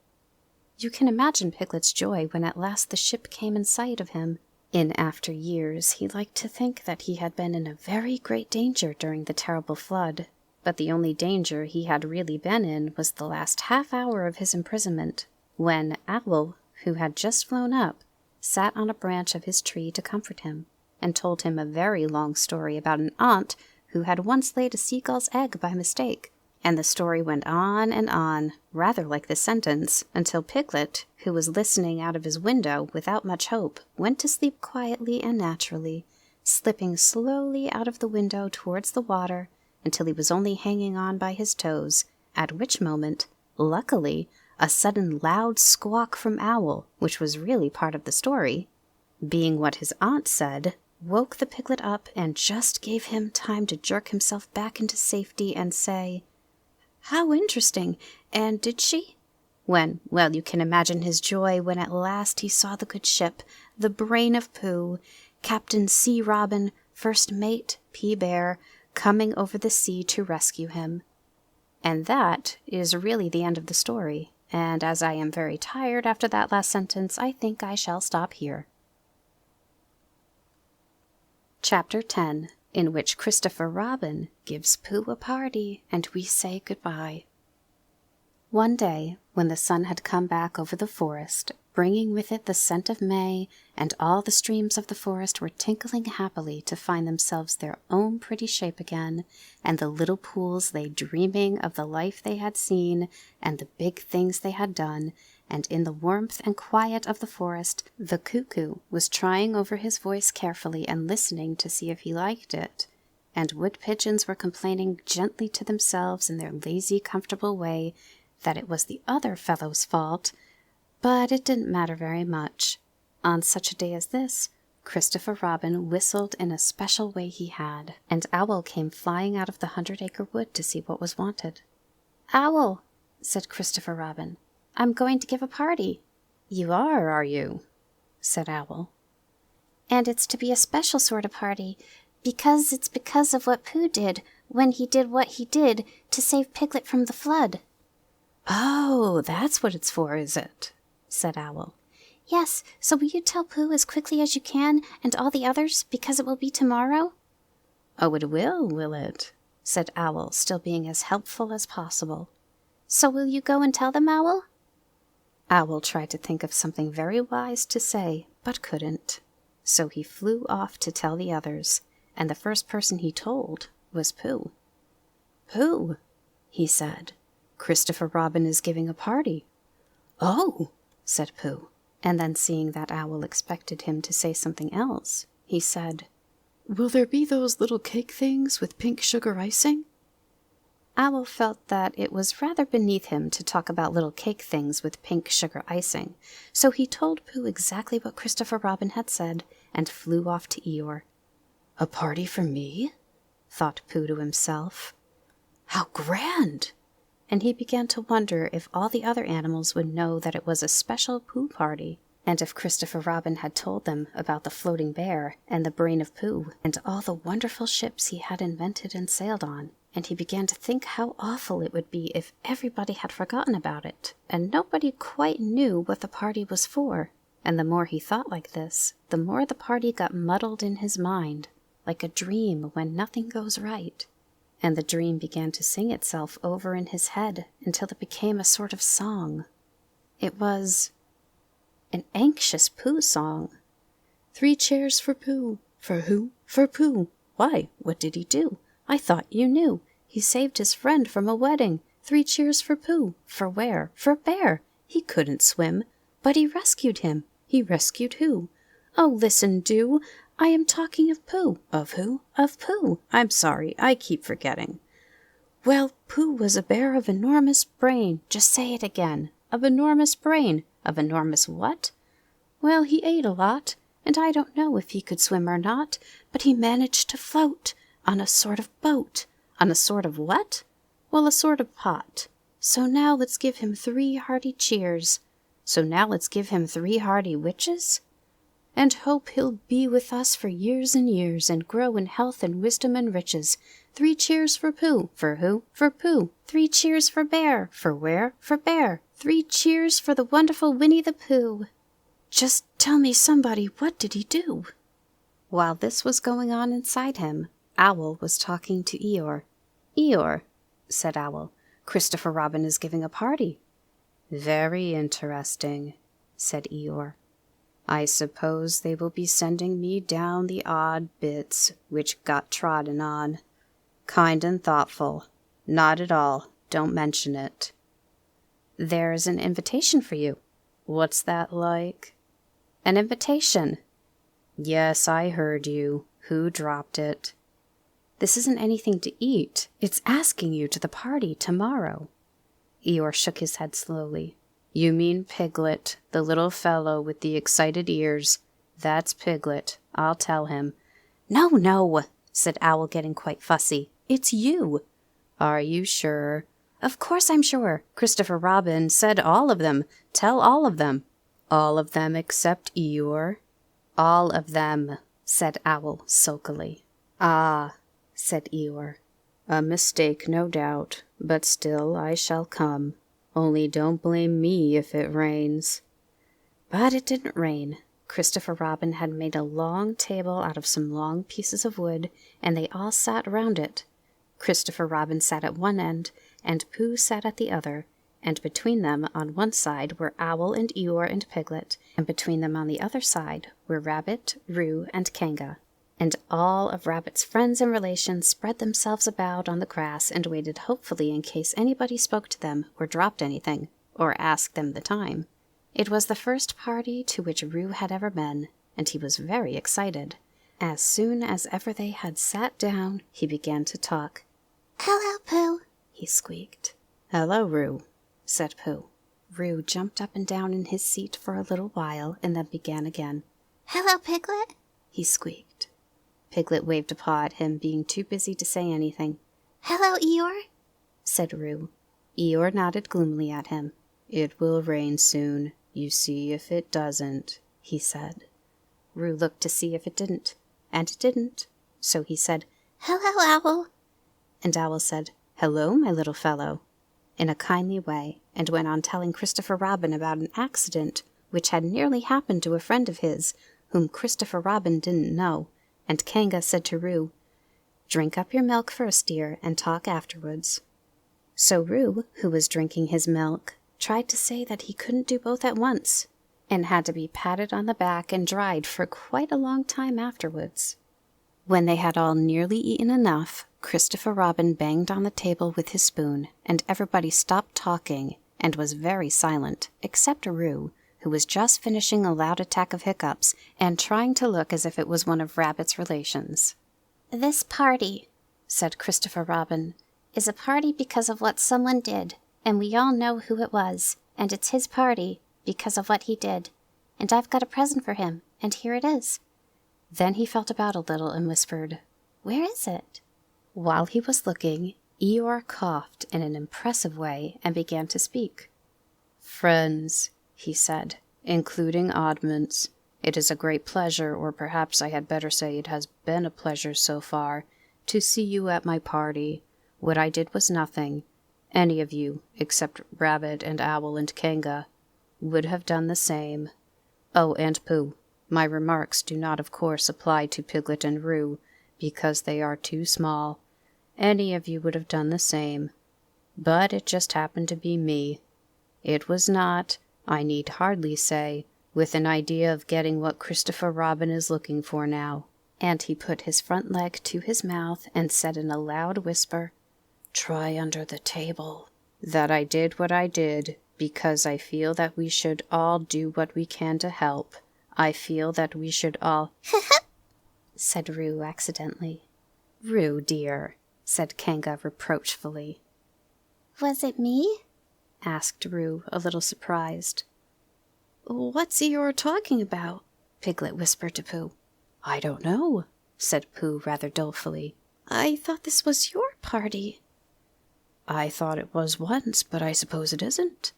You can imagine Piglet's joy when at last the ship came in sight of him. In after years he liked to think that he had been in a very great danger during the terrible flood, but the only danger he had really been in was the last half-hour of his imprisonment, when Owl, who had just flown up, sat on a branch of his tree to comfort him, and told him a very long story about an aunt who had once laid a seagull's egg by mistake. And the story went on, rather like the sentence, until Piglet, who was listening out of his window without much hope, went to sleep quietly and naturally, slipping slowly out of the window towards the water until he was only hanging on by his toes, at which moment, luckily, a sudden loud squawk from Owl, which was really part of the story, being what his aunt said, woke the Piglet up and just gave him time to jerk himself back into safety and say, "How interesting! And did she?" Well, you can imagine his joy when at last he saw the good ship, the Brain of Pooh, Captain C. Robin, First Mate P. Bear, coming over the sea to rescue him. And that is really the end of the story, and as I am very tired after that last sentence, I think I shall stop here. Chapter 10, in which Christopher Robin gives Pooh a party and we say goodbye. One day, when the sun had come back over the forest, bringing with it the scent of May, and all the streams of the forest were tinkling happily to find themselves their own pretty shape again, and the little pools lay dreaming of the life they had seen and the big things they had done, and in the warmth and quiet of the forest, the cuckoo was trying over his voice carefully and listening to see if he liked it, and wood pigeons were complaining gently to themselves in their lazy, comfortable way that it was the other fellow's fault, but it didn't matter very much. On such a day as this, Christopher Robin whistled in a special way he had, and Owl came flying out of the 100-acre wood to see what was wanted. "Owl," said Christopher Robin, "I'm going to give a party." "You are you?" said Owl. "And it's to be a special sort of party, because it's because of what Pooh did when he did what he did to save Piglet from the flood." "Oh, that's what it's for, is it?" said Owl. "Yes, so will you tell Pooh as quickly as you can, and all the others, because it will be tomorrow?" "Oh, it will it?" said Owl, still being as helpful as possible. "So will you go and tell them, Owl?" Owl tried to think of something very wise to say, but couldn't. So he flew off to tell the others, and the first person he told was Pooh. "Pooh," he said, "Christopher Robin is giving a party." "Oh," said Pooh, and then seeing that Owl expected him to say something else, he said, Will there be those little cake things with pink sugar icing? Owl felt that it was rather beneath him to talk about little cake things with pink sugar icing, so he told Pooh exactly what Christopher Robin had said and flew off to Eeyore. A party for me? Thought Pooh to himself. How grand! And he began to wonder if all the other animals would know that it was a special Pooh party, and if Christopher Robin had told them about the floating bear and the brain of Pooh and all the wonderful ships he had invented and sailed on. And he began to think how awful it would be if everybody had forgotten about it, and nobody quite knew what the party was for. And the more he thought like this, the more the party got muddled in his mind, like a dream when nothing goes right. And the dream began to sing itself over in his head until it became a sort of song. It was an anxious Pooh song. 3 cheers for Pooh. For who? For Pooh. Why, what did he do? I thought you knew. He saved his friend from a wedding. 3 cheers for Pooh. For where? For Bear. He couldn't swim, but he rescued him. He rescued who? Oh, listen, do. I am talking of Pooh. Of who? Of Pooh. I'm sorry, I keep forgetting. Well, Pooh was a bear of enormous brain. Just say it again. Of enormous brain. Of enormous what? Well, he ate a lot, and I don't know if he could swim or not, but he managed to float on a sort of boat. On a sort of what? Well, a sort of pot. So now let's give him 3 hearty cheers. So now let's give him 3 hearty witches? And hope he'll be with us for years and years, and grow in health and wisdom and riches. 3 cheers for Pooh. For who? For Pooh. 3 cheers for Bear. For where? For Bear. 3 cheers for the wonderful Winnie the Pooh. Just tell me, somebody, what did he do? While this was going on inside him, Owl was talking to Eeyore. Eeyore, said Owl, Christopher Robin is giving a party. Very interesting, said Eeyore. I suppose they will be sending me down the odd bits which got trodden on. Kind and thoughtful. Not at all. Don't mention it. There's an invitation for you. What's that like? An invitation. Yes, I heard you. Who dropped it? This isn't anything to eat. It's asking you to the party tomorrow. Eeyore shook his head slowly. You mean Piglet, the little fellow with the excited ears. That's Piglet. I'll tell him. No, no, said Owl, getting quite fussy. It's you. Are you sure? Of course I'm sure. Christopher Robin said all of them. Tell all of them. All of them except Eeyore? All of them, said Owl sulkily. Ah, said Eeyore. A mistake, no doubt, but still I shall come. Only don't blame me if it rains. But it didn't rain. Christopher Robin had made a long table out of some long pieces of wood, and they all sat round it. Christopher Robin sat at one end, and Pooh sat at the other, and between them on one side were Owl and Eeyore and Piglet, and between them on the other side were Rabbit, Roo, and Kanga. And all of Rabbit's friends and relations spread themselves about on the grass and waited hopefully in case anybody spoke to them or dropped anything, or asked them the time. It was the first party to which Roo had ever been, and he was very excited. As soon as ever they had sat down, he began to talk. Hello, Pooh, he squeaked. Hello, Roo, said Pooh. Roo jumped up and down in his seat for a little while and then began again. Hello, Piglet, he squeaked. Piglet waved a paw at him, being too busy to say anything. Hello, Eeyore, said Roo. Eeyore nodded gloomily at him. It will rain soon. You see if it doesn't, he said. Roo looked to see if it didn't, and it didn't. So he said, Hello, Owl. And Owl said, Hello, my little fellow, in a kindly way, and went on telling Christopher Robin about an accident which had nearly happened to a friend of his, whom Christopher Robin didn't know. And Kanga said to Roo, Drink up your milk first, dear, and talk afterwards. So Roo, who was drinking his milk, tried to say that he couldn't do both at once, and had to be patted on the back and dried for quite a long time afterwards. When they had all nearly eaten enough, Christopher Robin banged on the table with his spoon, and everybody stopped talking and was very silent, except Roo, who was just finishing a loud attack of hiccups and trying to look as if it was one of Rabbit's relations. "This party," said Christopher Robin, "is a party because of what someone did, and we all know who it was, and it's his party because of what he did. And I've got a present for him, and here it is." Then he felt about a little and whispered, "Where is it?" While he was looking, Eeyore coughed in an impressive way and began to speak. "Friends," he said, "including oddments, it is a great pleasure, or perhaps I had better say it has been a pleasure so far, to see you at my party. What I did was nothing. Any of you, except Rabbit and Owl and Kanga, would have done the same. Oh, and Pooh. My remarks do not, of course, apply to Piglet and Roo, because they are too small. Any of you would have done the same. But it just happened to be me. It was not, I need hardly say, with an idea of getting what Christopher Robin is looking for now." And he put his front leg to his mouth and said in a loud whisper, "Try under the table." "That I did what I did, because I feel that we should all do what we can to help. I feel that we should all—" said Roo accidentally. "Roo, dear," said Kanga reproachfully. "Was it me?" asked Roo, a little surprised. "What's Eeyore talking about?" Piglet whispered to Pooh. "I don't know," said Pooh rather dolefully. "I thought this was your party." "I thought it was once, but I suppose it isn't."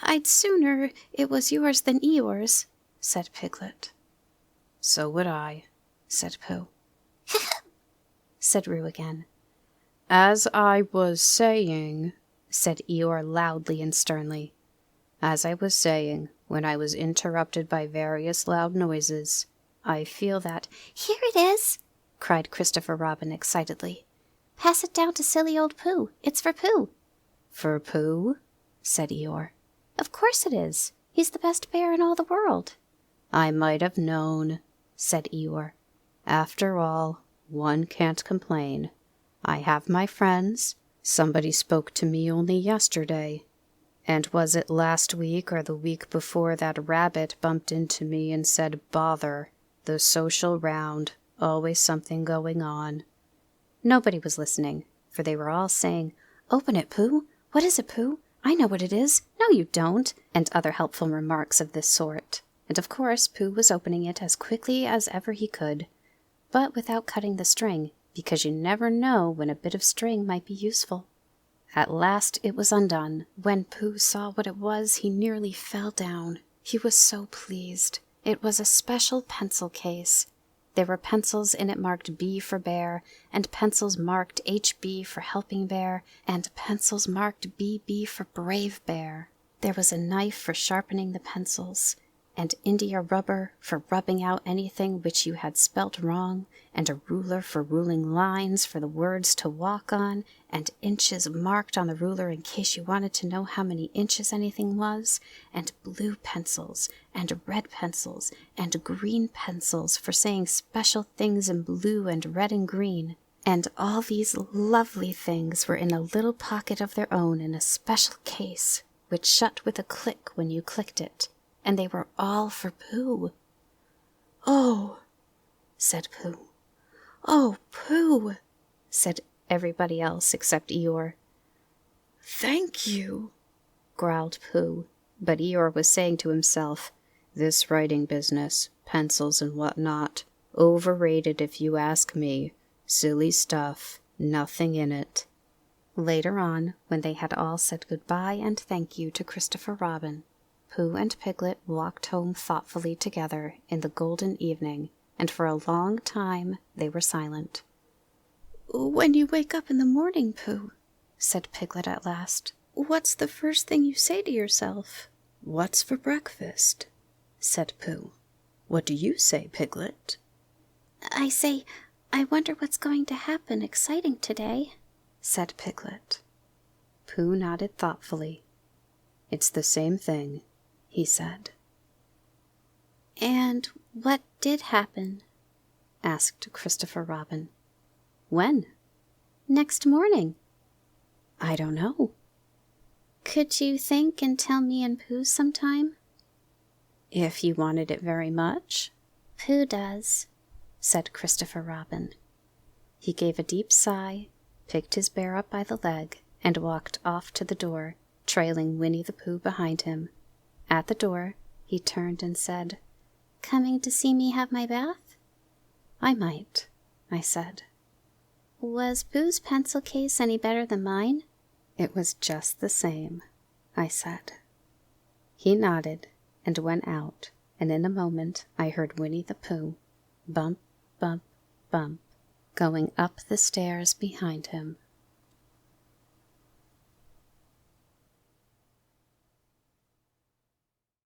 "I'd sooner it was yours than Eeyore's," said Piglet. "So would I," said Pooh. said Roo again. "As I was saying," said Eeyore loudly and sternly, "as I was saying, when I was interrupted by various loud noises, I feel that—" "Here it is!" cried Christopher Robin excitedly. "Pass it down to silly old Pooh. It's for Pooh." "For Pooh?" said Eeyore. "Of course it is. He's the best bear in all the world." "I might have known," said Eeyore. "After all, one can't complain. I have my friends. Somebody spoke to me only yesterday. And was it last week or the week before that Rabbit bumped into me and said, 'Bother, the social round, always something going on.'" Nobody was listening, for they were all saying, "Open it, Pooh. What is it, Pooh? I know what it is. No, you don't," and other helpful remarks of this sort. And of course Pooh was opening it as quickly as ever he could, but without cutting the string, because you never know when a bit of string might be useful. At last it was undone. When Pooh saw what it was, he nearly fell down. He was so pleased. It was a special pencil case. There were pencils in it marked B for Bear, and pencils marked HB for Helping Bear, and pencils marked BB for Brave Bear. There was a knife for sharpening the pencils, and India rubber for rubbing out anything which you had spelt wrong, and a ruler for ruling lines for the words to walk on, and inches marked on the ruler in case you wanted to know how many inches anything was, and blue pencils, and red pencils, and green pencils for saying special things in blue and red and green. And all these lovely things were in a little pocket of their own in a special case, which shut with a click when you clicked it. And they were all for Pooh. "Oh," said Pooh. "Oh, Pooh," said everybody else except Eeyore. "Thank you," growled Pooh, but Eeyore was saying to himself, "This writing business, pencils and what not, overrated if you ask me. Silly stuff, nothing in it." Later on, when they had all said goodbye and thank you to Christopher Robin, Pooh and Piglet walked home thoughtfully together in the golden evening, and for a long time they were silent. "When you wake up in the morning, Pooh," said Piglet at last, "what's the first thing you say to yourself?" "What's for breakfast?" said Pooh. "What do you say, Piglet?" "I say, I wonder what's going to happen exciting today," said Piglet. Pooh nodded thoughtfully. "It's the same thing," he said. "And what did happen?" asked Christopher Robin. "When?" "Next morning." "I don't know." "Could you think and tell me and Pooh sometime?" If you wanted it very much, Pooh does, said Christopher Robin. He gave a deep sigh, picked his bear up by the leg, and walked off to the door, trailing Winnie the Pooh behind him. At the door, he turned and said, "Coming to see me have my bath?" "I might," I said. "Was Pooh's pencil case any better than mine?" "It was just the same," I said. He nodded and went out, and in a moment I heard Winnie the Pooh, bump, bump, bump, going up the stairs behind him.